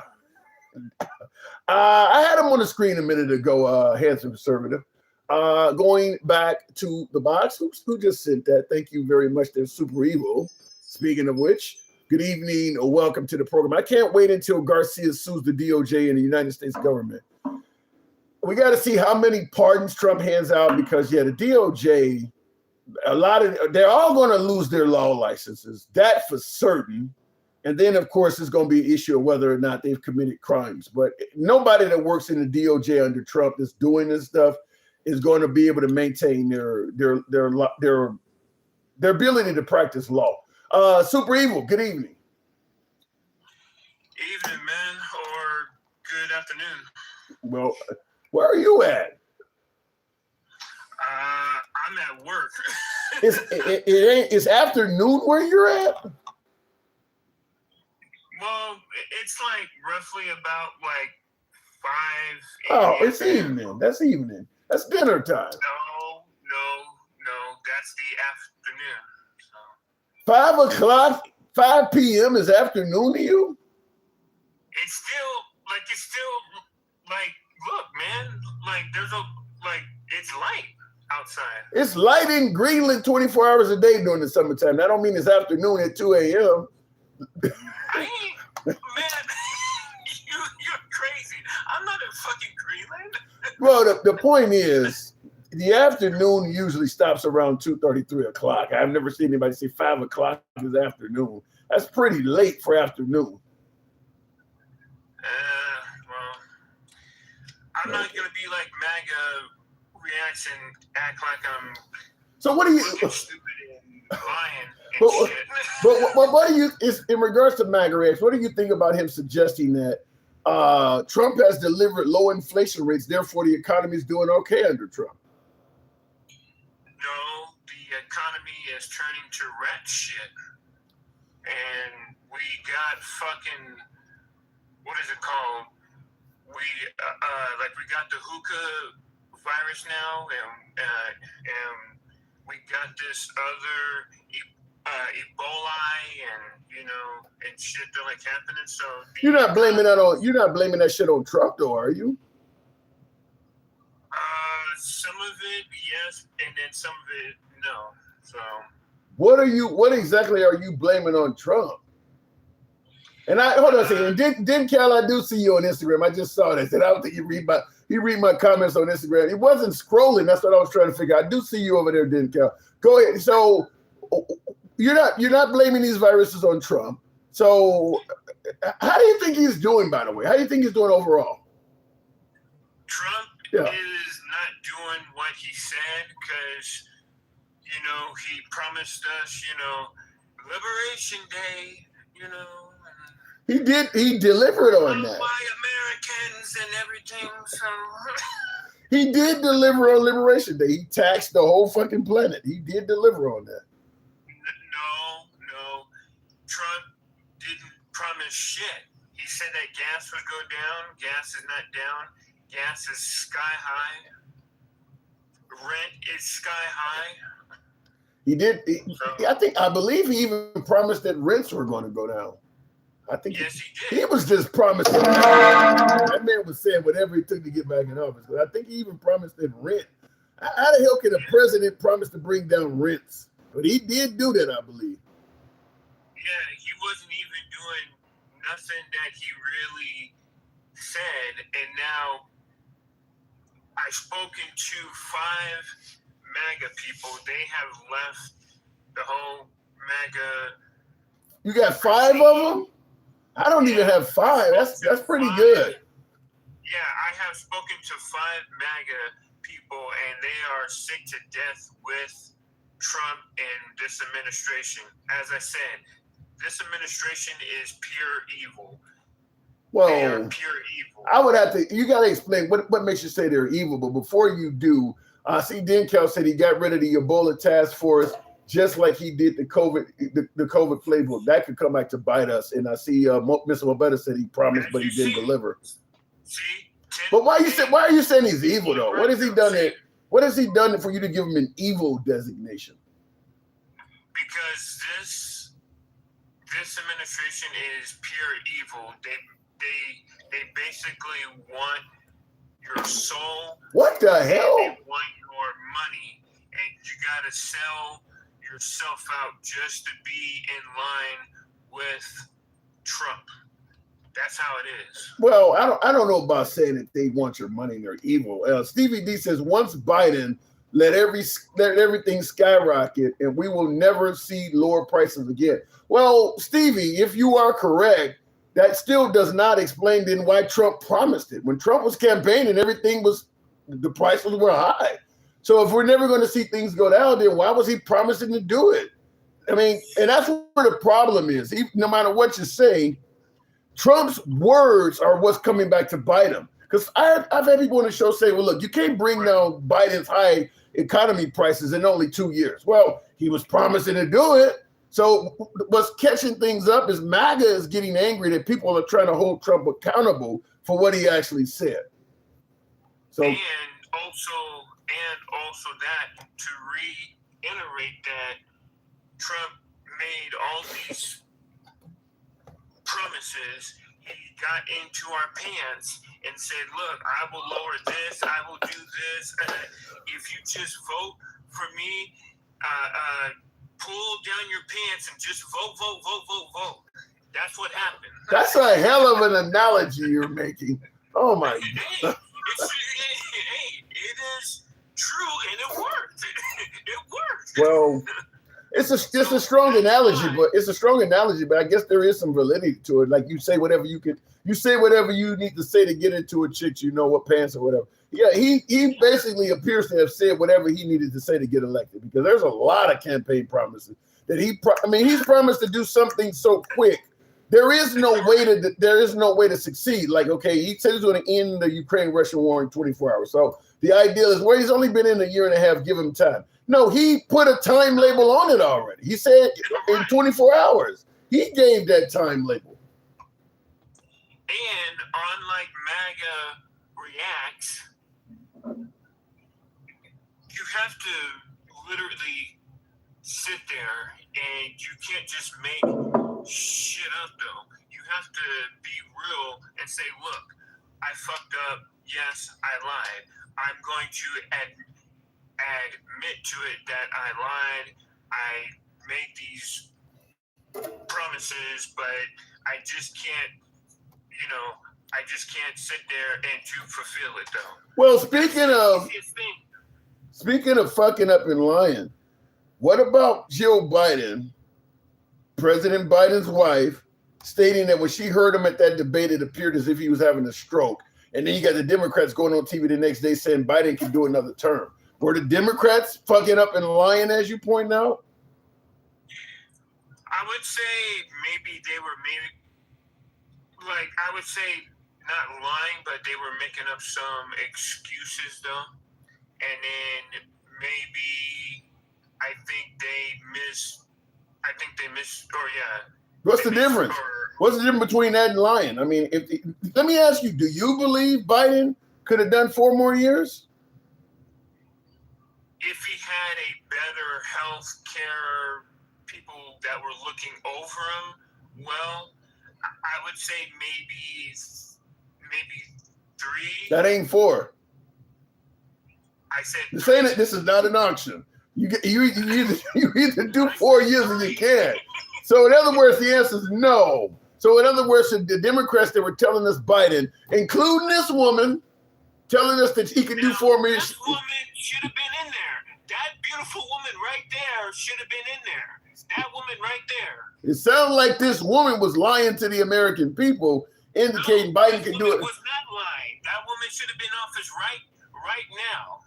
I had him on the screen a minute ago, handsome conservative. Going back to the box, who just sent that? Thank you very much. They're super evil. Speaking of which, good evening or welcome to the program. I can't wait until Garcia sues the DOJ and the United States government. We got to see how many pardons Trump hands out because, yeah, the DOJ, they're all going to lose their law licenses. That for certain. And then, of course, it's going to be an issue of whether or not they've committed crimes. But nobody that works in the DOJ under Trump that's doing this stuff is going to be able to maintain their ability to practice law. Super Evil, good evening. Evening, man, or good afternoon. Well, where are you at? I'm at work. It's afternoon where you're at? Well, it's like roughly about like 5. Oh, it's evening. That's evening. That's dinner time. No, that's the afternoon. 5 o'clock, 5 p.m. is afternoon to you? It's still like, look, man, like it's light outside. It's light in Greenland 24 hours a day during the summertime. That don't mean it's afternoon at 2 a.m. Man, you're crazy. I'm not in fucking Greenland. Well, the point is, the afternoon usually stops around 2:30, 3 o'clock. I've never seen anybody say 5 o'clock is afternoon. That's pretty late for afternoon. Well, I'm not gonna be like MAGA reacts and act like I'm so what do you stupid and lying and shit. But what do you is in regards to MAGA reacts, what do you think about him suggesting that Trump has delivered low inflation rates, therefore the economy is doing okay under Trump? No, the economy is turning to rat shit. And we got fucking, what is it called? We got the hookah virus now, and we got this other Ebola, and shit that like happening. So You're not blaming that shit on Trump, though, are you? Some of it, yes, and then some of it, no. So what exactly are you blaming on Trump? And hold on a second. Didn't Cal, I do see you on Instagram. I just saw that. I said, I don't think you read my comments on Instagram. It wasn't scrolling. That's what I was trying to figure out. I do see you over there, didn't Cal? Go ahead. So you're not blaming these viruses on Trump. So how do you think he's doing, by the way? How do you think he's doing overall? Trump is not doing what he said because, he promised us, Liberation Day, He delivered on that. Why Americans and everything, so... He did deliver on Liberation Day. He taxed the whole fucking planet. He did deliver on that. No. Trump didn't promise shit. He said that gas would go down. Gas is not down. Gas is sky high. Rent is sky high. He did. I believe he even promised that rents were going to go down. I think yes, he did. He was just promising. That man was saying whatever it took to get back in office. But I think he even promised that rent. How the hell can a president promise to bring down rents? But he did do that, I believe. Yeah, he wasn't even doing nothing that he really said. And now I've spoken to 5 MAGA people. They have left the whole MAGA. You got 5 of them? I don't even have 5. That's pretty good. Yeah, I have spoken to 5 MAGA people, and they are sick to death with Trump and this administration. As I said, this administration is pure evil. They are Well, pure evil. I would have to. You got to explain what makes you say they're evil. But before you do, I see Denkel said he got rid of the Ebola task force, just like he did the COVID playbook. That could come back to bite us. And I see Mr. Mobetta said he promised, but he didn't deliver. But why are you saying he's evil though? What has he done? What has he done for you to give him an evil designation? Because this administration is pure evil. They basically want your soul. What the hell? They want your money, and you gotta sell yourself out just to be in line with Trump. That's how it is. Well, I don't know about saying that they want your money and they're evil. Stevie D says once Biden let everything skyrocket and we will never see lower prices again. Well, Stevie, if you are correct, that still does not explain then why Trump promised it. When Trump was campaigning, the prices were high. So if we're never going to see things go down, then why was he promising to do it? I mean, and that's where the problem is. No matter what you say, Trump's words are what's coming back to bite him. Because I've had people on the show say, well, look, you can't bring down Biden's high economy prices in only 2 years. Well, he was promising to do it. So what's catching things up is MAGA is getting angry that people are trying to hold Trump accountable for what he actually said. So and also that to reiterate that Trump made all these promises. He got into our pants and said, look, I will lower this, I will do this. If you just vote for me, pull down your pants and just vote. That's what happened. that's a hell of an analogy you're making. Oh my God. It is true and it worked. It worked. Well, it's a strong analogy, but I guess there is some validity to it. Like you say whatever you need to say to get into a chick, you know what pants or whatever. Yeah, he basically appears to have said whatever he needed to say to get elected, because there's a lot of campaign promises that he's promised to do something so quick. There is no way to succeed. Like, okay, he said he's going to end the Ukraine-Russia war in 24 hours. So the idea is, well, he's only been in a year and a half, give him time. No, he put a time label on it already. He said in 24 hours. He gave that time label. And unlike MAGA reacts, you have to literally sit there and you can't just make shit up though. You have to be real and say, look, I fucked up. Yes, I lied. I'm going to admit to it that I lied. I made these promises, but I just can't, I just can't sit there and to fulfill it though. Well, speaking of fucking up and lying, what about Jill Biden, President Biden's wife, stating that when she heard him at that debate, it appeared as if he was having a stroke. And then you got the Democrats going on TV the next day saying Biden can do another term. Were the Democrats fucking up and lying, as you point out? I would say maybe they were I would say not lying, but they were making up some excuses though. And then maybe I think they missed. What's the difference? What's the difference between that and lying? I mean, let me ask you, do you believe Biden could have done 4 more years? If he had a better health care, people that were looking over him, well, I would say maybe 3. That ain't 4. I said you're saying that this is not an auction. You either do 4 years or you can't. So in other words, the answer is no. So in other words, the Democrats that were telling us Biden, including this woman, telling us that he could do 4 years. This woman should have been in there. That beautiful woman right there should have been in there. That woman right there. It sounds like this woman was lying to the American people, indicating Biden can do it. Was not lying. That woman should have been in office right now.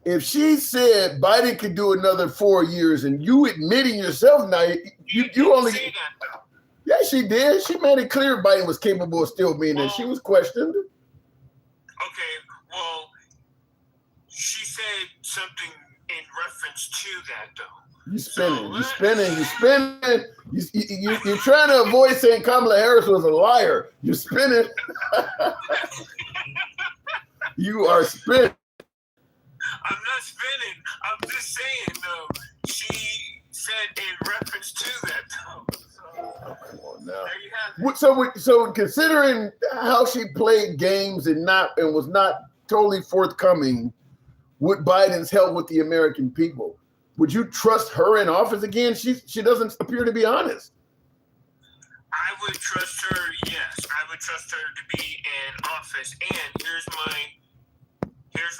If she said Biden could do another 4 years, and you admitting yourself now, you only say that though. Yeah, she did. She made it clear Biden was capable of still being there. She was questioned. Okay, well, she said something in reference to that though. You're trying to avoid saying Kamala Harris was a liar. You're spinning. You are spinning. I'm not spinning. I'm just saying though. She said in reference to that though. Come on now. So considering how she played games and was not totally forthcoming with Biden's help with the American people, would you trust her in office again? She doesn't appear to be honest. I would trust her, yes. I would trust her to be in office. And here's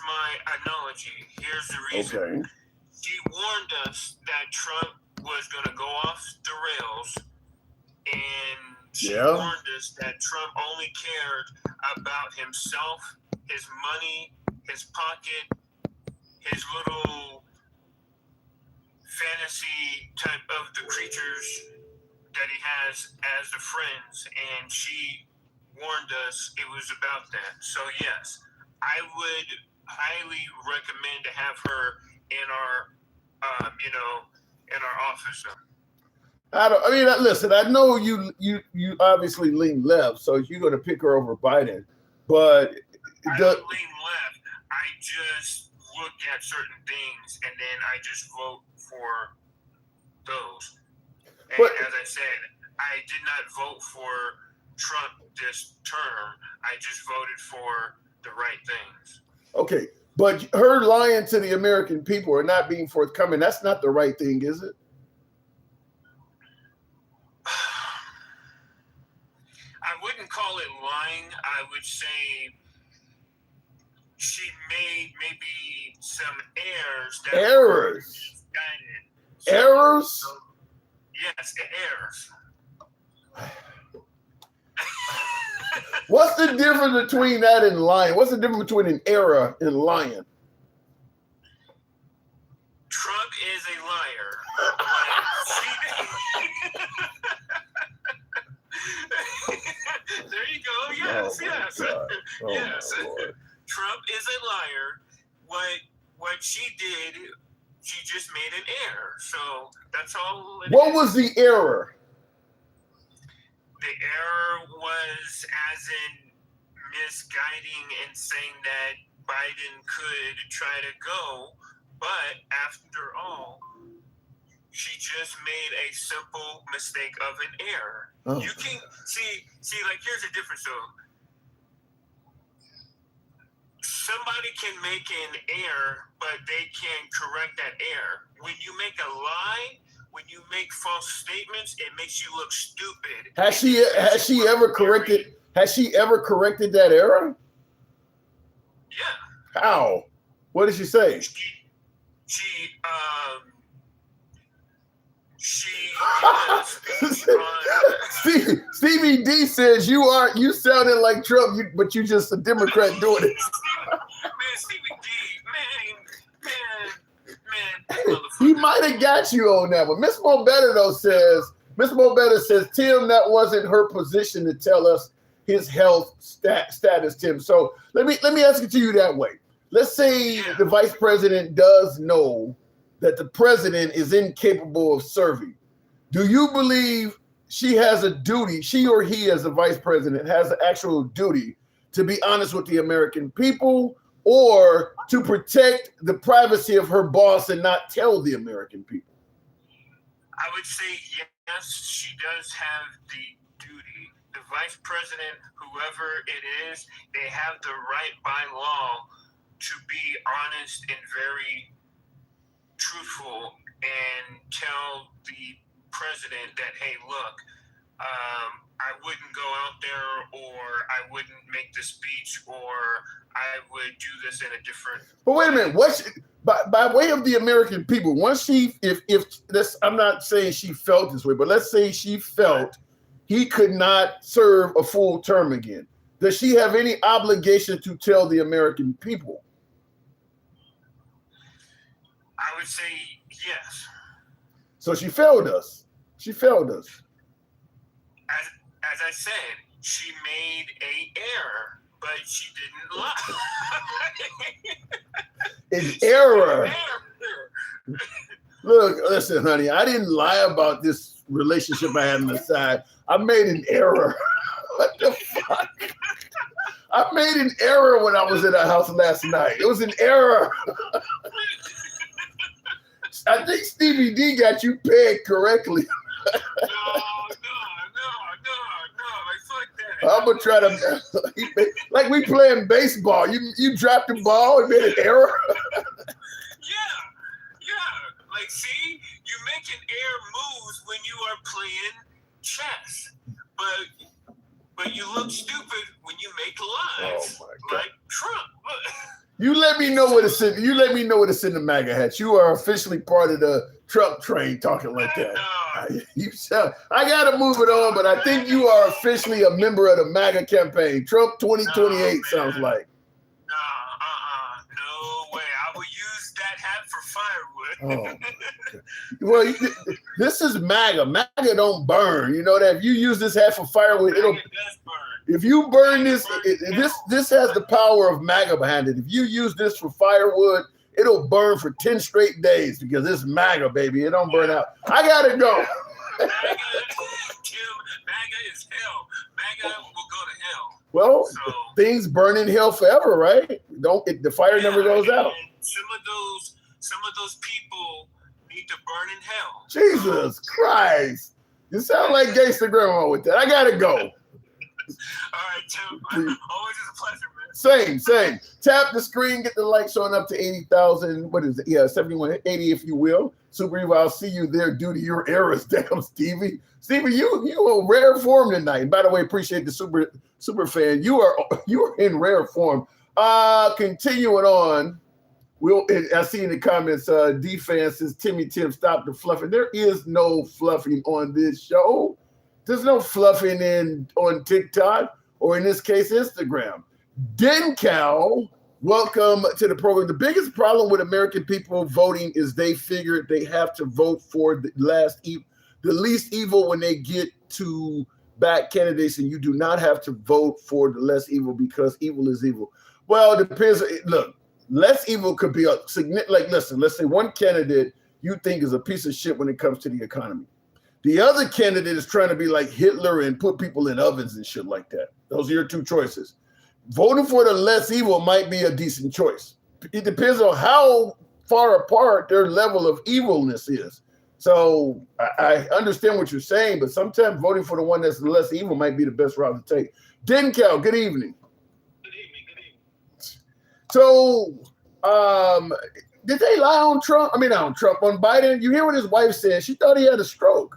my analogy. Here's the reason. Okay. She warned us that Trump was going to go off the rails, and she warned us that Trump only cared about himself, his money, his pocket, his little fantasy type of the creatures that he has as the friends, and she warned us it was about that. So yes, I would highly recommend to have her in our in our office. Listen, I know you obviously lean left, so you're going to pick her over Biden, but I don't lean left. I just look at certain things and then I just vote for those. And as I said, I did not vote for Trump this term. I just voted for the right things. Okay, but her lying to the American people or not being forthcoming, that's not the right thing, is it? I wouldn't call it lying. I would say she made maybe some errors. Errors? Yes, errors. What's the difference between that and lying? What's the difference between an error and lying? Trump is a liar. There you go. Yes, yes. Yes. Trump is a liar. What she did, she just made an error. So that's all. What was the error? The error was as in misguiding and saying that Biden could try to go, but after all, she just made a simple mistake of an error. Oh. You can see, like here's the difference though. Somebody can make an error, but they can correct that error. When you make a lie, when you make false statements, it makes you look stupid. Has she ever corrected that error? Yeah. How? What did she say? Stevie D says you sounded like Trump, but you just a Democrat doing it. Man, Stevie D, man. He might have got you on that one. Miss Mobetta says, Tim, that wasn't her position to tell us his health status, Tim. So let me ask it to you that way. Let's say the vice president does know that the president is incapable of serving. Do you believe she has a duty, she or he as the vice president has an actual duty to be honest with the American people or to protect the privacy of her boss and not tell the American people? I would say yes, she does have the duty. The vice president, whoever it is, they have the right by law to be honest and very truthful and tell the president that, hey, look, I wouldn't go out there, or I wouldn't make the speech, or I would do this in a different. But wait a minute, by way of the American people, once if this, I'm not saying she felt this way, but let's say she felt he could not serve a full term again. Does she have any obligation to tell the American people? I would say yes. So she failed us. She failed us. As I said, she made an error, but she didn't lie. An error. Look, listen, honey, I didn't lie about this relationship I had on the side. I made an error. What the fuck? I made an error when I was at her house last night. It was an error. I think Stevie D got you pegged correctly. No. I'm gonna try to like we playing baseball. You dropped the ball and made an error. Yeah. Like, see, you make an error moves when you are playing chess, but you look stupid when you make lines. Oh my God. Like Trump. You let me know what it's in. You let me know what it's in the MAGA hat. You are officially part of the Trump train talking like that. You sound, I gotta move it on, but I think you are officially a member of the MAGA campaign. Trump 2028 sounds like. No way. I will use that hat for firewood. Oh, well, this is MAGA. MAGA don't burn. You know that if you use this hat for firewood, it'll. If you burn this, this has the power of MAGA behind it. If you use this for firewood, it'll burn for 10 straight days because it's MAGA, baby. It don't burn out. I gotta go. MAGA is hell. MAGA will go to hell. Well, So, things burn in hell forever, right? The fire never goes out. Some of those people need to burn in hell. Jesus Christ. You sound like gangster grandma with that. I gotta go. All right, Tim. Always is a pleasure, man. Same. Tap the screen, get the likes showing up to 80,000. What is it? Yeah, 7180 if you will. Super Evil, I'll see you there due to your errors. Damn, Stevie. Stevie, you are rare form tonight. And by the way, appreciate the super fan. You are in rare form. Continuing on. I see in the comments, D-Fan says, Timmy Tim, stop the fluffing. There is no fluffing on this show. There's no fluffing on TikTok or in this case, Instagram. Dencal, welcome to the program. The biggest problem with American people voting is they figure they have to vote for the least evil when they get to back candidates, and you do not have to vote for the less evil because evil is evil. Well, it depends. Look, less evil could be a significant. Like, listen, let's say one candidate you think is a piece of shit when it comes to the economy. The other candidate is trying to be like Hitler and put people in ovens and shit like that. Those are your two choices. Voting for the less evil might be a decent choice. It depends on how far apart their level of evilness is. So I understand what you're saying, but sometimes voting for the one that's the less evil might be the best route to take. Dencal, good evening. Good evening. So, did they lie on Trump? On Biden? You hear what his wife said? She thought he had a stroke.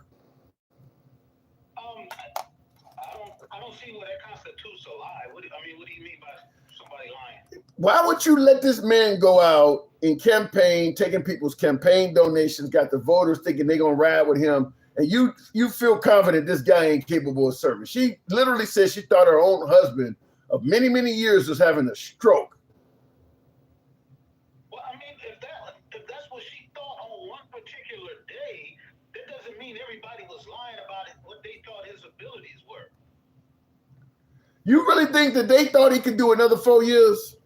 I don't see where that constitutes a lie. What do you mean by somebody lying? Why would you let this man go out in campaign, taking people's campaign donations, got the voters thinking they're going to ride with him, and you feel confident this guy ain't capable of serving? She literally said she thought her own husband of many, many years was having a stroke. Well, I mean, if that's what she thought on one particular day, that doesn't mean everybody was lying about it, what they thought his abilities were. You really think that they thought he could do another 4 years?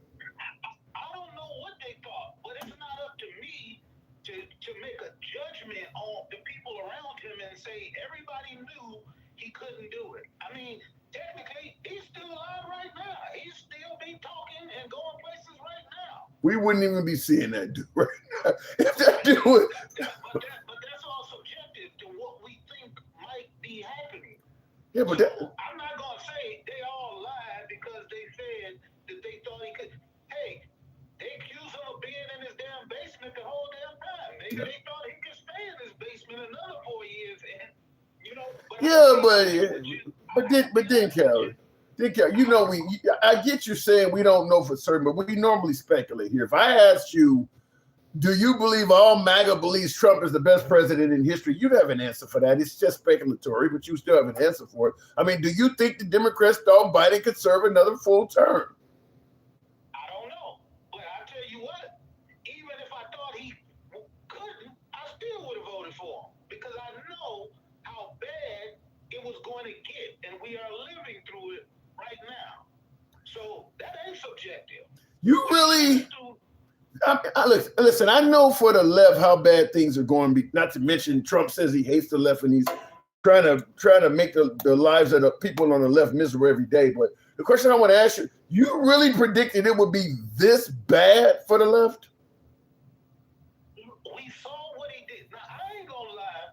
I don't know what they thought, but it's not up to me to make a judgment on the people around him and say everybody knew he couldn't do it. I mean, technically, he's still alive right now. He's still be talking and going places right now. We wouldn't even be seeing that dude right now. If that dude would. But that's all subjective to what we think might be happening. Yeah, but I'm not going to say they all lied because they said that they thought he could. Hey, they accused him of being in his damn basement the whole damn time. Maybe they thought he could stay in his basement another 4 years. And, but then, Kelly, you know, I get you saying we don't know for certain, but we normally speculate here. If I asked you, do you believe all MAGA believes Trump is the best president in history? You'd have an answer for that. It's just speculatory, but you still have an answer for it. I mean, do you think the Democrats thought Biden could serve another full term? I don't know. But I tell you what, even if I thought he couldn't, I still would have voted for him because I know how bad it was going to get, and we are living through it right now. So that ain't subjective. You really... listen, I know for the left how bad things are going. Not to mention Trump says he hates the left and he's trying to make the lives of the people on the left miserable every day. But the question I want to ask you, you really predicted it would be this bad for the left? We saw what he did. Now, I ain't gonna lie.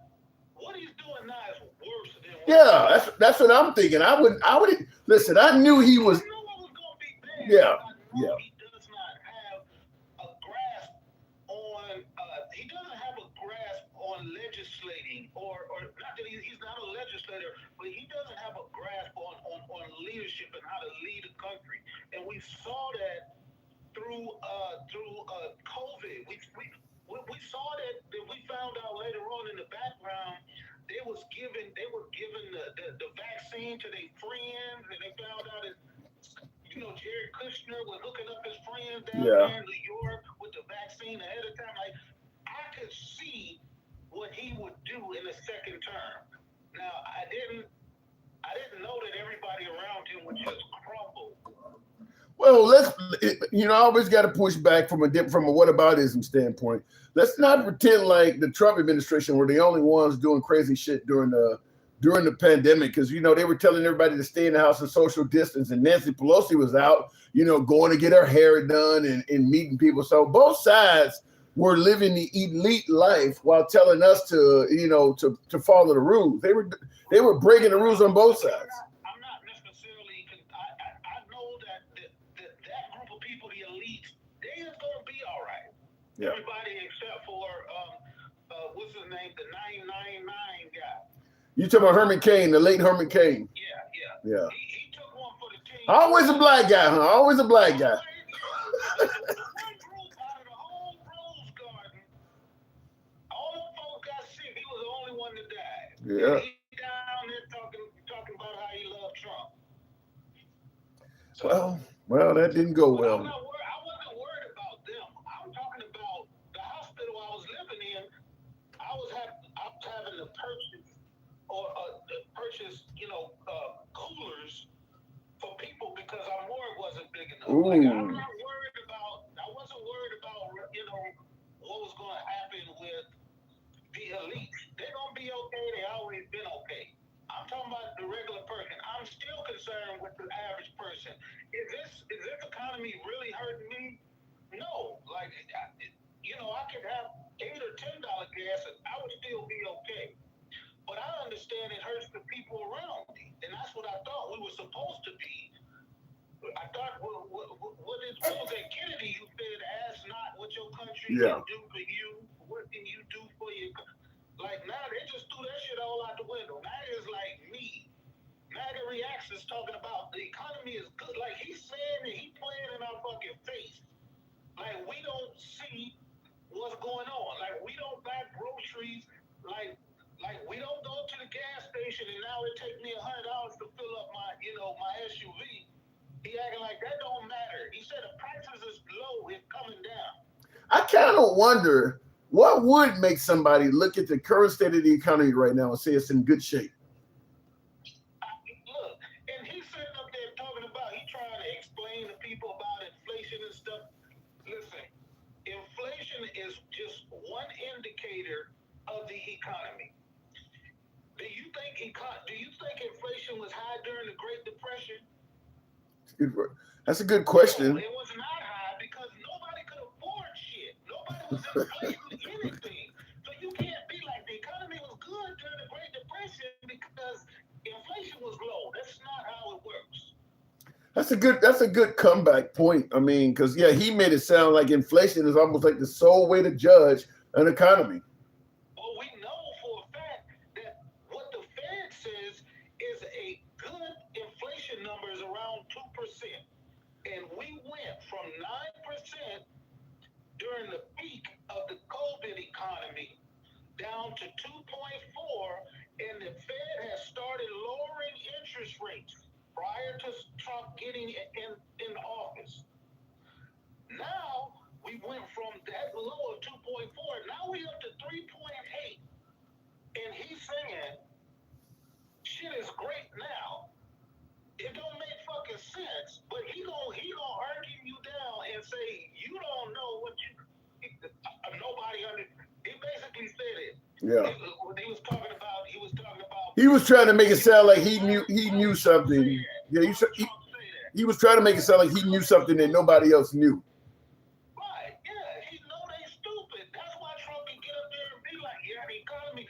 What he's doing now is worse than what Yeah, that's what I'm thinking. I would listen, I knew he was. I knew it was gonna be bad. Yeah, yeah. He does not have a grasp on. He doesn't have a grasp on legislating, or not that he's not a legislator, but he doesn't have a grasp on leadership and how to lead a country. And we saw that through COVID. We saw that we found out later on in the background. They were giving the vaccine to their friends, and they found out that Jared Kushner was hooking up his friends down there in New York with the vaccine ahead of time. Like, I could see what he would do in the second term. Now, I didn't know that everybody around him would just crumble. Well, I always got to push back from a whataboutism standpoint. Let's not pretend like the Trump administration were the only ones doing crazy shit during the pandemic, because they were telling everybody to stay in the house and social distance, and Nancy Pelosi was out, going to get her hair done and meeting people. So both sides were living the elite life while telling us to follow the rules. They were breaking the rules on both sides. I'm not necessarily. I know that group of people, the elites, they is gonna be all right. Yeah. Everybody except for what's his name, the 999 guy. You talking about Herman Cain, the late Herman Cain? Yeah. He took one for the team. Always a black guy, huh? Always a black guy. Yeah. He down there talking about how he loved Trump. Well, that didn't go well. I wasn't worried about them. I'm talking about the hospital I was living in. I was having to purchase coolers for people because our morgue wasn't big enough. Like, I wasn't worried about what was going to happen with the elite. They're gonna be okay. They always been okay. I'm talking about the regular person. I'm still concerned with the average person. Is this economy really hurting me? No. Like, I could have $8 or $10 gas and I would still be okay. But I understand it hurts the people around me, and that's what I thought we were supposed to be. I thought, what was that Kennedy who said, "Ask not what your country can do for you. What can you do for your country?" Like, now they just threw that shit all out the window. Now it's like me. MAGA Reacts is talking about the economy is good. Like, he's saying that he playing in our fucking face. Like, we don't see what's going on. Like, we don't buy groceries. Like we don't go to the gas station and now it takes me $100 to fill up my SUV. He acting like that don't matter. He said the prices is low, it's coming down. I kind of wonder what would make somebody look at the current state of the economy right now and say it's in good shape. Look, and he's sitting up there talking about, he trying to explain to people about inflation and stuff. Listen, inflation is just one indicator of the economy. Do you think inflation was high during the Great Depression? That's a good question. No, it was not high because nobody could afford shit. Nobody was inflating anything. So you can't be like the economy was good during the Great Depression because inflation was low. That's not how it works. That's a good comeback point. I mean, because he made it sound like inflation is almost like the sole way to judge an economy. Well, we know for a fact that what the Fed says is a good inflation number is around 2%. And we went from 9% during the peak of stupid economy down to 2.4, and the Fed has started lowering interest rates prior to Trump getting in office. Now we went from that low of 2.4, now we up to 3.8, and he's saying shit is great now. It don't make fucking sense, but he gonna argue you down and say you don't know what you. Nobody under. He basically said it. Yeah. He was talking about. He was trying to make it sound like he knew something. Yeah, he was trying to make it sound like he knew something that nobody else knew. Right. Yeah. He know they stupid. That's why Trump can get up there and be like, "Yeah, the economy.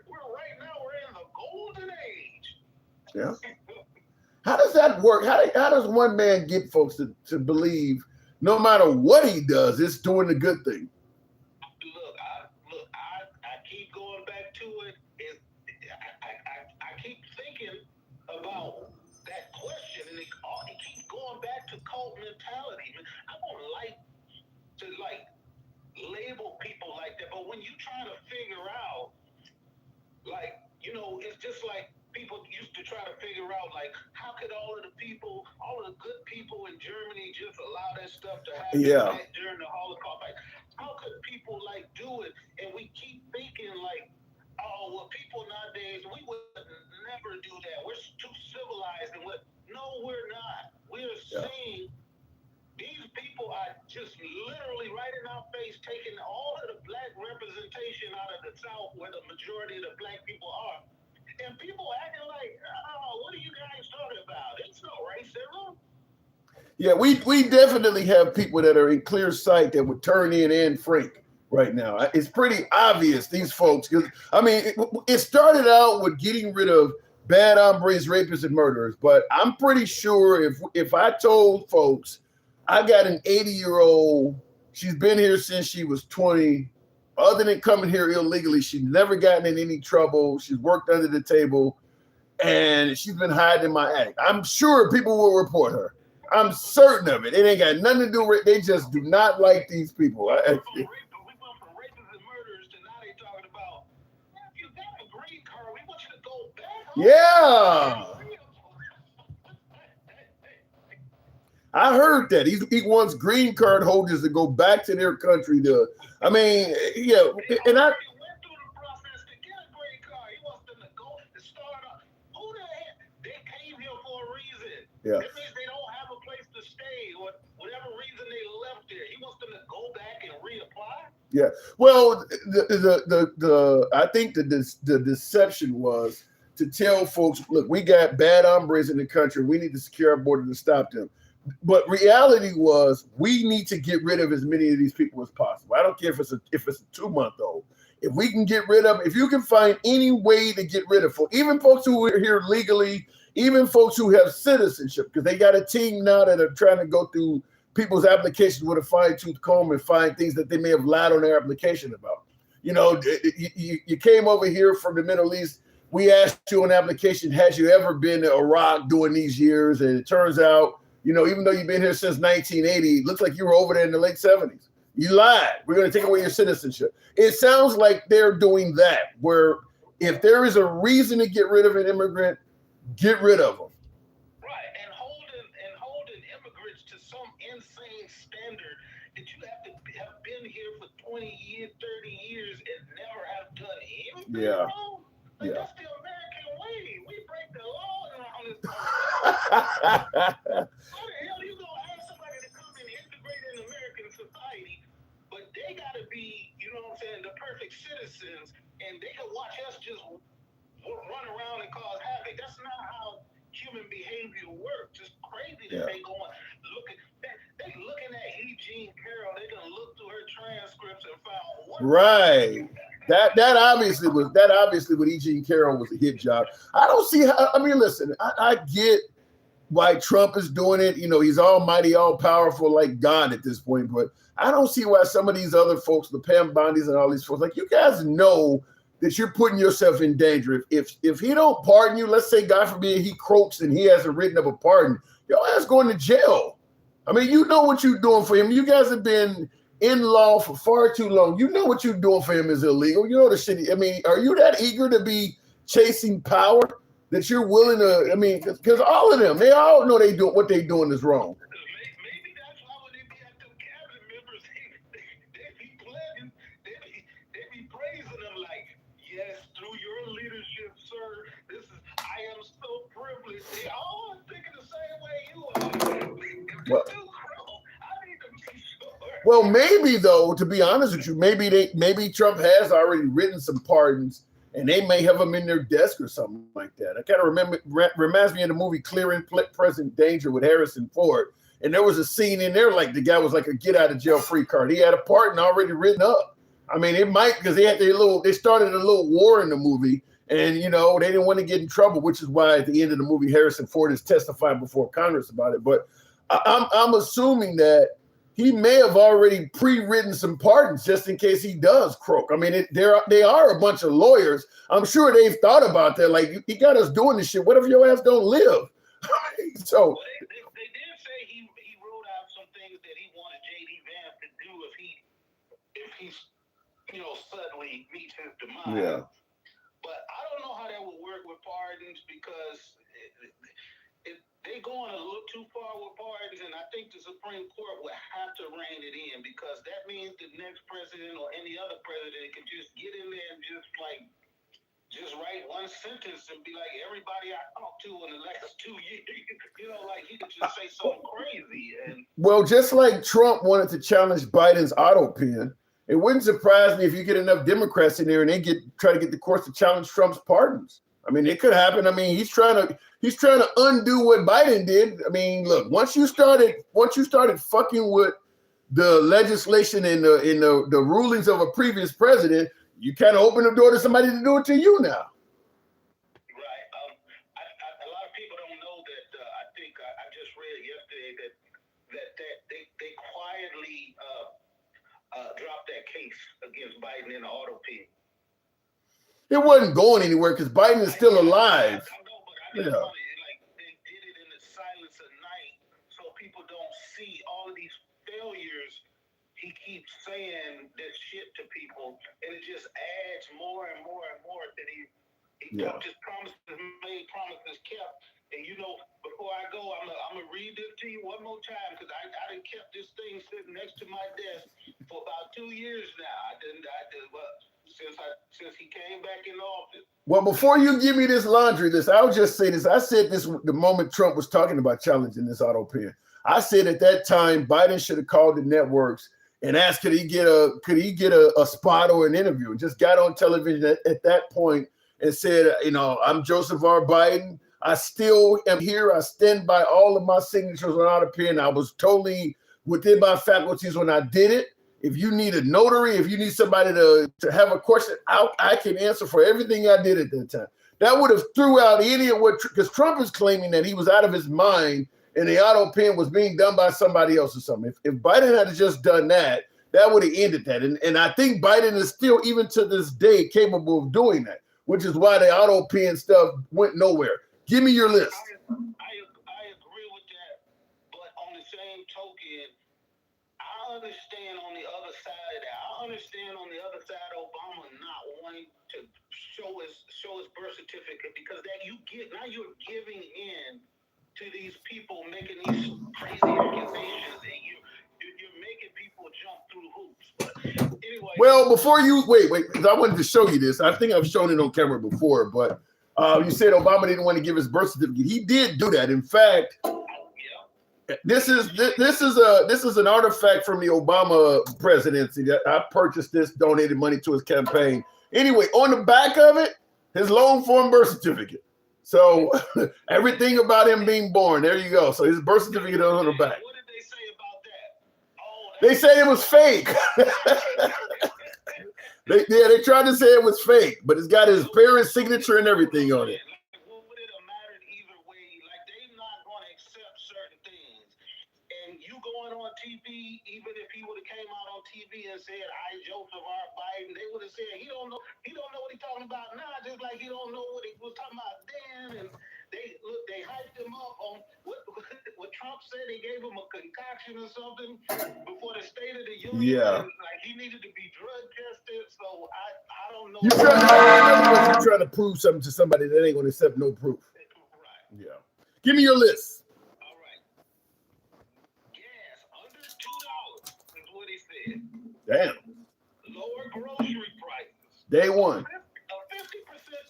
We're right now. We're in the golden age." Yeah. How does that work? How does one man get folks to believe no matter what he does, it's doing the good thing? I keep going back to it. I keep thinking about that question, and it keeps going back to cult mentality. I don't like to label people like that, but when you try to figure out, it's just like people used to try to figure out, how could all of the good people in Germany just allow that stuff to happen during the Holocaust? How could people do it? And we keep thinking people nowadays, we would never do that. We're too civilized, and no, we're not. We're seeing these people are just literally right in our face, taking all of the black representation out of the South, where the majority of the black people are. And people acting like, what are you guys talking about? It's no racism. Yeah, we definitely have people that are in clear sight that would turn in Anne Frank right now. It's pretty obvious, these folks. Because it started out with getting rid of bad hombres, rapists, and murderers. But I'm pretty sure if I told folks I got an 80-year-old, she's been here since she was 20. Other than coming here illegally, she's never gotten in any trouble. She's worked under the table, and she's been hiding in my attic. I'm sure people will report her. I'm certain of it. It ain't got nothing to do with. They just do not like these people. Yeah. I heard that he wants green card holders to go back to their country to. And I. Yeah. That means they don't have a place to stay, or whatever reason they left there. He wants them to go back and reapply. Yeah. Well, I think the deception was to tell folks, look, we got bad hombres in the country. We need to secure our border to stop them. But reality was we need to get rid of as many of these people as possible. I don't care if it's a 2-month-old. If we can get rid of, if you can find any way to get rid of, even folks who are here legally, even folks who have citizenship, because they got a team now that are trying to go through people's applications with a fine-tooth comb and find things that they may have lied on their application about. You came over here from the Middle East. We asked you an application, had you ever been to Iraq during these years? And it turns out, even though you've been here since 1980, it looks like you were over there in the late 70s. You lied. We're going to take away your citizenship. It sounds like they're doing that, where if there is a reason to get rid of an immigrant, get rid of them. Right, and holding immigrants to some insane standard that you have to have been here for 20 years, 30 years, and never have done anything wrong. That's the American way. We break the law around this time. How the hell you gonna ask somebody to come and integrate in American society, but they gotta be, the perfect citizens, and they can watch us just run around and cause havoc. That's not how human behavior works. It's crazy that they looking at E. Jean Carroll. They gonna look through her transcripts and find what. Right. That obviously with E. Jean Carroll was a hit job. I don't see how. Listen. I get why Trump is doing it. He's almighty, all powerful, like God at this point. But I don't see why some of these other folks, the Pam Bondis and all these folks, you guys know that you're putting yourself in danger. If he don't pardon you, let's say God forbid he croaks and he hasn't written up a pardon, your ass going to jail. You know what you're doing for him. You guys have been in law for far too long. You know what you're doing for him is illegal. You know the shit. I mean, are you that eager to be chasing power that you're willing to? I mean, because all of them, they all know they do what they doing is wrong. Maybe that's why when they be at them cabinet members, they be pledging, they be praising them like, yes, through your leadership, sir. I am so privileged. They all thinking the same way you are. Well, maybe though, to be honest with you, maybe Trump has already written some pardons, and they may have them in their desk or something like that. I kind of reminds me of the movie Clearing Present Danger with Harrison Ford, and there was a scene in there like the guy was like a get out of jail free card. He had a pardon already written up. I mean, it might because they started a little war in the movie, and you know they didn't want to get in trouble, which is why at the end of the movie Harrison Ford is testifying before Congress about it. But I'm assuming that he may have already pre-written some pardons just in case he does croak. I mean, they are a bunch of lawyers. I'm sure they've thought about that. Like, he got us doing this shit. What if your ass don't live? So well, they did say he wrote out some things that he wanted J.D. Vance to do if he suddenly meets his demise. yeah. But I don't know how that would work with pardons because they going a little too far with pardons, and I think the Supreme Court would have to rein it in because that means the next president or any other president can just get in there and just write one sentence and be like, everybody I talked to in the last 2 years, like he could just say something crazy. And Well, just like Trump wanted to challenge Biden's auto pen, it wouldn't surprise me if you get enough Democrats in there and they try to get the courts to challenge Trump's pardons. I mean, it could happen. I mean, he's trying to undo what Biden did. I mean, look, once you started fucking with the legislation and the rulings of a previous president, you kind of open the door to somebody to do it to you now. right, a lot of people don't know that. I think I just read yesterday that they quietly dropped that case against Biden in the auto pen. It wasn't going anywhere because Biden is still alive. I know, but I mean, Yeah. like they did it in the silence of night, so people don't see all of these failures. He keeps saying this shit to people, and it just adds more and more and more that he just promises made, promises kept. And before I go, I'm gonna read this to you one more time because I done kept this thing sitting next to my desk for about 2 years now. I did since he came back in office. Well, before you give me this laundry list, I'll just say this. I said this the moment Trump was talking about challenging this auto pen. I said at that time Biden should have called the networks and asked could he get a spot or an interview, and just got on television at that point and said, I'm Joseph R. Biden. I still am here. I stand by all of my signatures on auto pen. I was totally within my faculties when I did it. If you need a notary, if you need somebody to have a question, I can answer for everything I did at that time. That would have threw out any of what, because Trump is claiming that he was out of his mind and the auto pen was being done by somebody else or something. If Biden had just done that, that would have ended that. And I think Biden is still, even to this day, capable of doing that, which is why the auto pen stuff went nowhere. Give me your list. I agree with that, but on the same token, I understand on the other side of that. I understand on the other side Obama not wanting to show his birth certificate because you're giving in to these people making these crazy accusations and you're making people jump through hoops. But anyway. Well, before you wait, because I wanted to show you this. I think I've shown it on camera before, but you said Obama didn't want to give his birth certificate. He did do that. In fact, this is an artifact from the Obama presidency. That I purchased this, donated money to his campaign. Anyway, on the back of it, his long form birth certificate. So everything about him being born, there you go. So his birth certificate is on the back. What did they say about that? They said it was fake. They tried to say it was fake, but it's got his parents' signature and everything on it. What would it have mattered either way? Like, they're not going to accept certain things. And you going on TV, even if he would have came out on TV and said, I, Joseph R. Biden, they would have said, he don't know what he's talking about now, just like he don't know what he was talking about then. And they hyped him up on what Trump said said they gave him a concoction or something before the State of the Union. Yeah. And, like he needed to be drug tested. So I don't know. You're trying to prove something to somebody that ain't going to accept no proof. Right. Yeah. Give me your list. All right. Gas under $2 is what he said. Damn. Lower grocery prices. Day one. A 50%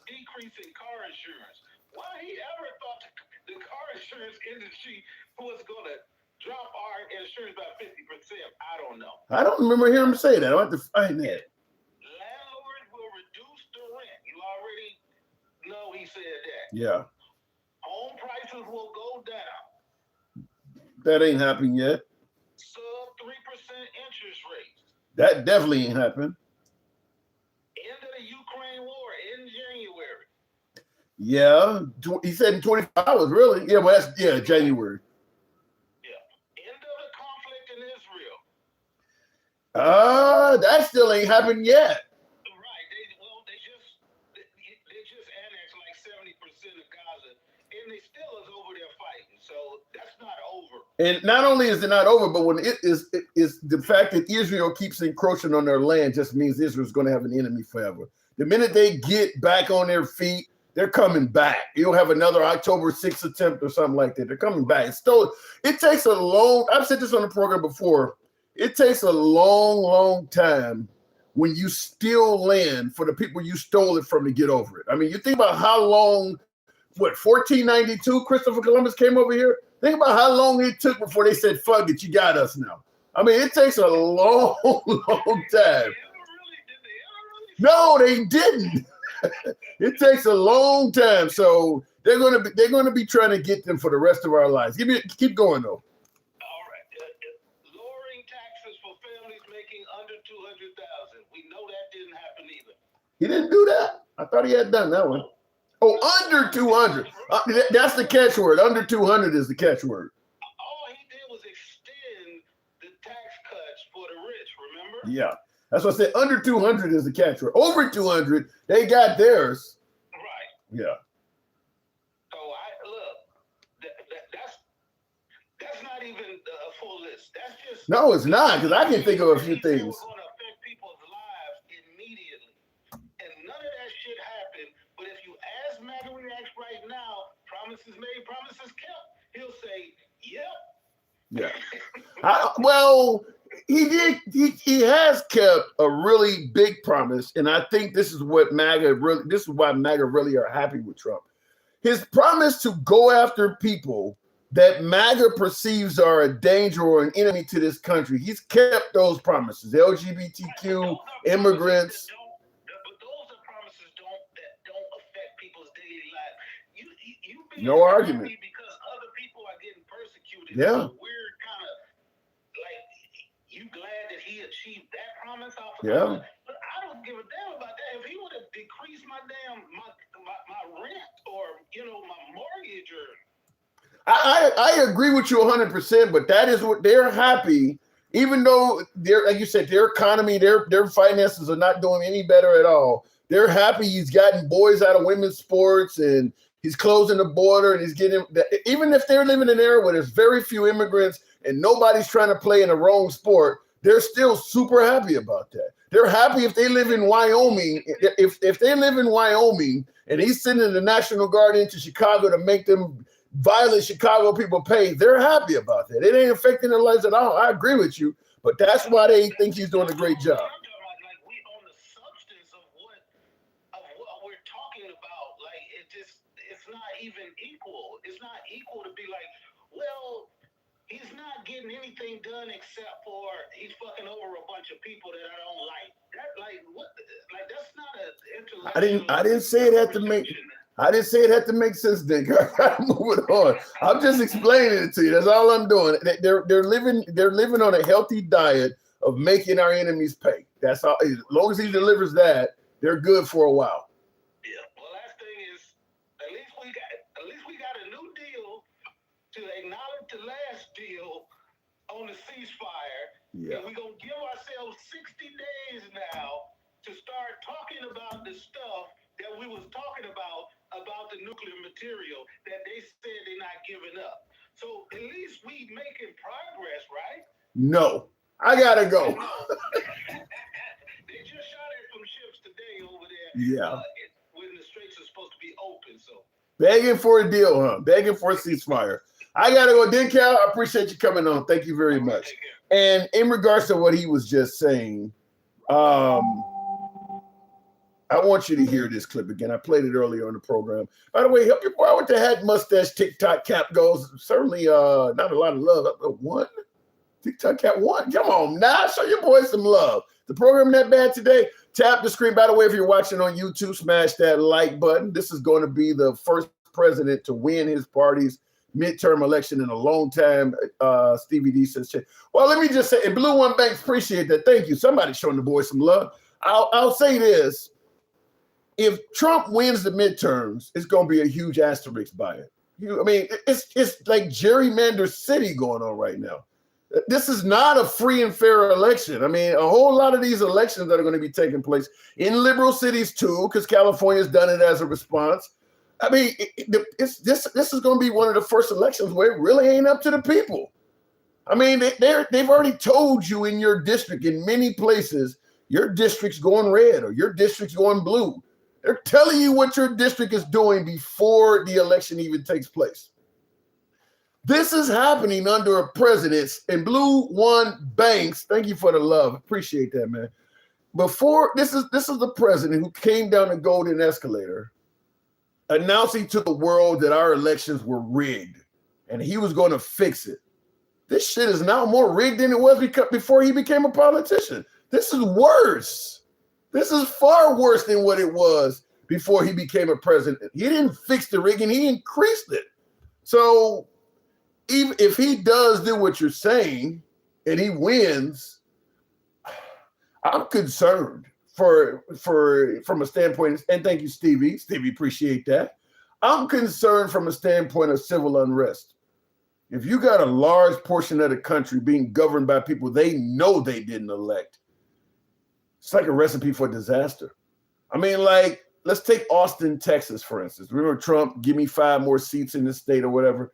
decrease in car insurance. Why he ever thought the car insurance industry was going to drop our insurance by 50%? I don't know. I don't remember hearing him say that. I'll have to find that. Landlords will reduce the rent. You already know he said that. Yeah. Home prices will go down. That ain't happened yet. Sub 3% interest rates. That definitely ain't happened. End of the Ukraine war in January. Yeah. He said in 24 hours, really? Yeah, well, that's, January. Yeah. End of the conflict in Israel. That still ain't happened yet. Right. They just annexed like 70% of Gaza, and they still is over there fighting. So that's not over. And not only is it not over, but when it is the fact that Israel keeps encroaching on their land just means Israel's going to have an enemy forever. The minute they get back on their feet, they're coming back. You'll have another October 6th attempt or something like that. They're coming back. It takes a long, I've said this on the program before, it takes a long, long time when you steal land for the people you stole it from to get over it. I mean, you think about how long, 1492, Christopher Columbus came over here? Think about how long it took before they said, fuck it, you got us now. I mean, it takes a long, long time. No, they didn't. It takes a long time. So they're gonna be trying to get them for the rest of our lives. Keep going though. All right. Lowering taxes for families making under 200,000. We know that didn't happen either. He didn't do that. I thought he had done that one. Oh, under 200. That's the catchword. Under 200 is the catchword. All he did was extend the tax cuts for the rich, remember? Yeah. That's what I said. Under 200 is the catchword. Over 200, they got theirs. Right. Yeah. So that's not even a full list. That's just No, it's not, because I can think of a few things. It's going to affect people's lives immediately, and none of that shit happened. But if you ask MAGA Reacts right now, promises made, promises kept, he'll say, "Yep." Yeah. Well, he did. He has kept a really big promise, and I think this is what MAGA really. This is why MAGA really are happy with Trump. His promise to go after people that MAGA perceives are a danger or an enemy to this country. He's kept those promises. LGBTQ, immigrants. But those are promises that don't affect people's daily life. You No argument. Because other people are getting persecuted. Yeah. It's a weird kind of like you glad that he achieved that promise off of Yeah. But I don't give a damn about that. If he would have decreased my rent or my mortgage or I agree with you 100%, but that is what they're happy, even though like you said, their economy, their finances are not doing any better at all. They're happy he's gotten boys out of women's sports and he's closing the border and he's getting, even if they're living in an area where there's very few immigrants and nobody's trying to play in the wrong sport, they're still super happy about that. They're happy if they live in Wyoming. If they live in Wyoming and he's sending the National Guard into Chicago to make them violent Chicago people pay, they're happy about that. It ain't affecting their lives at all. I agree with you, but that's why they think he's doing a great job. like we on the substance of what we're talking about. Like it's not even equal. It's not equal to be like, well, he's not getting anything done except for he's fucking over a bunch of people that I don't like. That like what? Like that's not a intellectual. I didn't say it had to make. I didn't say it had to make sense, Dick. I gotta move it on. I'm just explaining it to you. That's all I'm doing. They're living on a healthy diet of making our enemies pay. That's all. As long as he delivers that, they're good for a while. Yeah. Well, last thing is, at least we got a new deal to acknowledge the last deal on the ceasefire. Yeah. And we're gonna give ourselves 60 days now to start talking about the stuff that we was talking about the nuclear material that they said they're not giving up. So at least we making progress, right? No, I gotta go. They just shot at some ships today over there. Yeah. When the straits are supposed to be open, so. Begging for a deal, huh? Begging for a ceasefire. I gotta go. Dencal, I appreciate you coming on. Thank you very much. And in regards to what he was just saying, I want you to hear this clip again. I played it earlier on the program. By the way, help your boy with the hat, mustache, TikTok cap goes. Certainly not a lot of love. One? TikTok cap one? Come on now. Show your boy some love. The program that bad today? Tap the screen. By the way, if you're watching on YouTube, smash that like button. This is going to be the first president to win his party's midterm election in a long time. Stevie D says, well, let me just say, and Blue One Banks, appreciate that. Thank you. Somebody showing the boy some love. I'll say this. If Trump wins the midterms, it's going to be a huge asterisk by it. I mean, it's like gerrymander city going on right now. This is not a free and fair election. I mean, a whole lot of these elections that are going to be taking place in liberal cities too, because California's done it as a response. I mean, this is going to be one of the first elections where it really ain't up to the people. I mean, they've already told you in your district, in many places, your district's going red or your district's going blue. They're telling you what your district is doing before the election even takes place. This is happening under a president, and Blue One Banks, thank you for the love. Appreciate that, man. Before, this is the president who came down the golden escalator announcing to the world that our elections were rigged and he was going to fix it. This shit is now more rigged than it was before he became a politician. This is worse. This is far worse than what it was before he became a president. He didn't fix the rigging, he increased it. So even if he does do what you're saying and he wins, I'm concerned from a standpoint, and thank you, Stevie. Stevie, appreciate that. I'm concerned from a standpoint of civil unrest. If you got a large portion of the country being governed by people they know they didn't elect, it's like a recipe for disaster. I mean, like, let's take Austin, Texas, for instance. Remember Trump, give me 5 more seats in the state or whatever.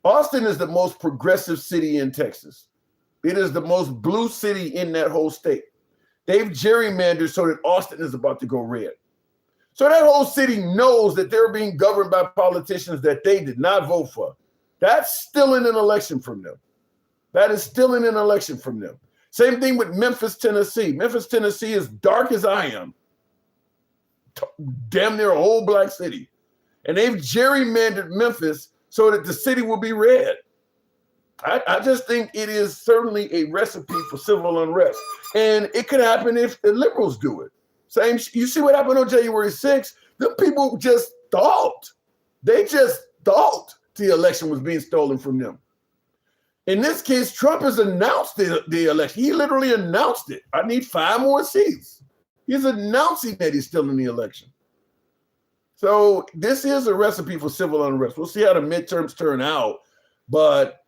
Austin is the most progressive city in Texas. It is the most blue city in that whole state. They've gerrymandered so that Austin is about to go red. So that whole city knows that they're being governed by politicians that they did not vote for. That's still in an election from them. That is still in an election from them. Same thing with Memphis, Tennessee. Memphis, Tennessee is dark as I am. Damn near a whole black city. And they've gerrymandered Memphis so that the city will be red. I just think it is certainly a recipe for civil unrest. And it could happen if the liberals do it. You see what happened on January 6th? The people just thought. They just thought the election was being stolen from them. In this case, Trump has announced the election. He literally announced it. I need 5 more seats. He's announcing that he's still in the election. So this is a recipe for civil unrest. We'll see how the midterms turn out. But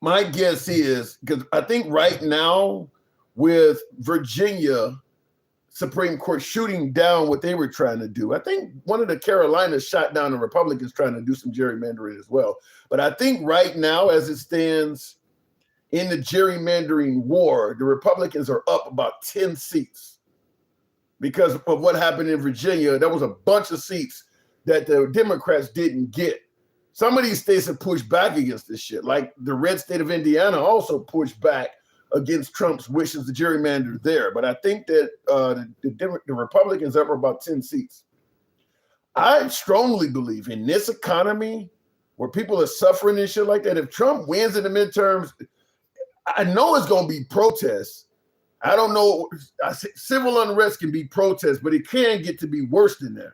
my guess is, because I think right now with Virginia Supreme Court shooting down what they were trying to do, I think one of the Carolinas shot down the Republicans trying to do some gerrymandering as well. But I think right now, as it stands in the gerrymandering war, the Republicans are up about 10 seats because of what happened in Virginia. There was a bunch of seats that the Democrats didn't get. Some of these states have pushed back against this shit. Like the red state of Indiana also pushed back against Trump's wishes to gerrymander there. But I think that the Republicans are up about 10 seats. I strongly believe in this economy where people are suffering and shit like that. If Trump wins in the midterms, I know it's going to be protests. I don't know. Civil unrest can be protests, but it can get to be worse than that.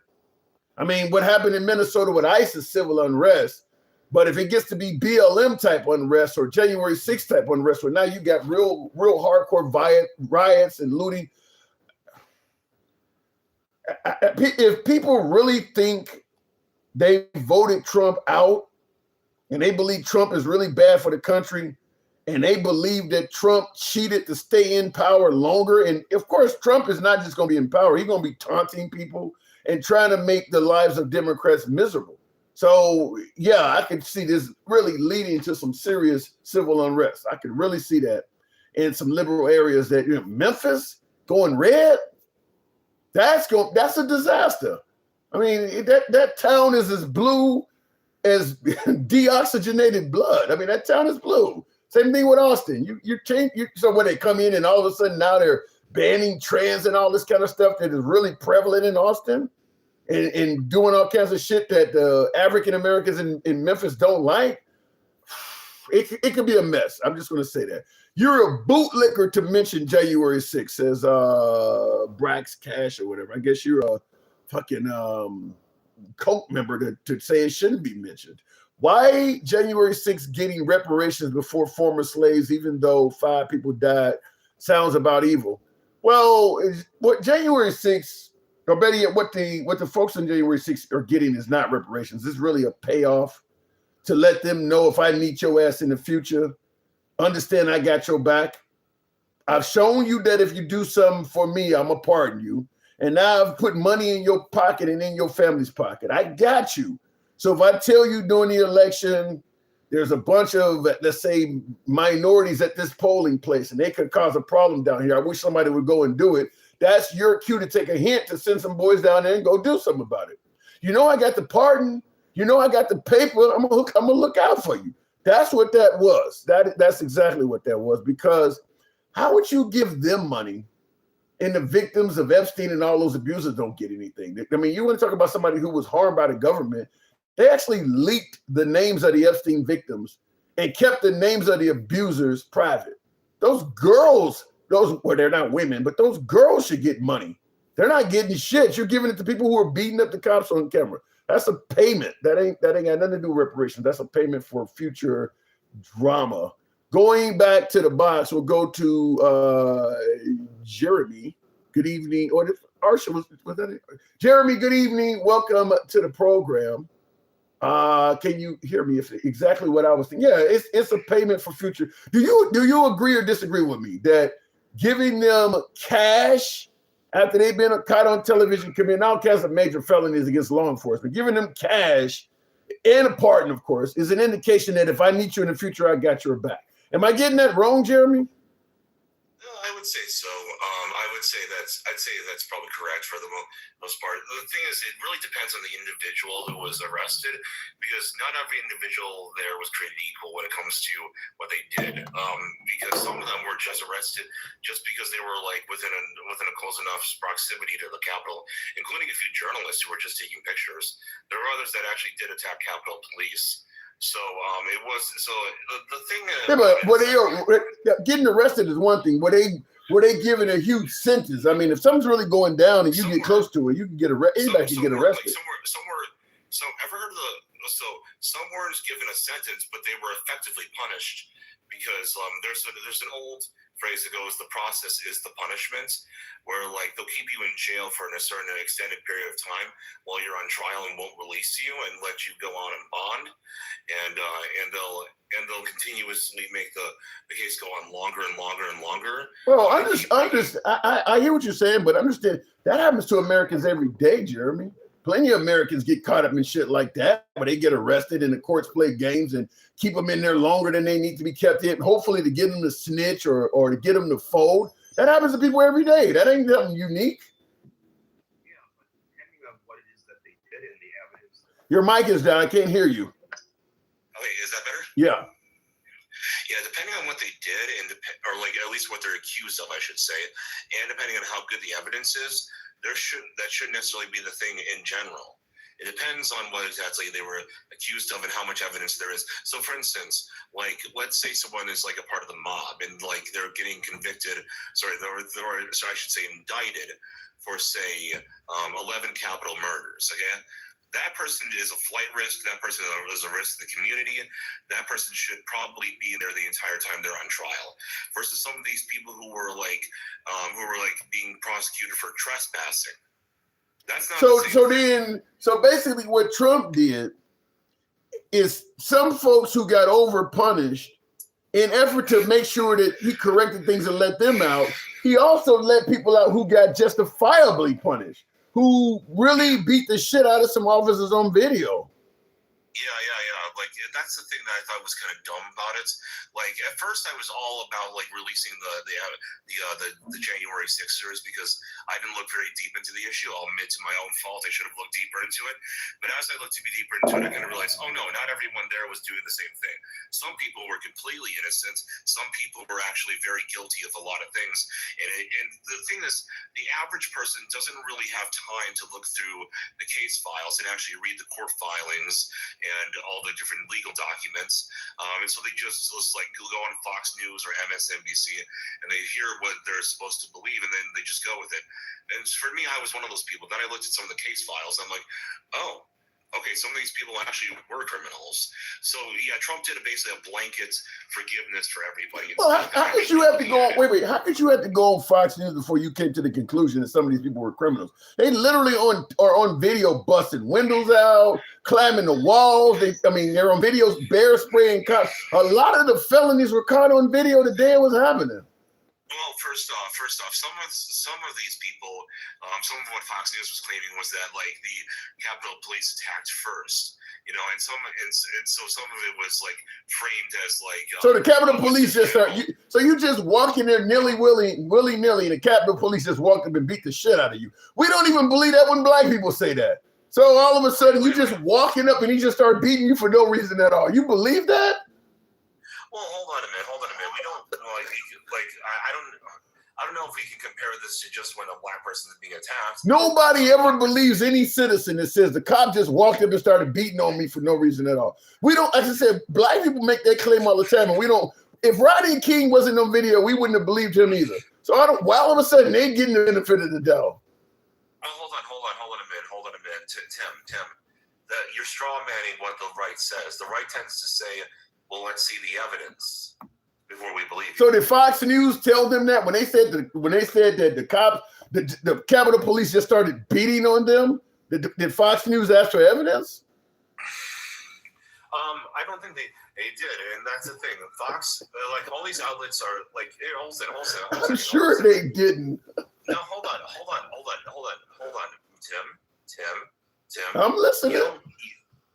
I mean, what happened in Minnesota with ICE is civil unrest. But if it gets to be BLM type unrest or January 6th type unrest, where now you got real hardcore riots and looting. If people really think they voted Trump out and they believe Trump is really bad for the country and they believe that Trump cheated to stay in power longer, and of course, Trump is not just going to be in power. He's going to be taunting people and trying to make the lives of Democrats miserable. So yeah, I could see this really leading to some serious civil unrest. I could really see that in some liberal areas. That Memphis going red, that's a disaster. I mean, that town is as blue as deoxygenated blood. I mean, that town is blue. Same thing with Austin. So when they come in and all of a sudden now they're banning trans and all this kind of stuff that is really prevalent in Austin and doing all kinds of shit that African Americans in Memphis don't like. It could be a mess. I'm just going to say that. You're a bootlicker to mention January 6th, says Brax Cash or whatever. I guess you're a fucking cult member to say it shouldn't be mentioned. Why January 6th getting reparations before former slaves, even though 5 people died, sounds about evil. Well, what January 6th, or better yet, what the folks on January 6th are getting is not reparations. It's really a payoff to let them know if I meet your ass in the future, understand I got your back. I've shown you that if you do something for me, I'm gonna pardon you. And now I've put money in your pocket and in your family's pocket. I got you. So if I tell you during the election, there's a bunch of, let's say, minorities at this polling place, and they could cause a problem down here. I wish somebody would go and do it. That's your cue to take a hint to send some boys down there and go do something about it. You know, I got the pardon. You know, I got the paper. I'm gonna look out for you. That's what that was. That's exactly what that was. Because how would you give them money and the victims of Epstein and all those abusers don't get anything? I mean, you want to talk about somebody who was harmed by the government. They actually leaked the names of the Epstein victims and kept the names of the abusers private. Those girls, well, they're not women, but those girls should get money. They're not getting shit. You're giving it to people who are beating up the cops on camera. That's a payment. That ain't got nothing to do with reparations. That's a payment for future drama. Going back to the box, we'll go to Jeremy. Good evening. Or Arsha was that it? Jeremy, good evening. Welcome to the program. Can you hear me? If exactly what I was thinking? Yeah, it's a payment for future. Do you agree or disagree with me that giving them cash after they've been caught on television committing all kinds of major felonies against law enforcement, giving them cash and a pardon, of course, is an indication that if I need you in the future, I got your back. Am I getting that wrong, Jeremy? No, I would say so. I'd say that's probably correct for the most part. The thing is, it really depends on the individual who was arrested, because not every individual there was created equal when it comes to what they did. Because some of them were just arrested just because they were like within a close enough proximity to the Capitol, including a few journalists who were just taking pictures. There were others that actually did attack Capitol Police. So it was the thing. Yeah, but getting arrested is one thing. Were they given a huge sentence? I mean, if something's really going down and you get close to it, you can get arrested. Anybody can get arrested. Some weren't given a sentence, but they were effectively punished, because there's an old phrase that goes, the process is the punishment, where like they'll keep you in jail for a certain extended period of time while you're on trial and won't release you and let you go on and bond, and they'll continuously make the case go on longer and longer and longer. Well, I hear what you're saying, but understand that happens to Americans every day, Jeremy. Plenty of Americans get caught up in shit like that, where they get arrested and the courts play games and keep them in there longer than they need to be kept in, hopefully to get them to snitch or to get them to fold. That happens to people every day. That ain't nothing unique. Yeah, but depending on what it is that they did in the evidence. Your mic is down. I can't hear you. Okay, is that better? Yeah. Yeah, depending on what they did, or like at least what they're accused of, I should say, and depending on how good the evidence is, that shouldn't necessarily be the thing in general. It depends on what exactly they were accused of and how much evidence there is. So, for instance, like let's say someone is like a part of the mob and like they're getting convicted. I should say indicted for say 11 capital murders. Okay. That person is a flight risk. That person is a risk to the community. That person should probably be there the entire time they're on trial. Versus some of these people who were being prosecuted for trespassing. That's not so basically what Trump did is some folks who got over punished, in effort to make sure that he corrected things and let them out, he also let people out who got justifiably punished, who really beat the shit out of some officers on video. that's the thing that I thought was kind of dumb about it. Like at first, I was all about like releasing the January 6ers because I didn't look very deep into the issue. I'll admit to my own fault. I should have looked deeper into it. But as I looked deeper into it, I kind of realized, oh no, not everyone there was doing the same thing. Some people were completely innocent. Some people were actually very guilty of a lot of things. And the thing is, the average person doesn't really have time to look through the case files and actually read the court filings and all the different legal documents. And so they just like go on Fox News or MSNBC and they hear what they're supposed to believe and then they just go with it. And for me, I was one of those people. Then I looked at some of the case files. I'm like, oh, okay, some of these people actually were criminals. So yeah, Trump did basically a blanket forgiveness for everybody. Well, how could you have to go on, wait, how could you have to go on Fox News before you came to the conclusion that some of these people were criminals? They literally are on video busting windows out, climbing the walls. They're on videos, bear spraying cops. A lot of the felonies were caught on video the day it was happening. Well, first off, some of these people, some of what Fox News was claiming was that like the Capitol Police attacked first, and so some of it was like framed as like. So the Capitol Police just so you just walk in there willy nilly, and the Capitol Police just walked up and beat the shit out of you. We don't even believe that when black people say that. So all of a sudden you just walking up and he just start beating you for no reason at all. You believe that? Well, hold on a minute. We don't I don't know if we can compare this to just when a black person is being attacked. Nobody ever believes any citizen that says the cop just walked up and started beating on me for no reason at all. We don't, as I said, black people make that claim all the time, and we don't. If Rodney King wasn't on video, we wouldn't have believed him either. So why all of a sudden they getting the benefit of the doubt? Oh, hold on a minute. Tim, you're straw manning what the right says. The right tends to say, well, let's see the evidence before we believe you. So did Fox News tell them that when they said that the cops, the Capitol Police just started beating on them? Did Fox News ask for evidence? I don't think they did, and that's the thing. Fox, like all these outlets are like, hey, hold on. I'm sure they didn't. No, hold on, Tim. I'm listening.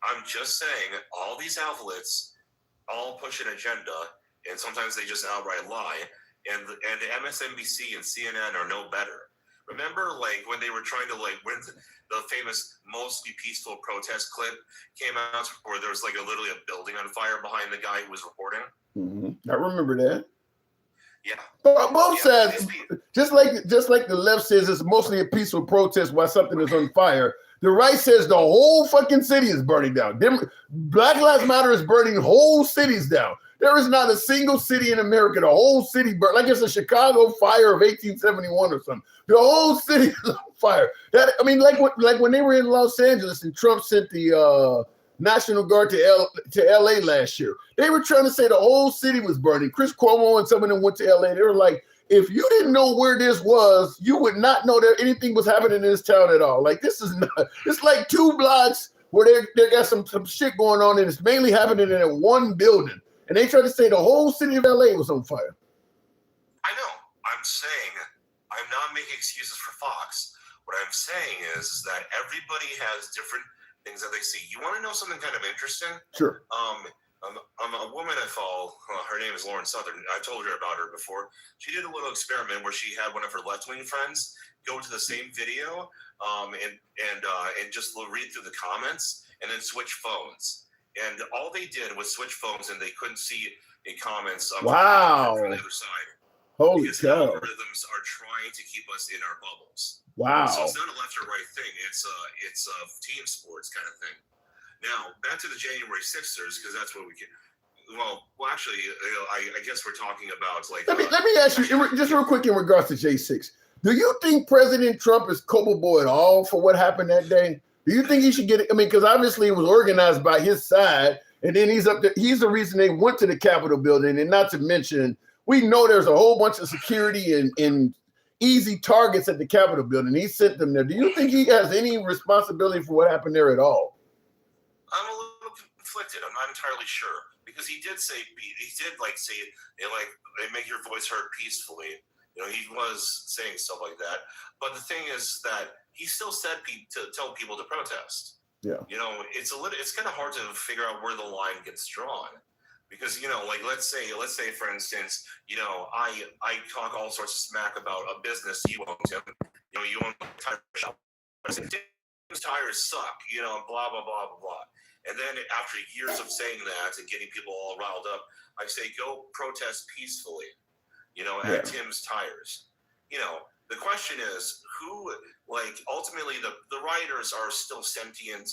I'm just saying, all these outlets all push an agenda, and sometimes they just outright lie. And the MSNBC and CNN are no better. Remember, like when they were trying to when the famous mostly peaceful protest clip came out, where there was like literally a building on fire behind the guy who was reporting. Mm-hmm. I remember that. Yeah. Both sides, just like the left says it's mostly a peaceful protest while something is on fire. The right says the whole fucking city is burning down. Black Lives Matter is burning whole cities down. There is not a single city in America, the whole city burned, like it's a Chicago fire of 1871 or something. The whole city is on fire. Like when they were in Los Angeles and Trump sent the National Guard to LA last year. They were trying to say the whole city was burning. Chris Cuomo and some of them went to LA. They were like, if you didn't know where this was, you would not know that anything was happening in this town at all. Like this is not, it's like 2 blocks where they got some shit going on and it's mainly happening in one building. And they tried to say the whole city of LA was on fire. I know. I'm saying I'm not making excuses for Fox. What I'm saying is that everybody has different things that they see. You want to know something kind of interesting? Sure. A woman I follow, her name is Lauren Southern. I told her about her before. She did a little experiment where she had one of her left-wing friends go to the same video and just read through the comments and then switch phones. And all they did was switch phones, and they couldn't see the comments Wow. from the other side. Holy because cow. algorithms are trying to keep us in our bubbles. Wow. So it's not a left or right thing. It's a team sports kind of thing. Now back to the January 6ers, because that's what we can. Well, actually, I guess we're talking about like. Let me ask you just real quick in regards to J6. Do you think President Trump is culpable at all for what happened that day? Do you think he should get it? I mean, because obviously it was organized by his side, and then he's the reason they went to the Capitol building, and not to mention, we know there's a whole bunch of security and easy targets at the Capitol building. He sent them there. Do you think he has any responsibility for what happened there at all? I'm a little conflicted. I'm not entirely sure, because he did say they make your voice heard peacefully. You know, he was saying stuff like that. But the thing is that he still said to tell people to protest. Yeah. You know, it's kind of hard to figure out where the line gets drawn. Because, you know, like let's say for instance, you know, I talk all sorts of smack about a business you own, Tim. You know, you own a tire shop. I say, Tim's tires suck, you know, blah blah blah blah blah. And then after years of saying that and getting people all riled up, I say go protest peacefully, you know, at Tim's Tires. You know, the question is who, like, ultimately the rioters are still sentient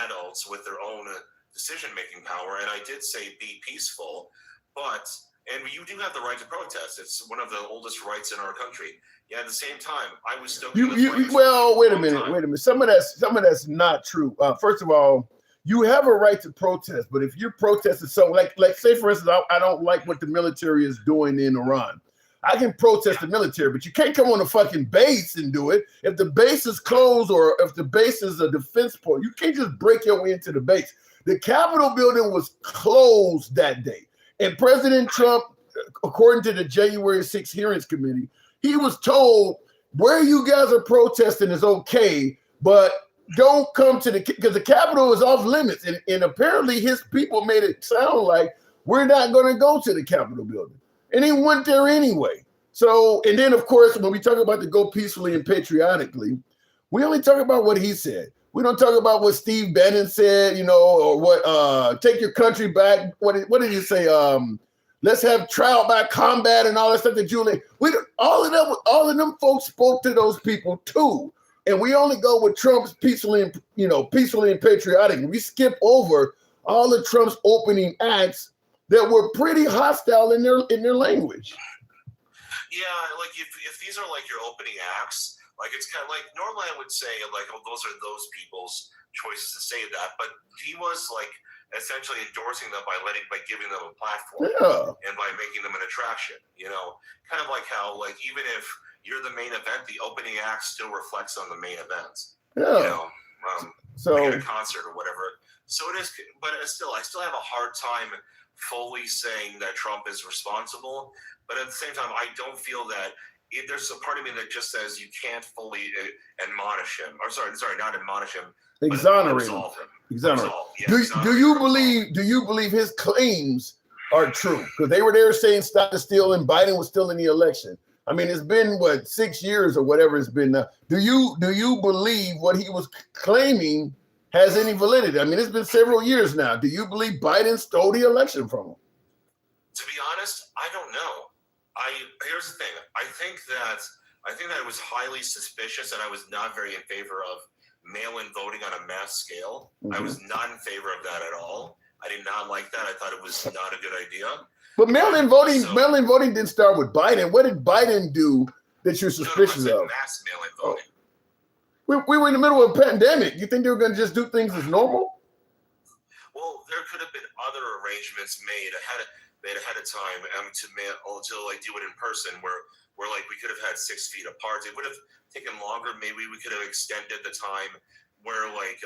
adults with their own decision-making power, and I did say be peaceful, and you do have the right to protest. It's one of the oldest rights in our country. Yeah, at the same time, I was still. Wait a minute. Some of that's not true. First of all, you have a right to protest, but if you're protesting, so like say for instance, I don't like what the military is doing in Iran. I can protest the military, but you can't come on a fucking base and do it. If the base is closed or if the base is a defense point, you can't just break your way into the base. The Capitol building was closed that day. And President Trump, according to the January 6th hearings committee, he was told where you guys are protesting is okay, but don't come to because the Capitol is off limits. And apparently his people made it sound like we're not going to go to the Capitol building. And he went there anyway. So, and then of course, when we talk about to go peacefully and patriotically, we only talk about what he said. We don't talk about what Steve Bannon said, you know, or what take your country back. What did he say? Let's have trial by combat and all that stuff that Julie. All of them folks spoke to those people too. And we only go with Trump's peacefully and patriotic. We skip over all of Trump's opening acts that were pretty hostile in their language. Yeah, like if these are like your opening acts. Like it's kind of like normally I would say like, oh, those are those people's choices to say that, but he was like essentially endorsing them by giving them a platform and by making them an attraction. You know, kind of like how like even if you're the main event, the opening act still reflects on the main event. Yeah. You know, so like at a concert or whatever. So it is, but I still have a hard time fully saying that Trump is responsible. But at the same time, I don't feel that. There's a part of me that just says you can't fully admonish him. Or sorry, not admonish him. Exonerate him. Exonerate. Do you believe his claims are true? Because they were there saying stop the steal, and Biden was still in the election. I mean, it's been 6 years or whatever it's been now. Do you believe what he was claiming has any validity? I mean, it's been several years now. Do you believe Biden stole the election from him? To be honest, I don't know. Here's the thing. I think that it was highly suspicious, and I was not very in favor of mail-in voting on a mass scale. Mm-hmm. I was not in favor of that at all. I did not like that. I thought it was not a good idea. But mail-in voting didn't start with Biden. What did Biden do that you're suspicious of? Mass mail-in voting. We were in the middle of a pandemic. You think they were going to just do things as normal? Well, there could have been other arrangements made ahead of time to like do it in person where like we could have had 6 feet apart. It would have taken longer. Maybe we could have extended the time where we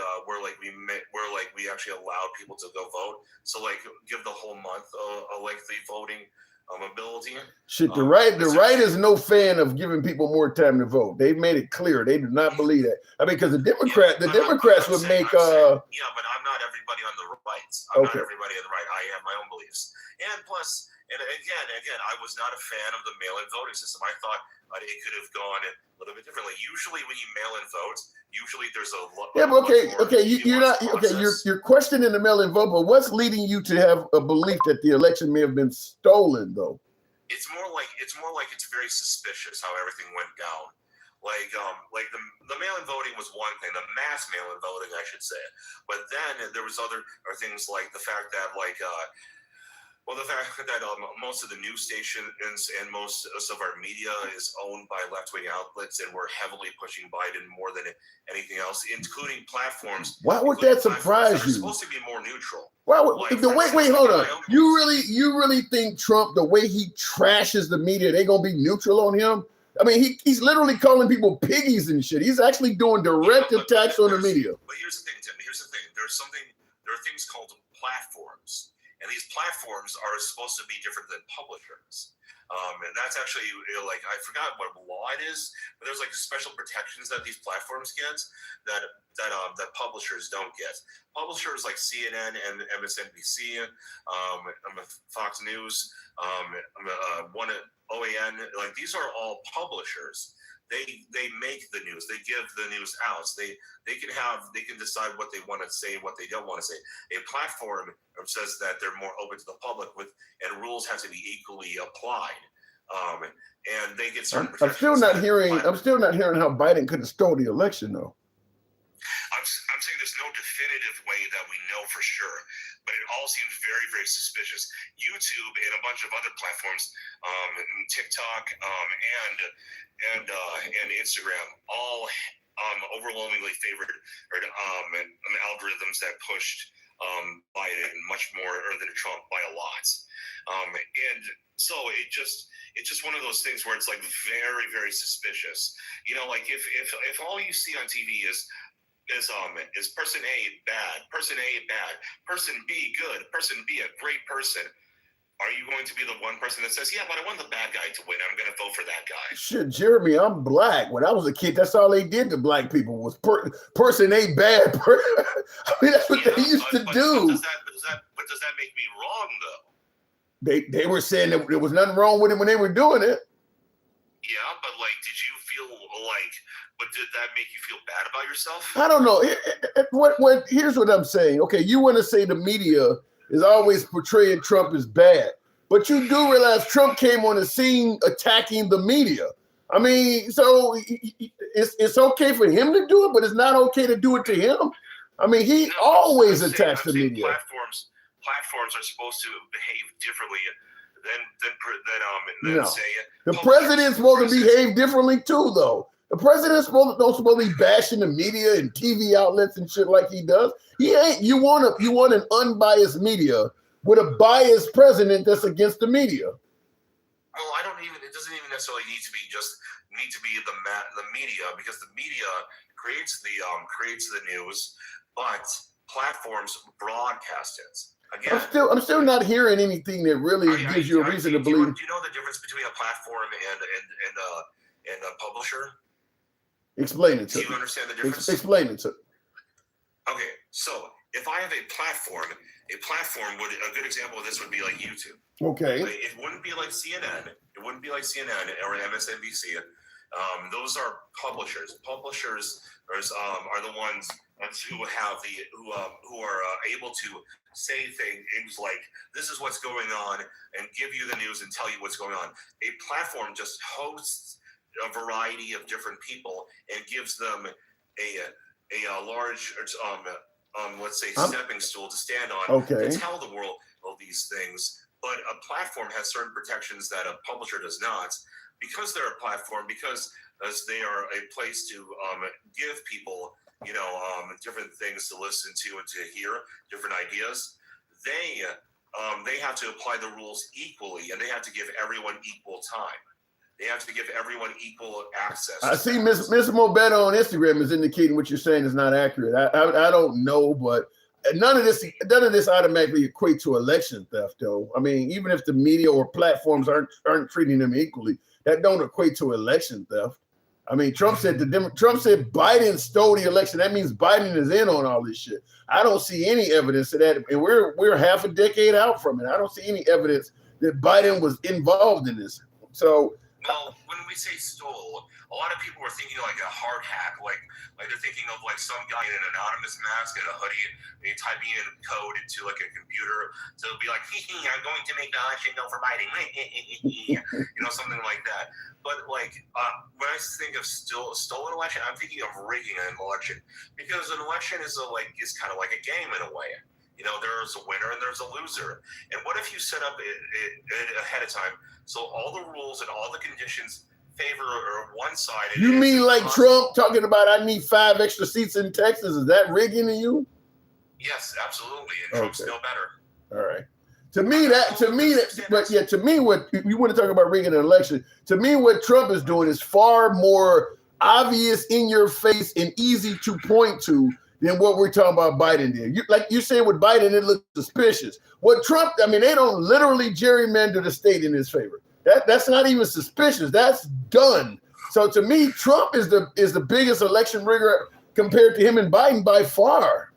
actually allowed people to go vote. So like give the whole month a lengthy voting ability. Shit, the right is no fan of giving people more time to vote. They've made it clear they do not believe that. I mean, because the Democrats would make. Yeah, but I'm not everybody on the right. I'm not everybody on the right. I have my own beliefs, and plus, and again, I was not a fan of the mail-in voting system. I thought it could have gone a little bit differently. Usually, when you mail-in vote, there's a lot. Yeah, but you're questioning the mail-in vote, but what's leading you to have a belief that the election may have been stolen, though? It's more like it's very suspicious how everything went down. Like the mail-in voting was one thing, the mass mail-in voting, I should say. But then there was other things like the fact that most of the news stations and most of our media is owned by left-wing outlets, and we're heavily pushing Biden more than anything else, including platforms. Why would that surprise you? Supposed to be more neutral. Wait, hold on. You really think Trump, the way he trashes the media, they gonna be neutral on him? I mean, he's literally calling people piggies and shit. He's actually doing direct attacks on the media. But here's the thing, Tim. There are things called platforms. and these platforms are supposed to be different than publishers. And that's actually, like, I forgot what law it is, but there's like special protections that these platforms get that publishers don't get. Publishers like CNN and MSNBC, Fox News, OAN, like these are all publishers. They make the news. They give the news out. They can decide what they want to say and what they don't want to say. A platform says that they're more open to the public and rules have to be equally applied. And they get certain I'm still not hearing how Biden could have stole the election though. I'm saying there's no definitive way that we know for sure, but it all seems very, very suspicious. YouTube and a bunch of other platforms, TikTok, and Instagram, all overwhelmingly favored algorithms that pushed Biden much more than Trump by a lot. And so it's just one of those things where it's like very, very suspicious. You know, like if all you see on TV is person A bad, person A bad, person B good, person B a great person, are you going to be the one person that says, yeah, but I want the bad guy to win, I'm going to vote for that guy? Shit, Jeremy, I'm black. When I was a kid, that's all they did to black people was person A bad. I mean, that's what they used to do. But does that make me wrong, though? They were saying that there was nothing wrong with it when they were doing it. Yeah, but like, did you feel like, but did that make you feel bad about yourself? I don't know. Here's what I'm saying. Okay, you want to say the media is always portraying Trump as bad, but you do realize Trump came on the scene attacking the media. I mean, so it's okay for him to do it, but it's not okay to do it to him. I mean, he always attacks the media. Platforms are supposed to behave differently than say the president's supposed to behave differently too, though. The president's supposed to be bashing the media and TV outlets and shit like he does. He ain't. You want an unbiased media with a biased president that's against the media. Well, it doesn't even necessarily need to be the media, because the media creates the news, but platforms broadcast it. Again, I'm still not hearing anything that really gives you a reason to believe. Do you know the difference between a platform and a publisher? Explain it to me. Do you understand the difference? Explain it to me. Okay, so if I have a platform would, a good example of this would be like YouTube. Okay. It wouldn't be like CNN. It wouldn't be like CNN or MSNBC. Those are publishers. Publishers are the ones who have who are able to say things like, this is what's going on, and give you the news and tell you what's going on. A platform just hosts a variety of different people and gives them a large let's say stepping stool to stand on to tell the world all these things. But a platform has certain protections that a publisher does not, because they're a platform, because as they are a place to give people different things to listen to and to hear, different ideas. They have to apply the rules equally, and they have to give everyone equal time. They have to give everyone equal access. I see Miss Mobeto on Instagram is indicating what you're saying is not accurate. I don't know, but none of this automatically equate to election theft, though. I mean, even if the media or platforms aren't treating them equally, that don't equate to election theft. I mean, Trump said Biden stole the election. That means Biden is in on all this shit. I don't see any evidence of that, and we're half a decade out from it. I don't see any evidence that Biden was involved in this. So, well, when we say stole, a lot of people were thinking like a hard hack, like they're thinking of like some guy in an anonymous mask and a hoodie, and typing in code into like a computer, so it'll be like, I'm going to make the election go for Biden, something like that. But like when I think of stolen election, I'm thinking of rigging an election, because an election is kind of like a game in a way. There's a winner and there's a loser. And what if you set up it ahead of time, so all the rules and all the conditions favor one side? You mean like Trump talking about, I need 5 extra seats in Texas? Is that rigging to you? Yes, absolutely. And Trump's no better. All right. To me, what you want to talk about rigging an election, to me, what Trump is doing is far more obvious, in your face, and easy to point to than what we're talking about Biden did. Like you said with Biden, it looked suspicious. What Trump, I mean, they don't literally gerrymander the state in his favor. That's not even suspicious. That's done. So to me, Trump is the biggest election rigger compared to him and Biden by far.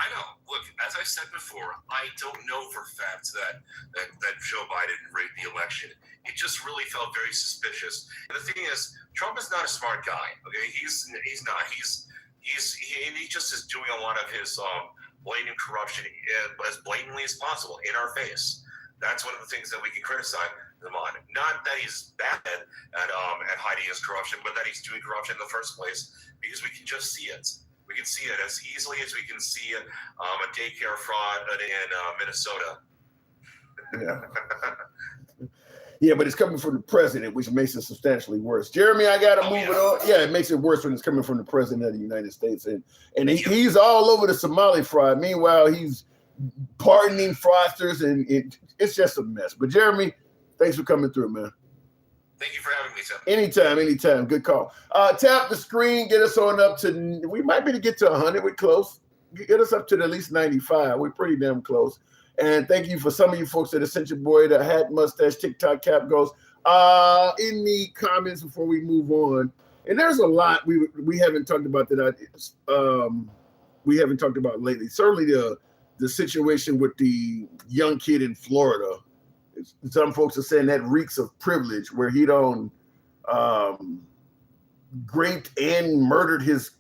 I know. Look, as I said before, I don't know for facts that Joe Biden rigged the election. It just really felt very suspicious. And the thing is, Trump is not a smart guy. Okay, he's not. He just is doing a lot of his blatant corruption as blatantly as possible in our face. That's one of the things that we can criticize him on. Not that he's bad at hiding his corruption, but that he's doing corruption in the first place, because we can just see it. We can see it as easily as we can see a daycare fraud in Minnesota. Yeah. Yeah, but it's coming from the president, which makes it substantially worse. Jeremy, I got to move it on. Yeah, it makes it worse when it's coming from the president of the United States. And he's all over the Somali fraud. Meanwhile, he's pardoning fraudsters, and it's just a mess. But Jeremy, thanks for coming through, man. Thank you for having me, Tim. Anytime. Good call. Tap the screen. Get us on up to, we might be to get to 100. We're close. Get us up to at least 95. We're pretty damn close. And thank you for some of you folks that have sent your boy the hat, mustache, TikTok cap goes in the comments before we move on. And there's a lot we haven't talked about we haven't talked about lately. Certainly the situation with the young kid in Florida. Some folks are saying that reeks of privilege, where he don't raped and murdered his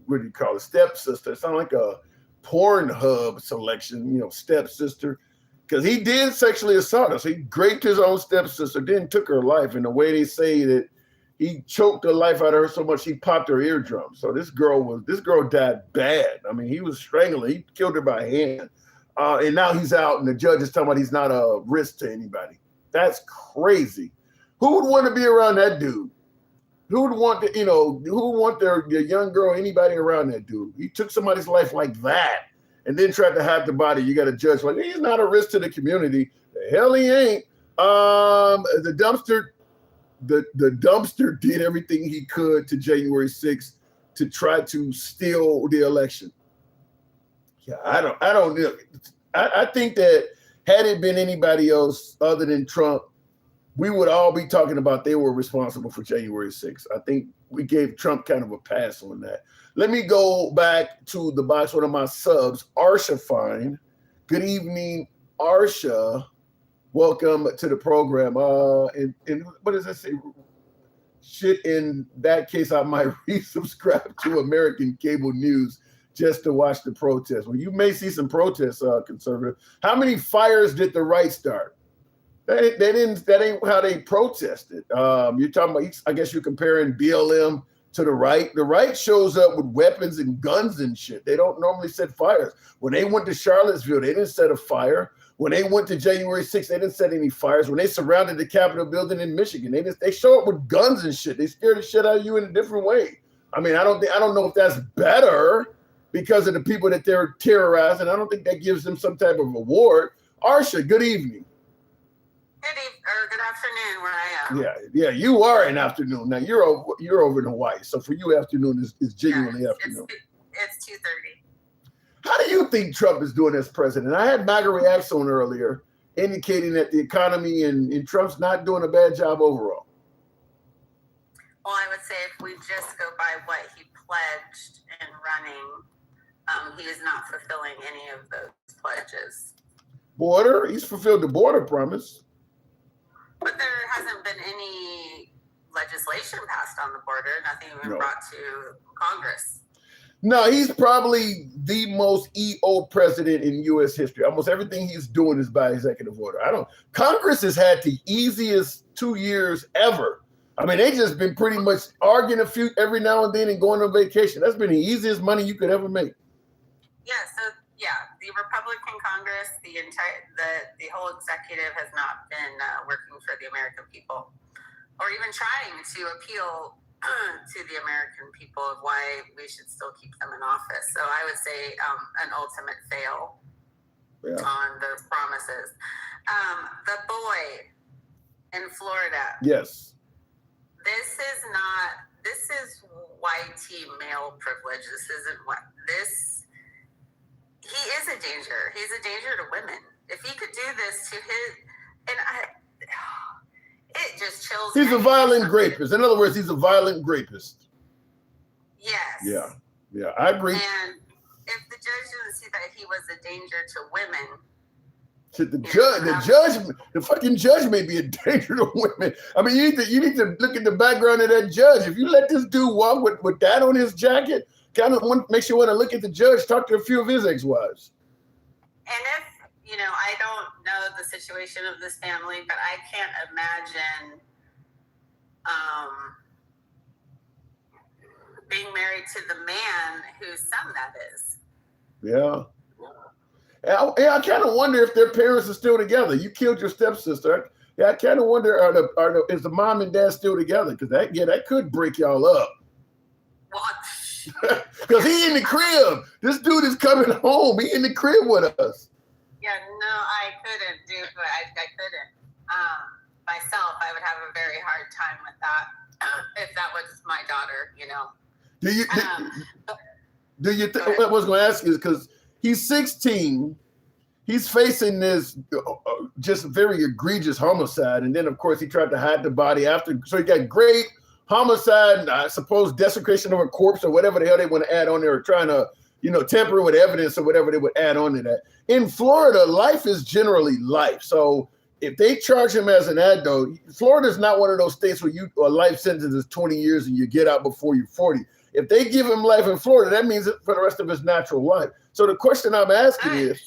what do you call it, stepsister. It sounds like a Pornhub selection, stepsister, because he did sexually assault us. He raped his own stepsister, then took her life. And the way they say that he choked the life out of her so much he popped her eardrum. So this girl died bad. I mean, he was strangling. He killed her by hand. And now he's out, and the judge is talking about he's not a risk to anybody. That's crazy. Who would want to be around that dude? Who would want to, who would want their young girl, anybody around that dude? He took somebody's life like that and then tried to hide the body. You got a judge like, he's not a risk to the community. The hell he ain't. The dumpster did everything he could to January 6th to try to steal the election. Yeah, I think that had it been anybody else other than Trump, we would all be talking about they were responsible for January 6th. I think we gave Trump kind of a pass on that. Let me go back to the box. One of my subs, Arsha Fine. Good evening, Arsha. Welcome to the program. And what does that say? Shit, in that case, I might resubscribe to American cable news just to watch the protest. Well, you may see some protests, conservative. How many fires did the right start? That ain't how they protested. You're talking about, I guess you're comparing BLM to the right. The right shows up with weapons and guns and shit. They don't normally set fires. When they went to Charlottesville, they didn't set a fire. When they went to January 6th, they didn't set any fires. When they surrounded the Capitol building in Michigan, they show up with guns and shit. They scare the shit out of you in a different way. I mean, I don't know if that's better because of the people that they're terrorizing. I don't think that gives them some type of award. Arsha, good evening. Good afternoon, where I am. Yeah, you are in afternoon. Now you're over in Hawaii, so for you afternoon is genuinely afternoon. It's 2:30. How do you think Trump is doing as president? I had MAGA Reacts on earlier indicating that the economy and Trump's not doing a bad job overall. Well, I would say if we just go by what he pledged in running, he is not fulfilling any of those pledges. Border, he's fulfilled the border promise. But there hasn't been any legislation passed on the border, nothing even brought to Congress. No, he's probably the most EO president in U.S. history. Almost everything he's doing is by executive order. Congress has had the easiest 2 years ever. I mean, they just been pretty much arguing a few every now and then and going on vacation. That's been the easiest money you could ever make. The Republican Congress, the whole executive has not been working for the American people, or even trying to appeal to the American people of why we should still keep them in office. So I would say an ultimate fail on those promises. The boy in Florida. Yes. This is YT male privilege. This isn't what this. He is a danger. He's a danger to women. If he could do this to it just chills. He's a violent rapist. In other words, he's a violent rapist. Yes. Yeah, I agree. And if the judge didn't see that he was a danger to women, the fucking judge may be a danger to women. I mean, you need to look at the background of that judge. If you let this dude walk with that on his jacket, kind of makes you want to look at the judge, talk to a few of his ex-wives. and if I don't know the situation of this family, but I can't imagine being married to the man whose son that is. Yeah. I kind of wonder if their parents are still together. You killed your stepsister. Yeah, I kind of wonder, is the mom and dad still together? Because that could break y'all up. What? Because he in the crib. This dude is coming home. He in the crib with us. Yeah, no, I couldn't do it. I couldn't. Myself, I would have a very hard time with that if that was my daughter, Do you think what I was going to ask is because he's 16, he's facing this just very egregious homicide, and then of course he tried to hide the body after. So he got great homicide, I suppose desecration of a corpse or whatever the hell they want to add on there, or trying to tamper with evidence or whatever they would add on to that. In Florida, life is generally life. So if they charge him as an adult, Florida's not one of those states where a life sentence is 20 years and you get out before you're 40. If they give him life in Florida, that means it for the rest of his natural life. So the question I'm asking is,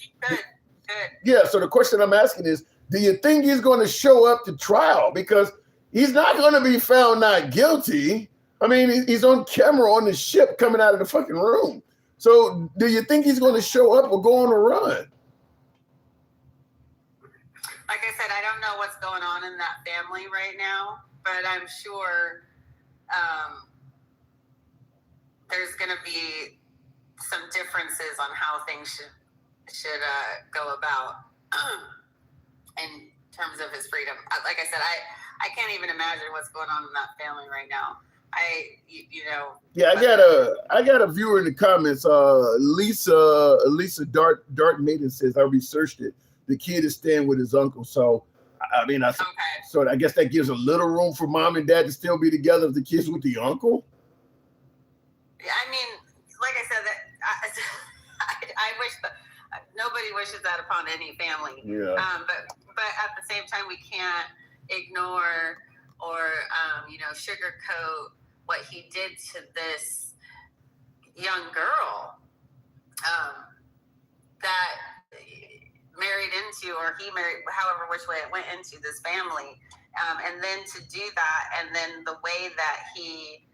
so the question I'm asking is, do you think he's going to show up to trial? Because he's not going to be found not guilty. I mean, he's on camera on the ship coming out of the fucking room. So do you think he's going to show up or go on a run? Like I said, I don't know what's going on in that family right now, but I'm sure there's going to be some differences on how things should go about in terms of his freedom. Like I said, I can't even imagine what's going on in that family right now. Yeah, I got a viewer in the comments. Lisa Dark Maiden says, I researched it. The kid is staying with his uncle. So so I guess that gives a little room for mom and dad to still be together if the kid's with the uncle. Yeah, I mean, like I said, that I wish that nobody wishes that upon any family. Yeah. But at the same time, we can't ignore or sugarcoat what he did to this young girl that married into, or he married, however which way it went, into this family, and then to do that, and then the way that he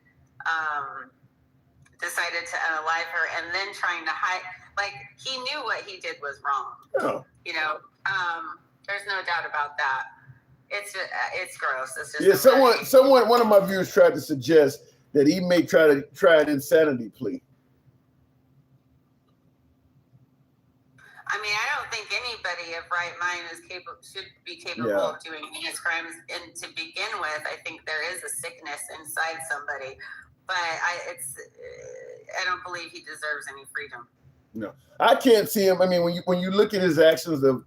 decided to unalive her, and then trying to hide, like, he knew what he did was wrong. Oh. There's no doubt about that. It's gross. It's just one of my viewers tried to suggest that he may try an insanity plea. I mean, I don't think anybody of right mind should be capable of doing heinous crimes. And to begin with, I think there is a sickness inside somebody, but I don't believe he deserves any freedom. No, I can't see him. I mean, when you look at his actions of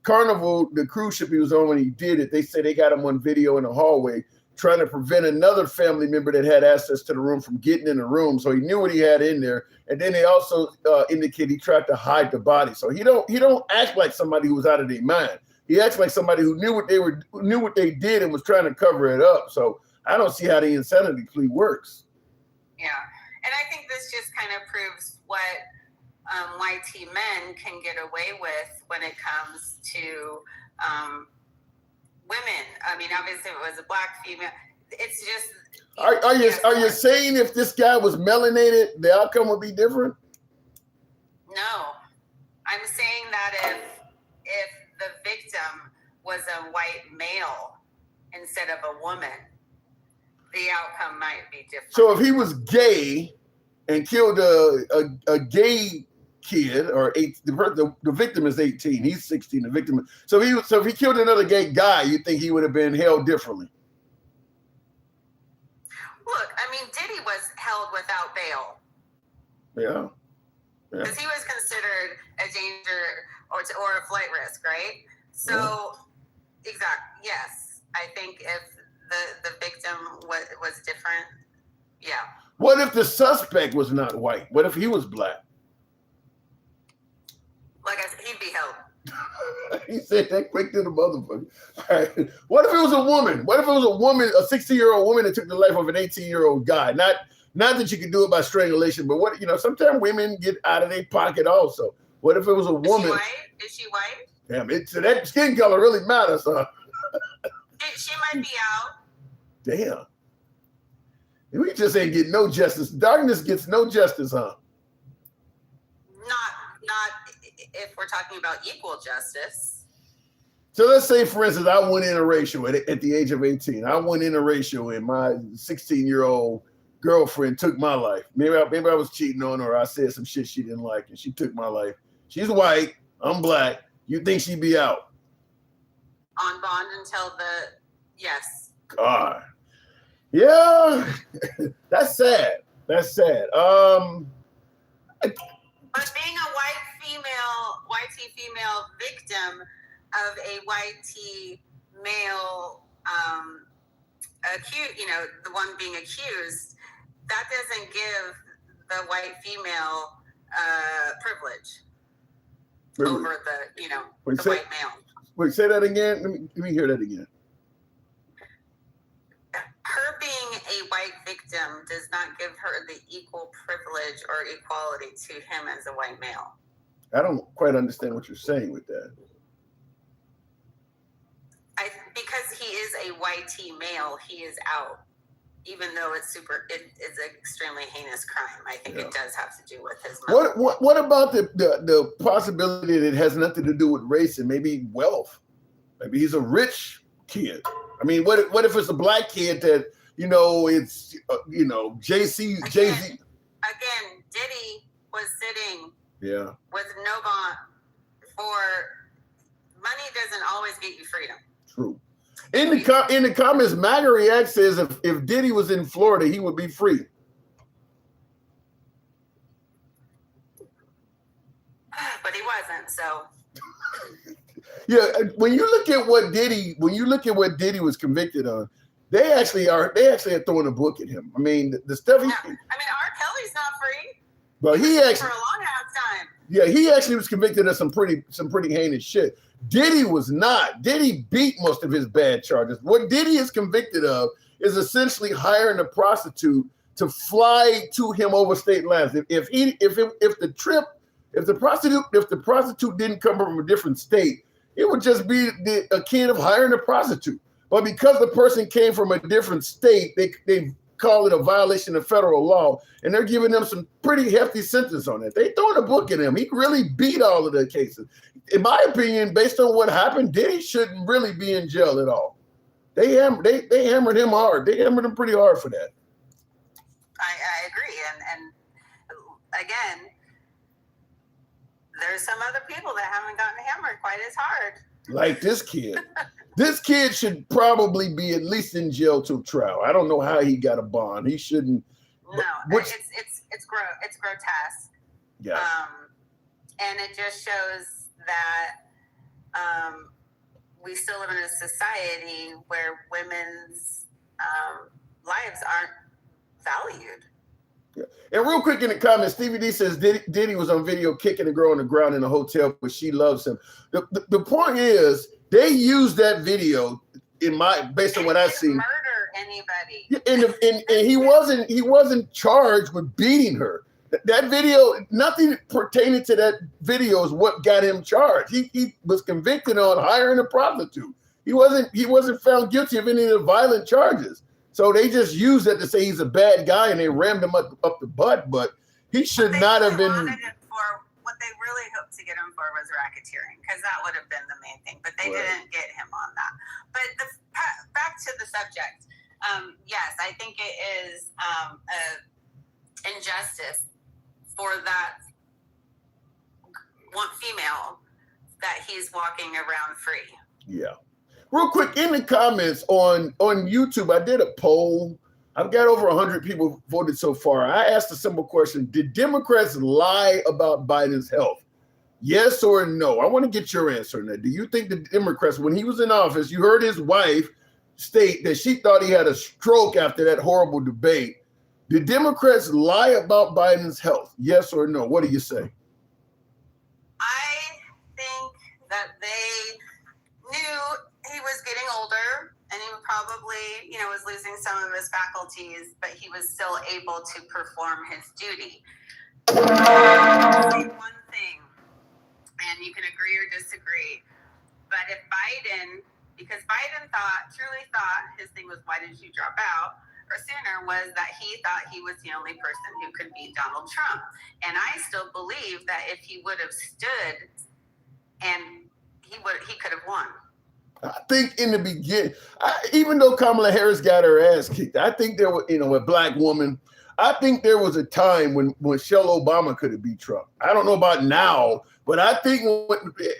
Carnival, the cruise ship he was on when he did it, they say they got him on video in the hallway trying to prevent another family member that had access to the room from getting in the room. So he knew what he had in there. And then they also indicate he tried to hide the body. So he don't act like somebody who was out of their mind. He acts like somebody who knew what they did and was trying to cover it up. So I don't see how the insanity plea works. Yeah. And I think this just kind of proves what YT men can get away with when it comes to women. I mean, obviously it was a black female. It's just. Are you saying if this guy was melanated, the outcome would be different? No, I'm saying that if the victim was a white male instead of a woman, the outcome might be different. So if he was gay and killed a gay kid, or the victim is 18, he's 16, the victim. So if he killed another gay guy, you think he would have been held differently? Look, I mean, Diddy was held without bail. Yeah. Because he was considered a danger or a flight risk, right? So, exactly, yes. I think if the victim was different, yeah. What if the suspect was not white? What if he was black? Like I said, he'd be held. He said that quick to the motherfucker. All right. What if it was a woman? What if it was a woman, a 60-year-old woman that took the life of an 18-year-old guy? Not that you could do it by strangulation, but what, sometimes women get out of their pocket also. What if it was a woman? Is she white? Damn, so that skin color really matters, huh? She might be out. Damn. We just ain't getting no justice. Darkness gets no justice, huh? Not if we're talking about equal justice. So let's say, for instance, I went interracial at the age of 18. I went interracial and my 16-year-old girlfriend took my life. Maybe I was cheating on her. Or I said some shit she didn't like and she took my life. She's white. I'm black. You think she'd be out? On bond until yes. God. Yeah. That's sad. That's sad. But being a white T female victim of a white T male accused, the one being accused, that doesn't give the white female privilege over the white male. Wait, say that again. Let me hear that again. Her being a white victim does not give her the equal privilege or equality to him as a white male. I don't quite understand what you're saying with that. Because he is a white T male, he is out. Even though it's an extremely heinous crime. I think it does have to do with his mother. What about the possibility that it has nothing to do with race and maybe wealth? Maybe he's a rich kid. I mean, what if it's a black kid that, it's, Jay-Z. Again, Diddy was sitting with no bond for money doesn't always get you freedom. True. In the comments, MAGA React says if Diddy was in Florida, he would be free. But he wasn't, so. Yeah, when you look at what Diddy was convicted on, they actually are throwing a book at him. I mean, the stuff. R. Kelly's not free. But he actually for a long ass time. Yeah, he actually was convicted of some pretty heinous shit. Diddy was not. Diddy beat most of his bad charges. What Diddy is convicted of is essentially hiring a prostitute to fly to him over state lines. If the prostitute didn't come from a different state, it would just be akin of hiring a prostitute. But because the person came from a different state, they call it a violation of federal law, and they're giving them some pretty hefty sentence on it. They throwing a book at him. He really beat all of the cases. In my opinion, based on what happened, Diddy shouldn't really be in jail at all. They hammered him hard. They hammered him pretty hard for that. I agree. And again, there's some other people that haven't gotten hammered quite as hard. Like this kid. This kid should probably be at least in jail till trial. I don't know how he got a bond. He shouldn't. No, it's grotesque. Yeah. And it just shows that we still live in a society where women's lives aren't valued. Yeah. And real quick in the comments, Stevie D says Diddy was on video kicking a girl on the ground in a hotel, but she loves him. The point is, they used that video based on what I've seen. Murder anybody. And he wasn't charged with beating her. That video, nothing pertaining to that video is what got him charged. He was convicted on hiring a prostitute. He wasn't found guilty of any of the violent charges. So they just used that to say he's a bad guy, and they rammed him up the butt. But he should not have been. What they really hoped to get him for was racketeering, because that would have been the main thing. But they didn't get him on that. But back to the subject. Yes, I think it is injustice for that one female that he's walking around free. Yeah. Real quick, in the comments on YouTube, I did a poll. I've got over 100 people voted so far. I asked a simple question. Did Democrats lie about Biden's health? Yes or no? I want to get your answer on that. Do you think the Democrats, when he was in office, you heard his wife state that she thought he had a stroke after that horrible debate. Did Democrats lie about Biden's health? Yes or no? What do you say? I think that they knew he was getting older and he probably, was losing some of his faculties, but he was still able to perform his duty. I'll say one thing, and you can agree or disagree, but if Biden, because Biden truly thought his thing was, why did you drop out? Or sooner was that he thought he was the only person who could beat Donald Trump. And I still believe that if he would have stood, and he could have won. I think in the beginning, even though Kamala Harris got her ass kicked, I think there was, a black woman. I think there was a time when Michelle Obama could have beat Trump. I don't know about now, but I think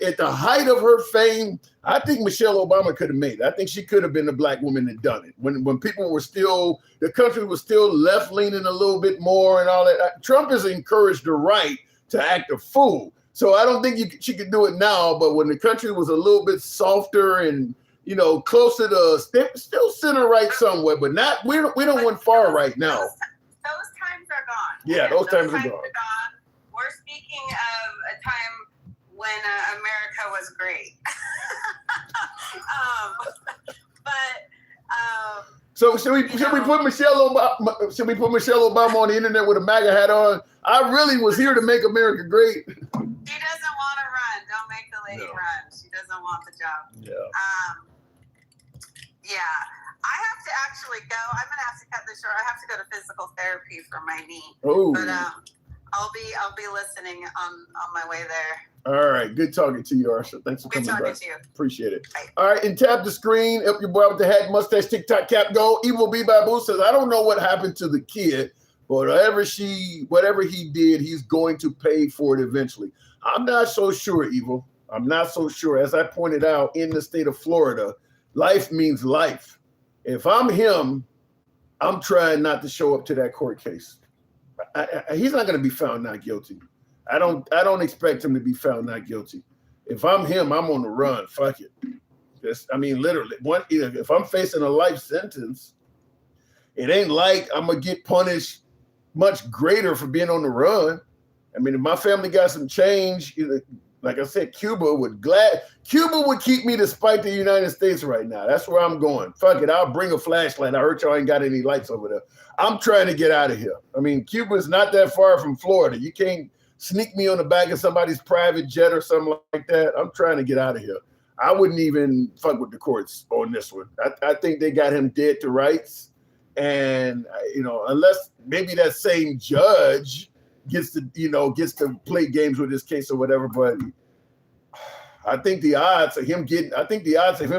at the height of her fame, I think Michelle Obama could have made it. I think she could have been the black woman that done it. When people were still, the country was still left leaning a little bit more and all that. Trump has encouraged the right to act a fool. So I don't think she could do it now, but when the country was a little bit softer and, closer to still center right somewhere, but not, we don't want far right now. Those times are gone. Yeah, those times are gone. We're speaking of a time when America was great. So should we put Michelle Obama? Should we put Michelle Obama on the internet with a MAGA hat on? I really was here to make America great. She doesn't want to run. Don't make the lady run. She doesn't want the job. Yeah. Yeah. I have to actually go. I'm gonna have to cut this short. I have to go to physical therapy for my knee. Oh. But I'll be listening on my way there. All right. Good talking to you, Arsha. Thanks for coming by. Good talking to you. Appreciate it. Bye. All right. And tap the screen. Help your boy with the hat, mustache, TikTok cap go. Evil B Babu says, I don't know what happened to the kid, but whatever he did, he's going to pay for it eventually. I'm not so sure, Evil. I'm not so sure. As I pointed out, in the state of Florida, life means life. If I'm him, I'm trying not to show up to that court case. He's not going to be found not guilty. I don't expect him to be found not guilty. If I'm him, I'm on the run. Fuck it. Literally. If I'm facing a life sentence, it ain't like I'm going to get punished much greater for being on the run. If my family got some change, like I said, Cuba would keep me despite the United States right now. That's where I'm going. Fuck it. I'll bring a flashlight. I heard y'all ain't got any lights over there. I'm trying to get out of here. Cuba is not that far from Florida. You can't sneak me on the back of somebody's private jet or something like that. I'm trying to get out of here. I wouldn't even fuck with the courts on this one. I think they got him dead to rights. And, unless maybe that same judge gets to play games with this case or whatever, but I think the odds of him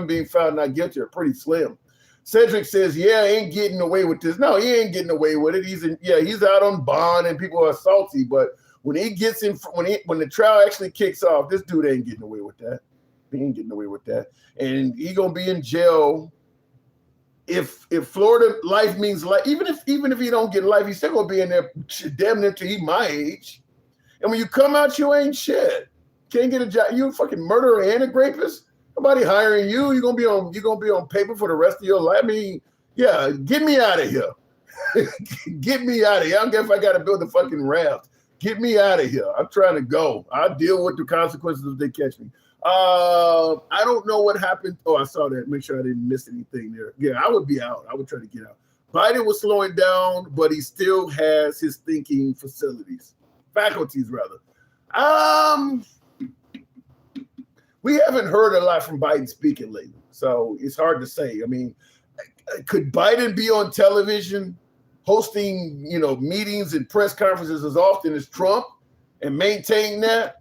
being found not guilty are pretty slim. Cedric says, yeah, ain't getting away with this. No, he ain't getting away with it. He's out on bond and people are salty, but when the trial actually kicks off, this dude ain't getting away with that. He ain't getting away with that. And he gonna be in jail. If Florida life means life, even if he don't get life, he's still gonna be in there damn near till he my age. And when you come out, you ain't shit. Can't get a job. You a fucking murderer and a rapist. Nobody hiring you. You're gonna be on paper for the rest of your life. Get me out of here. Get me out of here. I don't care if I gotta build a fucking raft. Get me out of here. I'm trying to go. I'll deal with the consequences if they catch me. I don't know what happened. Oh, I saw that. Make sure I didn't miss anything there. Yeah, I would be out. I would try to get out. Biden was slowing down, but he still has his thinking faculties rather. We haven't heard a lot from Biden speaking lately, so it's hard to say. Could Biden be on television hosting, meetings and press conferences as often as Trump and maintain that?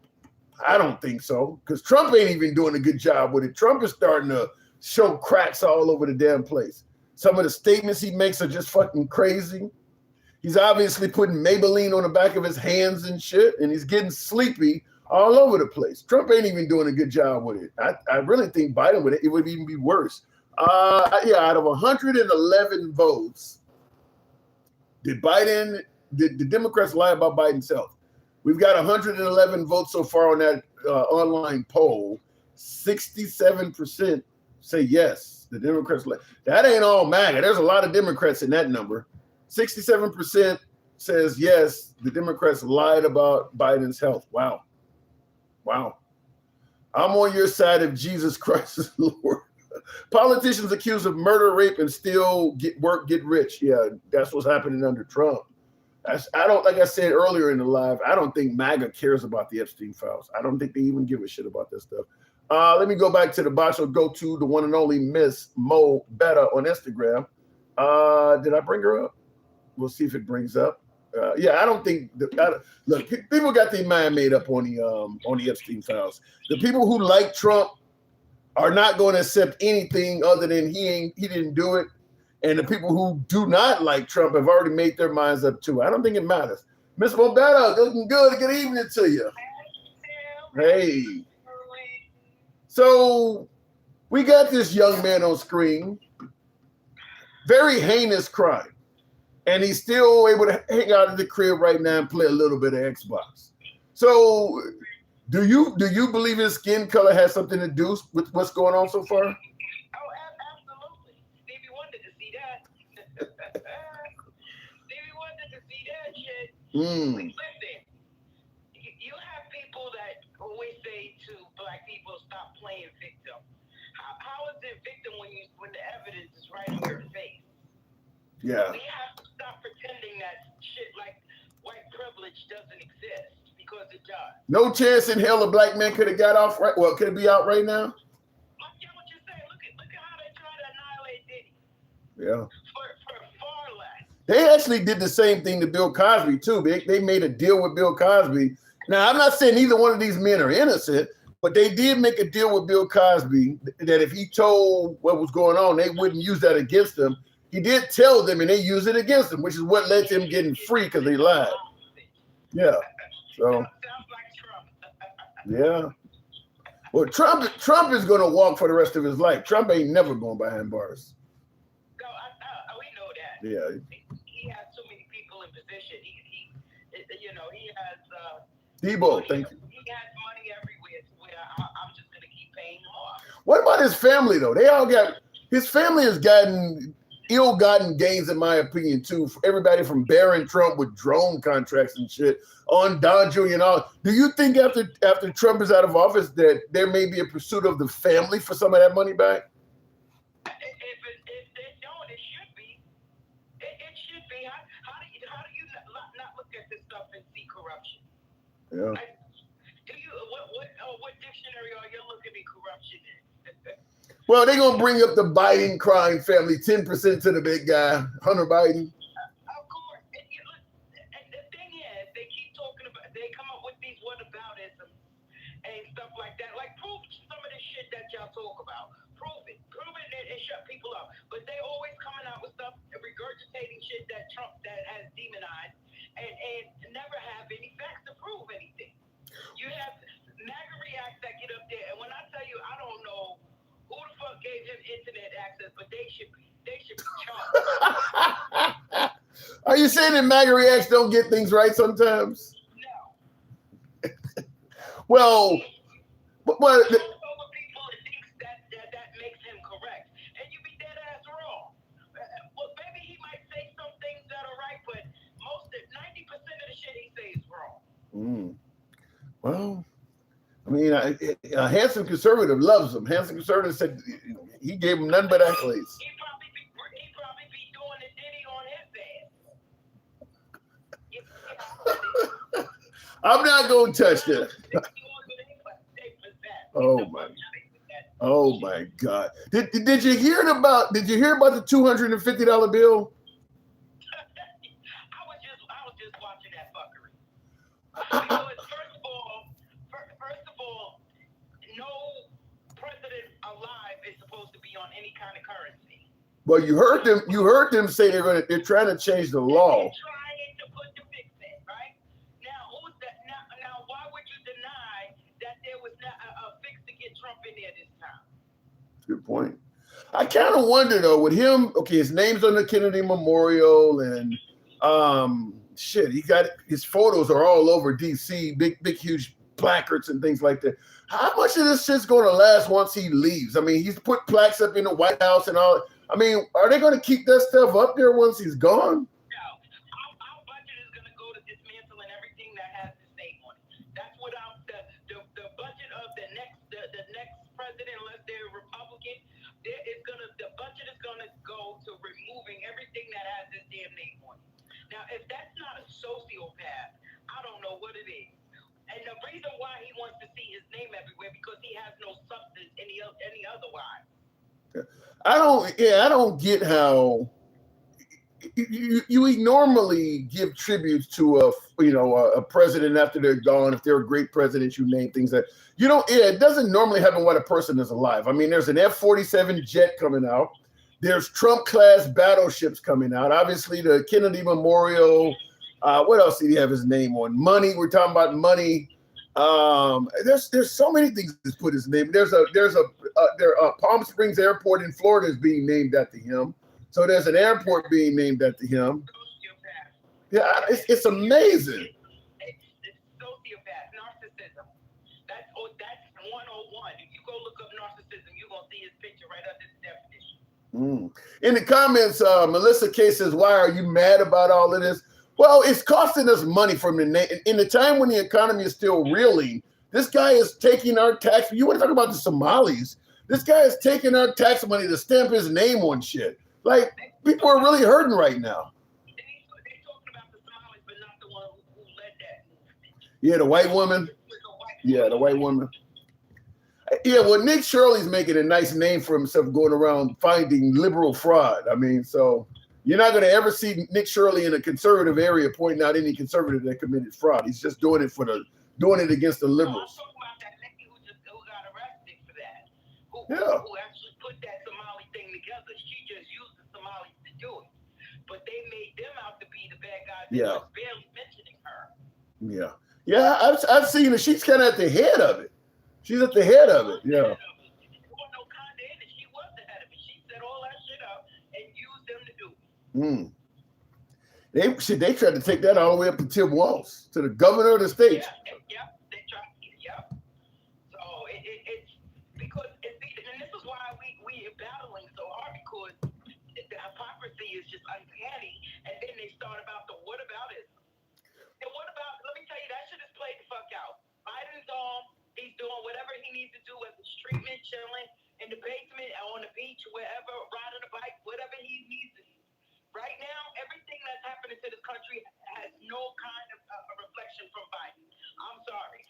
I don't think so, because Trump ain't even doing a good job with it. Trump is starting to show cracks all over the damn place. Some of the statements he makes are just fucking crazy. He's obviously putting Maybelline on the back of his hands and shit, and he's getting sleepy all over the place. Trump ain't even doing a good job with it. I really think Biden it would even be worse. Out of 111 votes, Did the Democrats lie about Biden's health? We've got 111 votes so far on that online poll. 67% say yes, the Democrats lied. That ain't all MAGA. There's a lot of Democrats in that number. 67% says yes, the Democrats lied about Biden's health. Wow. I'm on your side if Jesus Christ is Lord. Politicians accused of murder, rape, and still get rich. Yeah, that's what's happening under Trump. Like I said earlier in the live, I don't think MAGA cares about the Epstein files. I don't think they even give a shit about this stuff. Let me go back to the box. I'll go to the one and only Miss Mo Betta on Instagram. Did I bring her up? We'll see if it brings up. I don't think look, people got their mind made up on the Epstein files. The people who like Trump are not going to accept anything other than he didn't do it. And the people who do not like Trump have already made their minds up too. I don't think it matters. Miss Mobetta, looking good. Good evening to you. Hey. So we got this young man on screen. Very heinous crime. And he's still able to hang out at the crib right now and play a little bit of Xbox. So do you believe his skin color has something to do with what's going on so far? Absolutely. Stevie wanted to see that. Stevie wanted to see that shit. Listen, you have people that always say to black people, stop playing victim. How is it victim when the evidence is right in your face? Yeah. We have to stop pretending that shit like white privilege doesn't exist, because it does. No chance in hell a black man could have got off right. Well, could it be out right now? I get what you're saying. Look at how they try to annihilate Diddy. Yeah. For far less. They actually did the same thing to Bill Cosby too. They made a deal with Bill Cosby. Now, I'm not saying either one of these men are innocent, but they did make a deal with Bill Cosby that if he told what was going on, they wouldn't use that against him. He did tell them, and they used it against him, which is what led to him getting free because they lied. Yeah. So. Yeah. Well, Trump is going to walk for the rest of his life. Trump ain't never going behind bars. No, we know that. Yeah. He has too many people in position. He has. Debo, thank you. He has money everywhere, to where I'm just going to keep paying him off. What about his family though? His family has gotten ill-gotten gains, in my opinion, too. For everybody from Barron Trump with drone contracts and shit on Don Jr. and all. Do you think after Trump is out of office that there may be a pursuit of the family for some of that money back? If they don't, it should be. It should be. How do you not look at this stuff and see corruption? Yeah. What dictionary are you looking at corruption in? Well, they're going to bring up the Biden crime family, 10% to the big guy, Hunter Biden. Of course. And the thing is, they keep talking about, they come up with these whataboutisms and stuff like that. Like, prove some of the shit that y'all talk about. Prove it. Prove it and shut people up. But they always coming out with stuff, regurgitating shit that Trump that has demonized and never have any facts to prove anything. You have MAGA reacts that get up there, and when I tell you, I don't know who the fuck gave him internet access, but they should be charged. Are you saying that MAGA reacts don't get things right sometimes? No. Well, over people and thinks that makes him correct, and you be dead ass wrong. Well, maybe he might say some things that are right, but 90% of the shit he says is wrong. Well, I mean, a handsome conservative loves him. Handsome conservative said he gave him nothing but accolades. He probably be doing the Diddy on his ass. I'm not going to touch that. Oh my God! Did you hear about the $250 bill? I was just watching that fuckery. Because first of all, no president alive is supposed to be on any kind of currency. Well, you heard them say they're trying to change the law. They're trying to put the fix in, right? Now, who's that? Now, why would you deny that there was not a fix to get Trump in there this time? Good point. I kind of wonder though, with him, okay, his name's on the Kennedy Memorial, and Shit, he got his photos are all over DC, big, huge placards and things like that. How much of this shit's going to last once he leaves? I mean, he's put plaques up in the White House and all. I mean, are they going to keep that stuff up there once he's gone? No, our budget is going to go to dismantling everything that has his name on it. That's what the budget of the next president, unless they're Republican, the budget is going to go to removing everything that has his damn name on it. Now, if that's not a sociopath, I don't know what it is. And the reason why he wants to see his name everywhere because he has no substance any otherwise. I don't get how you normally give tributes to a president after they're gone. If they're a great president, you name things that you don't. Yeah, it doesn't normally happen when a person is alive. I mean, there's an F-47 jet coming out. There's Trump-class battleships coming out. Obviously, the Kennedy Memorial. What else did he have his name on? Money. We're talking about money. There's so many things to put his name. There's Palm Springs Airport in Florida is being named after him. So there's an airport being named after him. Yeah, it's amazing. It's sociopath, narcissism. That's 101. If you go look up narcissism, you're gonna see his picture right under the definition. In the comments, Melissa K says, "Why are you mad about all of this?" Well, it's costing us money from in the time when the economy is still reeling. This guy is taking our tax. You want to talk about the Somalis? This guy is taking our tax money to stamp his name on shit. Like, people are really hurting right now. They're talking about the Somalis, but not the one who led that. Yeah, the white woman. Yeah, the white woman. Yeah, well, Nick Shirley's making a nice name for himself going around finding liberal fraud. I mean, so you're not going to ever see Nick Shirley in a conservative area pointing out any conservative that committed fraud. He's just doing it against the liberals. I'm talking about that lady who got arrested for that. Yeah. Who actually put that Somali thing together. She just used the Somalis to do it. But they made them out to be the bad guys. Yeah. Just barely mentioning her. Yeah. Yeah, I've seen her. She's kind of at the head of it. She's at the head of it. Yeah. She was the head of it. She set all that shit up and used them to do it. They tried to take that all the way up to Tim Walz, to the governor of the state. Yeah, they tried. Yeah. So it's because and this is why we are battling so hard because the hypocrisy is just uncanny. And then they start about the whataboutism. And what about? Let me tell you, that shit is played the fuck out. Biden's he's doing whatever he needs to do, whether it's treatment, chilling in the basement, on the beach, wherever, riding a bike, whatever he needs to do. Right now, everything that's happening to this country has no kind of a reflection from Biden. I'm sorry.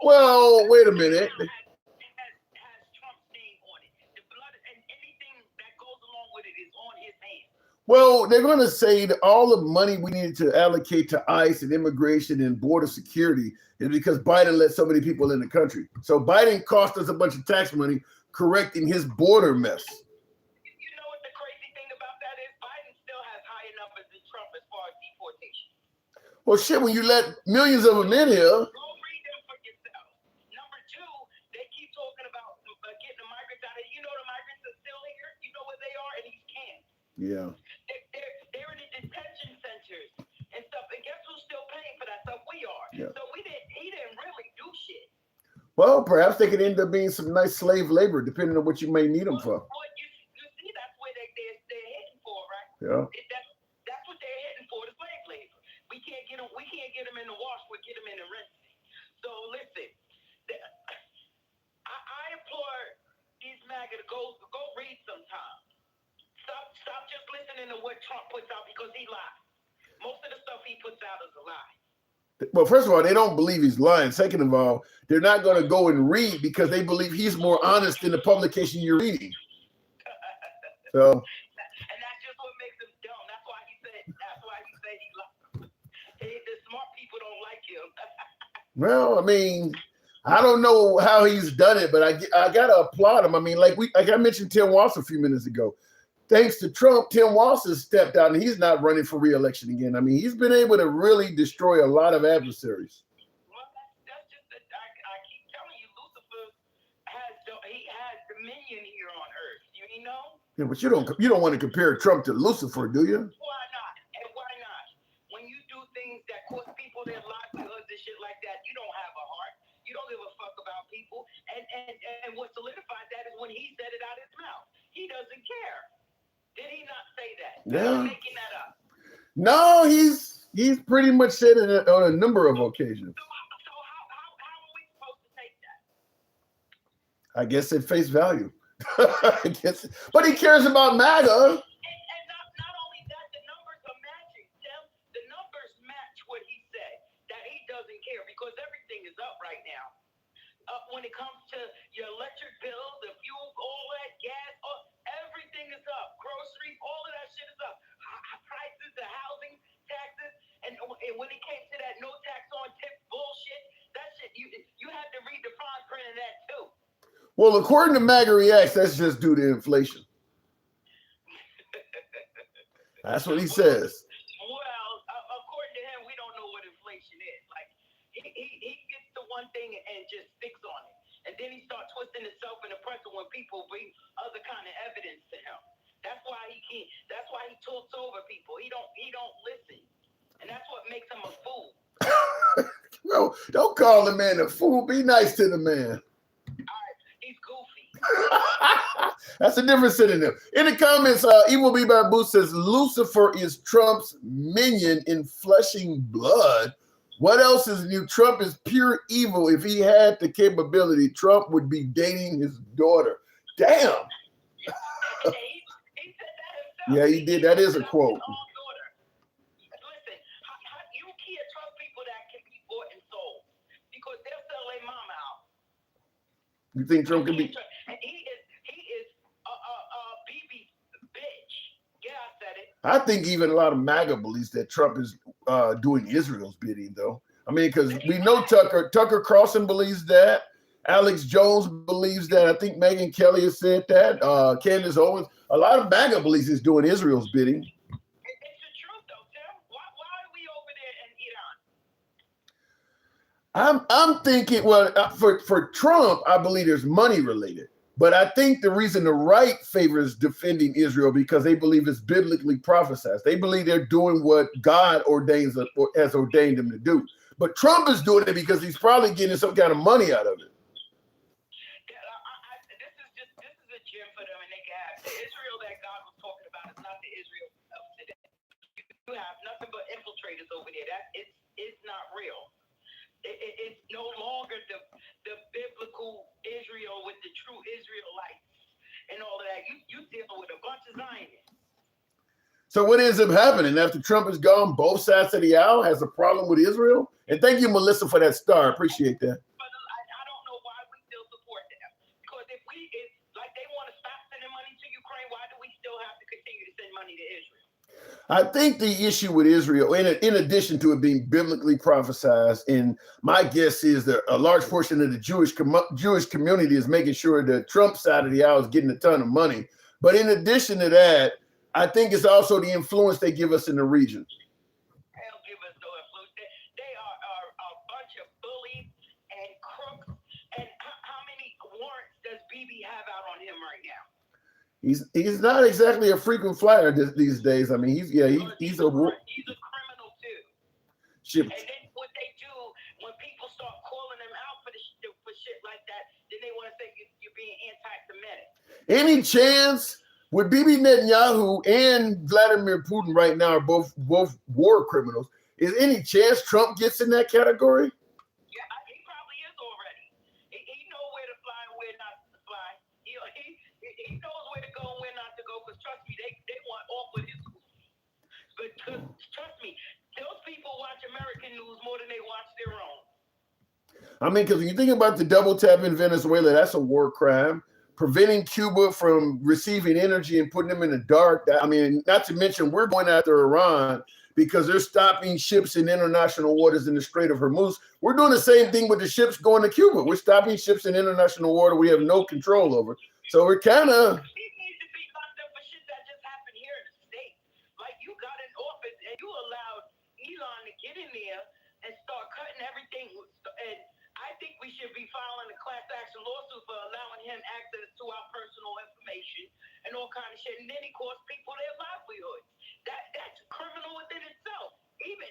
Well, wait a minute. It has Trump's name on it. The blood and anything that goes along with it is on his hands. Well, they're going to say that all the money we needed to allocate to ICE and immigration and border security is because Biden let so many people in the country. So Biden cost us a bunch of tax money correcting his border mess. You know what the crazy thing about that is? Biden still has higher numbers than Trump as far as deportation. Well, shit, when you let millions of them in here. Go read them for yourself. Number two, they keep talking about getting the migrants out of here. You know the migrants are still here. You know where they are in these camps. Yeah. They're in the detention centers and stuff. And guess who's still paying for that stuff? We are. Yeah. So he didn't really do shit. Well, perhaps they could end up being some nice slave labor, depending on what you may need them for. Well, you see, that's where they're heading for, right? Yeah. That's what they're heading for, the slave labor. We can't get them in the wash. We get them in the rinse. So listen, I implore these MAGA to go read sometime. Stop just listening to what Trump puts out because he lies. Most of the stuff he puts out is a lie. Well, first of all, they don't believe he's lying. Second of all, they're not going to go and read because they believe he's more honest than the publication you're reading. So. And that's just what makes him dumb. That's why he said he lies. The smart people don't like him. Well, I mean, I don't know how he's done it, but I gotta applaud him. I mean, like I mentioned Tim Walz a few minutes ago. Thanks to Trump, Tim Walz has stepped out and he's not running for re-election again. I mean, he's been able to really destroy a lot of adversaries. Well, that's just I keep telling you, Lucifer has dominion here on Earth. You know? Yeah, but you don't want to compare Trump to Lucifer, do you? Why not? And why not? Yeah. No, he's pretty much said it on a number of occasions. I guess at face value. I guess, but he cares about MAGA. Because everything is up right now. When it comes to your electric bill, the fuel, all that gas, everything is up. Groceries, all of that shit is up. Prices, the housing, taxes, and when it came to that no tax on tip bullshit, that shit, you had to read the fine print of that too. Well, according to MAGA Reacts, that's just due to inflation. That's what he says. Well, according to him, we don't know what inflation is. Like, he gets to one thing and just sticks on it, and then he starts twisting himself in the pretzel when people bring other kind of evidence to him. That's why he can't. That's why he talks over people. He don't listen, and that's what makes him a fool. Well, don't call the man a fool. Be nice to the man. He's goofy. That's a different synonym. In the comments, Evil B Babu says Lucifer is Trump's minion in fleshing blood. What else is new? Trump is pure evil. If he had the capability, Trump would be dating his daughter. Damn. Yeah, he did. That is a quote. Listen, you can't trust people that can be bought and sold because they'll sell their mama out. You think Trump can be? He is BB's bitch. Yeah, I said it. I think even a lot of MAGA believes that Trump is doing Israel's bidding, though. I mean, because we know Tucker Carlson believes that. Alex Jones believes that. I think Megyn Kelly has said that. Candace Owens. A lot of MAGA believes he's doing Israel's bidding. It's the truth, though, Tim. Why are we over there in Iran? I'm thinking, well, for Trump, I believe there's money related. But I think the reason the right favors defending Israel because they believe it's biblically prophesied. They believe they're doing what God has ordained them to do. But Trump is doing it because he's probably getting some kind of money out of it. This is a gem for them, and they can have the Israel that God was talking about is not the Israel of today. You have nothing but infiltrators over there. It's not real. It's no longer the biblical Israel with the true Israelites and all of that. You dealing with a bunch of Zionists. So what ends up happening after Trump is gone? Both sides of the aisle has a problem with Israel. And thank you, Melissa, for that star. Appreciate that. But I don't know why we still support them. Because if like they want to stop sending money to Ukraine, why do we still have to continue to send money to Israel? I think the issue with Israel, in addition to it being biblically prophesied, and my guess is that a large portion of the Jewish community is making sure the Trump side of the aisle is getting a ton of money. But in addition to that, I think it's also the influence they give us in the region. They'll give us no influence. They are a bunch of bullies and crooks. And how many warrants does BB have out on him right now? He's not exactly a frequent flyer these days. I mean, he's a criminal too. And then what they do when people start calling him out for shit like that, then they want to say you're being anti-Semitic. Any chance with Bibi Netanyahu and Vladimir Putin right now are both war criminals? Is any chance Trump gets in that category? Yeah, he probably is already. He knows where to fly and where not to fly. He knows where to go and where not to go. Because trust me, they want off with his schools. But trust me, those people watch American news more than they watch their own. I mean, because when you think about the double tap in Venezuela, that's a war crime. Preventing Cuba from receiving energy and putting them in the dark. I mean, not to mention we're going after Iran because they're stopping ships in international waters in the Strait of Hormuz. We're doing the same thing with the ships going to Cuba. We're stopping ships in international water we have no control over. So we're kind of... He needs to be locked up for shit that just happened here in the States. Like you got in office and you allowed Elon to get in there and start cutting everything. And I think we should be filing a class action lawsuit for allowing him access to our personal information and all kind of shit. And then he costs people their livelihoods. That's criminal within itself, even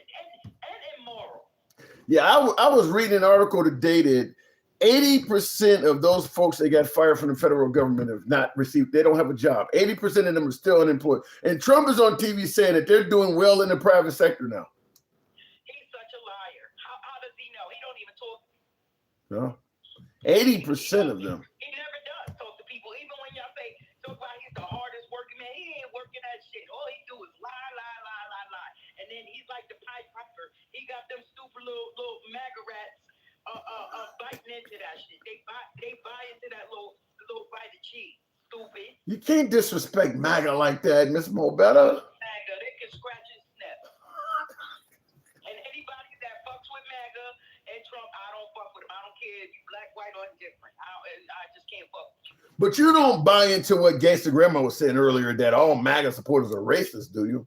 and immoral. Yeah, I was reading an article today that 80% of those folks that got fired from the federal government have not received, they don't have a job. 80% of them are still unemployed. And Trump is on TV saying that they're doing well in the private sector now. He's such a liar. How does he know? He don't even talk. No, 80% of them. He never does talk to people. Even when y'all say, talk about he's the hardest working man, he ain't working that shit. All he do is lie. And then he's like the Pied Piper. He got them stupid little MAGA rats biting into that shit. They buy into that little bite of cheese. Stupid. You can't disrespect MAGA like that, Miss Mobetta. MAGA, they can scratch and sniff. And anybody that fucks with MAGA and Trump, I don't fuck with him. I don't care if you black, white, or indifferent. I just can't fuck with you. But you don't buy into what Gangsta Grandma was saying earlier, that all MAGA supporters are racist, do you?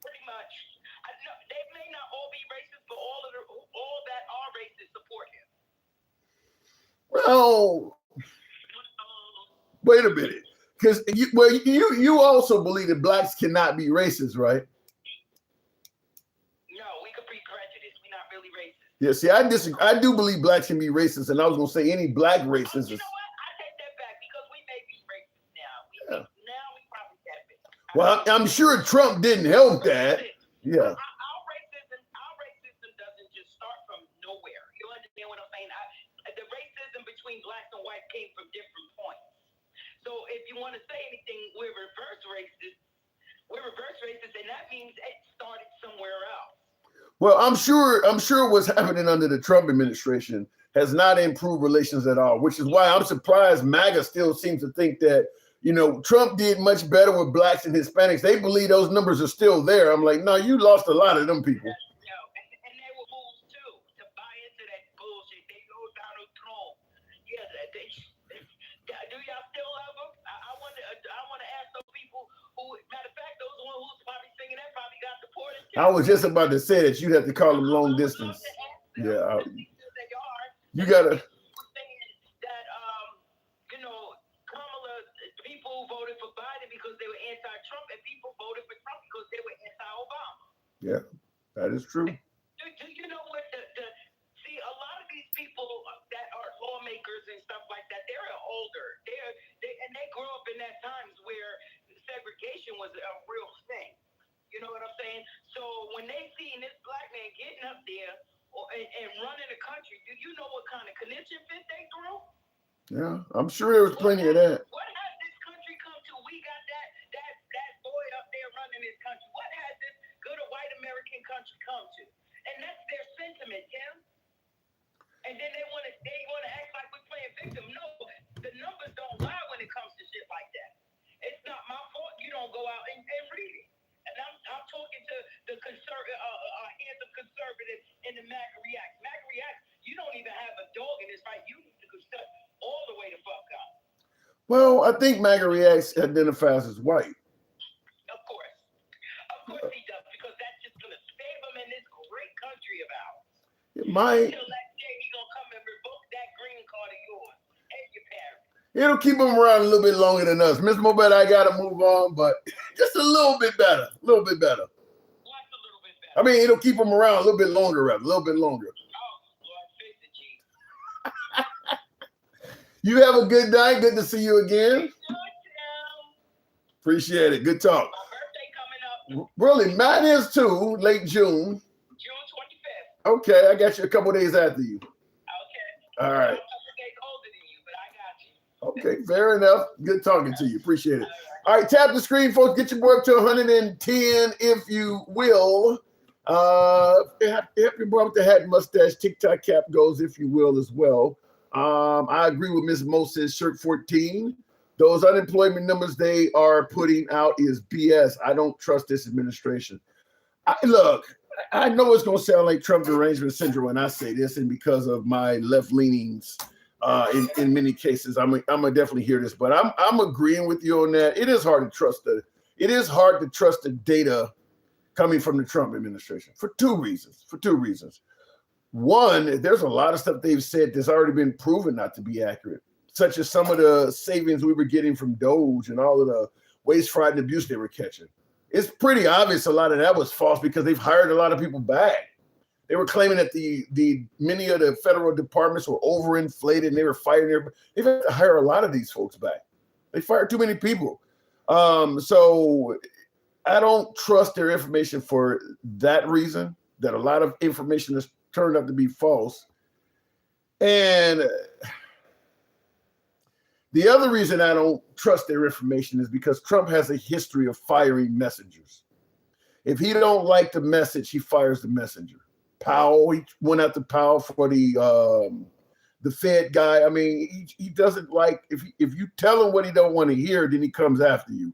Pretty much. They may not all be racist, but all that are racist support him. Well, wait a minute, because you also believe that blacks cannot be racist, right? No, we could be prejudiced. We're not really racist. Yeah, see, I disagree. I do believe blacks can be racist, and I was gonna say any black racist is. You know what? I take that back because we may be racist now. Now we probably have it. Well, I'm sure Trump didn't help that. Yeah. Our racism doesn't just start from nowhere. You understand what I'm saying? The racism between blacks and whites came from different points. So if you want to say anything, we're reverse racist. And that means it started somewhere else. Well, I'm sure what's happening under the Trump administration has not improved relations at all, which is why I'm surprised MAGA still seems to think that, you know, Trump did much better with blacks and Hispanics. They believe those numbers are still there. I'm like, no, you lost a lot of them people. No, and they were fools too to buy into that bullshit. They know Donald Trump. Yeah, do y'all still love him? I want to ask those people who, matter of fact, those one who's probably singing that probably got deported. I was just about to say that you'd have to call them long distance. Yeah, you gotta. That you know, Kamala, people voted for Biden because they were anti-Trump, and people voted for Trump because they were anti-Obama. Yeah, that is true. Do you know what see, a lot of these people that are lawmakers and stuff like that, they're older. They grew up in that times where segregation was a real thing. You know what I'm saying? So when they see this black man getting up there and running the country, do you know what kind of condition fit they through? Yeah, I'm sure there was plenty of that. What has this country come to? We got that boy up there running this country. What has this good white American country come to? And that's their sentiment, Tim. And then they want to act like we're playing victim. No, the numbers don't lie when it comes to shit like that. It's not my fault you don't go out and read it. And I'm talking to the handsome conservative in the MAGA React. MAGA React, you don't even have a dog in this fight. You need to step all the way the fuck up. Well, I think MAGA Reacts identifies as white. Of course he does, because that's just gonna save him in this great country of ours. It might. Until that day he gonna come and revoke that green card of yours and your parents. It'll keep them around a little bit longer than us. Miss Mobetta, I gotta move on, but just a little bit better. A little bit better. What's a little bit better? I mean, it'll keep them around a little bit longer, rather. A little bit longer. Oh, Lord, face the G. You have a good night. Good to see you again. Appreciate it. Good talk. My birthday coming up. Really, mine is too, late June. June 25th. Okay, I got you a couple days after you. Okay. All right. I'm a couple days older than you, but I got you. Okay, fair enough. Good talking to you. Appreciate it. All right, tap the screen, folks. Get your boy up to 110, if you will. Help your boy with the hat and mustache. TikTok cap goes, if you will, as well. I agree with Ms. Moses, shirt 14. Those unemployment numbers they are putting out is BS. I don't trust this administration. Look, I know it's going to sound like Trump derangement syndrome when I say this, and because of my left leanings in many cases, I'm gonna definitely hear this. But I'm agreeing with you on that. It is hard to trust the data coming from the Trump administration for two reasons. One, there's a lot of stuff they've said that's already been proven not to be accurate, such as some of the savings we were getting from Doge and all of the waste, fraud, and abuse they were catching. It's pretty obvious a lot of that was false because they've hired a lot of people back. They were claiming that the many of the federal departments were overinflated and they were firing everybody. They've had to hire a lot of these folks back. They fired too many people. So I don't trust their information for that reason, that a lot of information has turned out to be false. And the other reason I don't trust their information is because Trump has a history of firing messengers. If he don't like the message, he fires the messenger. Powell, he went after Powell for the Fed guy. I mean, he doesn't like, if you tell him what he don't want to hear, then he comes after you,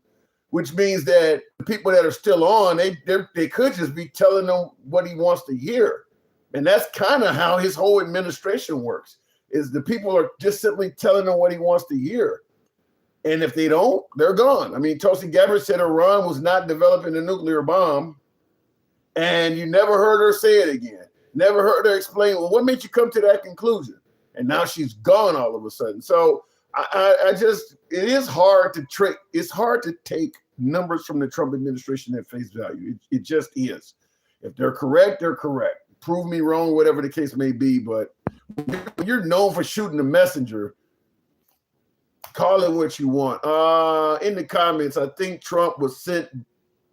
which means that the people that are still on, they could just be telling them what he wants to hear. And that's kind of how his whole administration works, is the people are just simply telling them what he wants to hear. And if they don't, they're gone. I mean, Tulsi Gabbard said Iran was not developing a nuclear bomb, and you never heard her say it again. Never heard her explain, well, what made you come to that conclusion? And now she's gone all of a sudden. So I just, it is hard to trick. It's hard to take numbers from the Trump administration at face value. It just is. If they're correct, they're correct. Prove me wrong, whatever the case may be. But when you're known for shooting a messenger, call it what you want. In the comments, I think Trump was sent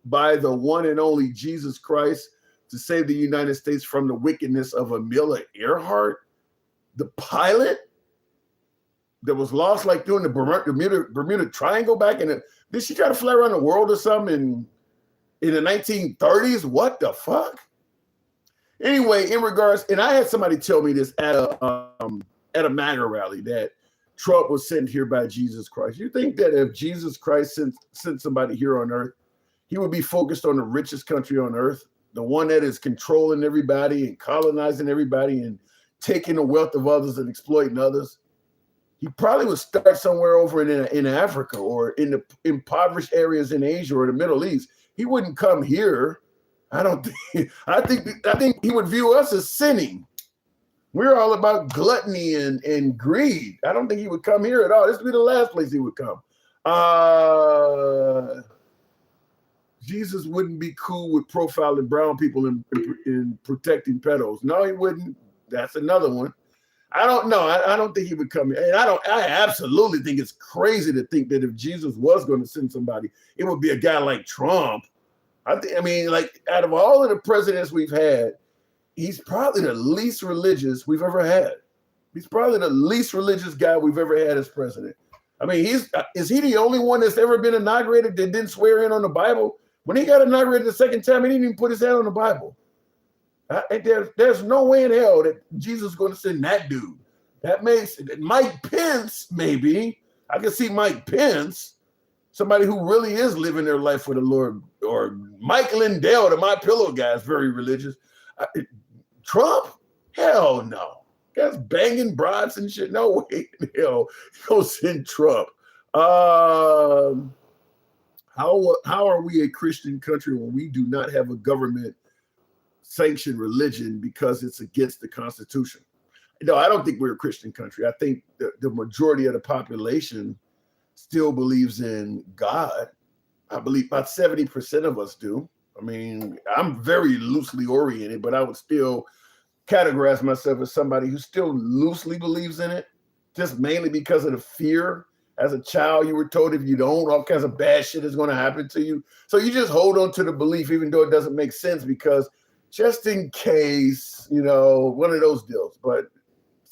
by the one and only Jesus Christ to save the United States from the wickedness of Amelia Earhart, the pilot that was lost like during the Bermuda Triangle back in the, did she try to fly around the world or something in the 1930s? What the fuck? Anyway, in regards, and I had somebody tell me this at a MAGA rally that Trump was sent here by Jesus Christ. You think that if Jesus Christ sent somebody here on earth, he would be focused on the richest country on earth, the one that is controlling everybody and colonizing everybody and taking the wealth of others and exploiting others? He probably would start somewhere over in Africa or in the impoverished areas in Asia or the Middle East. He wouldn't come here. I think he would view us as sinning. We're all about gluttony and greed. I don't think he would come here at all. This would be the last place he would come. Jesus wouldn't be cool with profiling brown people and protecting pedos. No, he wouldn't. That's another one. I don't know. I don't think he would come here. And I absolutely think it's crazy to think that if Jesus was going to send somebody, it would be a guy like Trump. I mean, like, out of all of the presidents we've had, he's probably the least religious we've ever had. He's probably the least religious guy we've ever had as president. I mean, is he the only one that's ever been inaugurated that didn't swear in on the Bible? When he got inaugurated the second time, he didn't even put his hand on the Bible. There's no way in hell that Jesus is going to send that dude. That makes Mike Pence, maybe. I can see Mike Pence, somebody who really is living their life for the Lord, or Mike Lindell, the My Pillow guy, is very religious. Trump? Hell no. Guy's banging broads and shit. No way in hell he'll send Trump. How are we a Christian country when we do not have a government sanctioned religion because it's against the Constitution? No, I don't think we're a Christian country. I think the majority of the population still believes in God. I believe about 70% of us do. I mean, I'm very loosely oriented, but I would still categorize myself as somebody who still loosely believes in it, just mainly because of the fear. As a child, you were told if you don't, all kinds of bad shit is going to happen to you. So you just hold on to the belief, even though it doesn't make sense, because just in case, one of those deals. But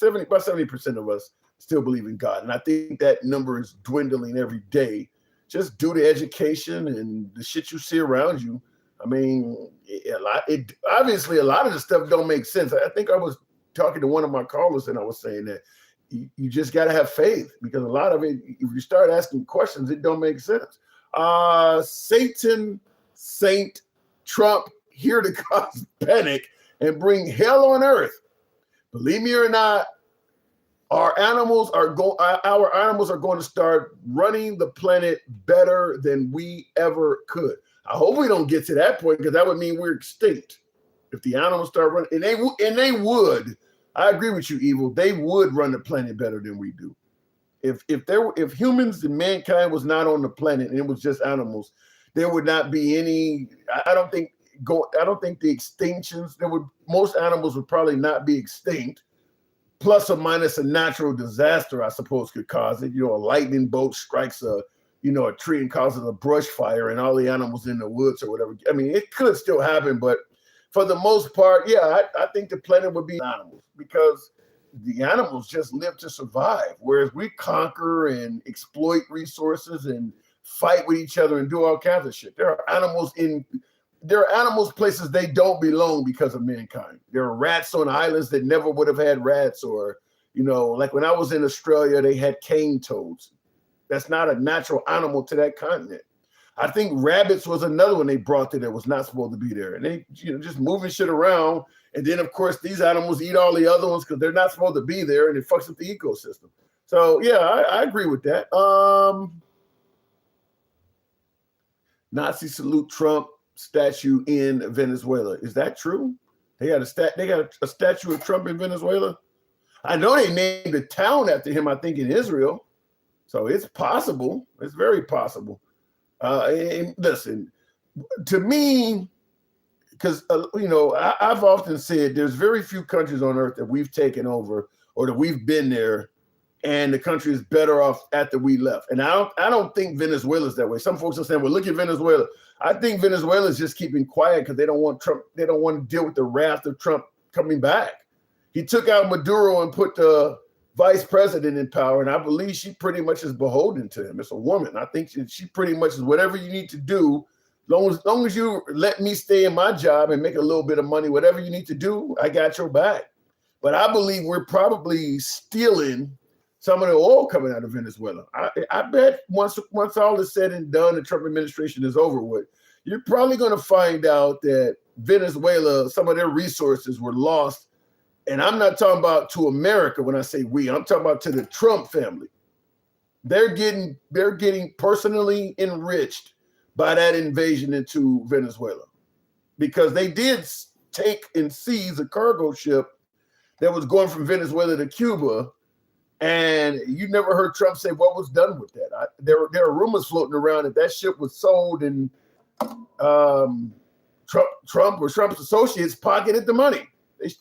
about 70% of us still believe in God. And I think that number is dwindling every day, just due to education and the shit you see around you. I mean, obviously a lot of the stuff don't make sense. I think I was talking to one of my callers and I was saying that you just got to have faith, because a lot of it, if you start asking questions, it don't make sense. Satan, Saint, Trump, here to cause panic and bring hell on earth. Believe me or not, our animals are going to start running the planet better than we ever could. I hope we don't get to that point, because that would mean we're extinct. If the animals start running, and they would. I agree with you, Evil. They would run the planet better than we do. If humans and mankind was not on the planet and it was just animals, there would not be any. I don't think I don't think the extinctions, most animals would probably not be extinct, plus or minus a natural disaster, I suppose, could cause it. A lightning bolt strikes a tree and causes a brush fire and all the animals in the woods or whatever. I mean, it could still happen, but for the most part, yeah, I think the planet would be animals, because the animals just live to survive, whereas we conquer and exploit resources and fight with each other and do all kinds of shit. There are animals places they don't belong because of mankind. There are rats on islands that never would have had rats, or like when I was in Australia, they had cane toads. That's not a natural animal to that continent. I think rabbits was another one they brought there that was not supposed to be there. And they, just moving shit around. And then, of course, these animals eat all the other ones because they're not supposed to be there, and it fucks up the ecosystem. So, yeah, I agree with that. Nazi salute Trump statue in Venezuela. Is that true? They got a statue of Trump in Venezuela? I know they named a town after him, I think, in Israel. So it's possible. It's very possible. And listen, to me, because, I've often said there's very few countries on earth that we've taken over or that we've been there and the country is better off after we left. And I don't think Venezuela is that way. Some folks are saying, well, look at Venezuela. I think Venezuela is just keeping quiet because they don't want Trump. They don't want to deal with the wrath of Trump coming back. He took out Maduro and put the vice president in power, and I believe she pretty much is beholden to him. It's a woman. I think she pretty much is whatever you need to do. Long as you let me stay in my job and make a little bit of money, whatever you need to do, I got your back. But I believe we're probably stealing some of the oil coming out of Venezuela. I bet once all is said and done, the Trump administration is over with, you're probably going to find out that Venezuela, some of their resources were lost. And I'm not talking about to America when I say we, I'm talking about to the Trump family. They're getting personally enriched by that invasion into Venezuela, because they did take and seize a cargo ship that was going from Venezuela to Cuba. And you never heard Trump say what was done with that. There are rumors floating around that ship was sold and Trump or Trump's associates pocketed the money.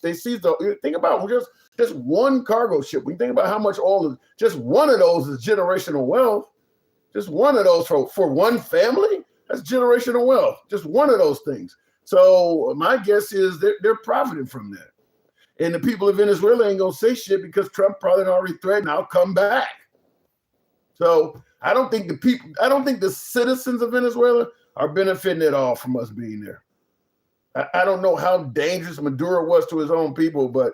They seized think about just one cargo ship. We think about how much oil is, just one of those is generational wealth. Just one of those for one family, that's generational wealth. Just one of those things. So my guess is they're profiting from that. And the people of Venezuela ain't gonna say shit because Trump probably already threatened, I'll come back. So I don't think the citizens of Venezuela are benefiting at all from us being there. I don't know how dangerous Maduro was to his own people, but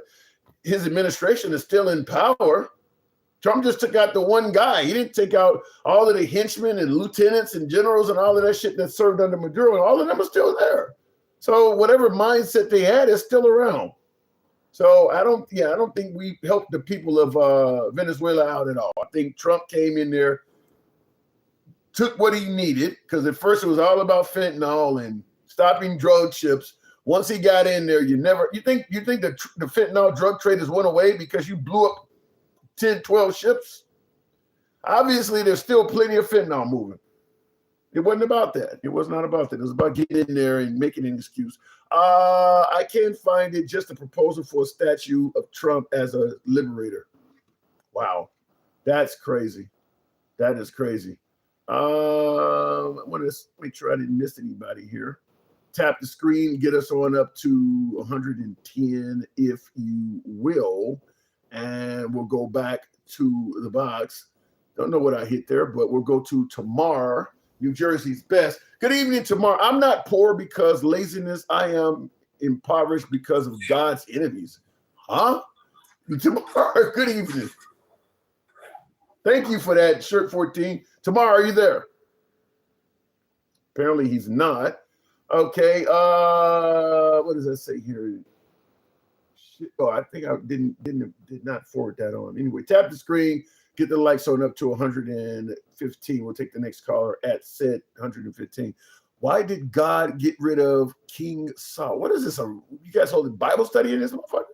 his administration is still in power. Trump just took out the one guy. He didn't take out all of the henchmen and lieutenants and generals and all of that shit that served under Maduro, and all of them are still there. So whatever mindset they had is still around. So I don't think we helped the people of Venezuela out at all. I think Trump came in there, took what he needed, because at first it was all about fentanyl and stopping drug ships. Once he got in there, you think the fentanyl drug trade has went away because you blew up 10, 12 ships? Obviously, there's still plenty of fentanyl moving. It wasn't about that. It was not about that. It was about getting in there and making an excuse. I can't find it. Just a proposal for a statue of Trump as a liberator. Wow, that's crazy. That is crazy. I want to make sure I didn't miss anybody here. Tap the screen, get us on up to 110 if you will, and we'll go back to the box. Don't know what I hit there, but we'll go to Tamar, New Jersey's best. Good evening, Tamar. I'm not poor because laziness. I am impoverished because of God's enemies. Huh? Tamar, good evening. Thank you for that, Shirt 14. Tamar, are you there? Apparently he's not. Okay, what does that say here? Shit. Oh, I think I did not forward that on. Anyway, tap the screen, get the likes on up to 115. We'll take the next caller at said 115. Why did God get rid of King Saul? What is this? You guys holding Bible study in this motherfucker?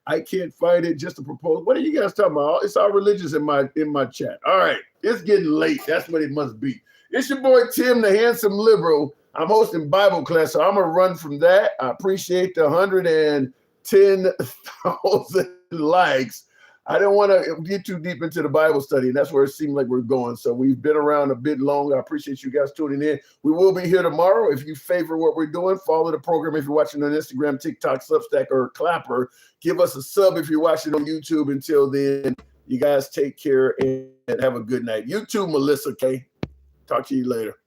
I can't find it. Just to propose. What are you guys talking about? It's all religious in my chat. All right, it's getting late. That's what it must be. It's your boy Tim, the handsome liberal. I'm hosting Bible class, so I'm gonna run from that. I appreciate the 110,000 likes. I didn't want to get too deep into the Bible study, and that's where it seemed like we're going. So we've been around a bit longer. I appreciate you guys tuning in. We will be here tomorrow. If you favor what we're doing, follow the program. If you're watching on Instagram, TikTok, Substack, or Clapper, give us a sub if you're watching on YouTube. Until then, you guys take care and have a good night. You too, Melissa K. Talk to you later.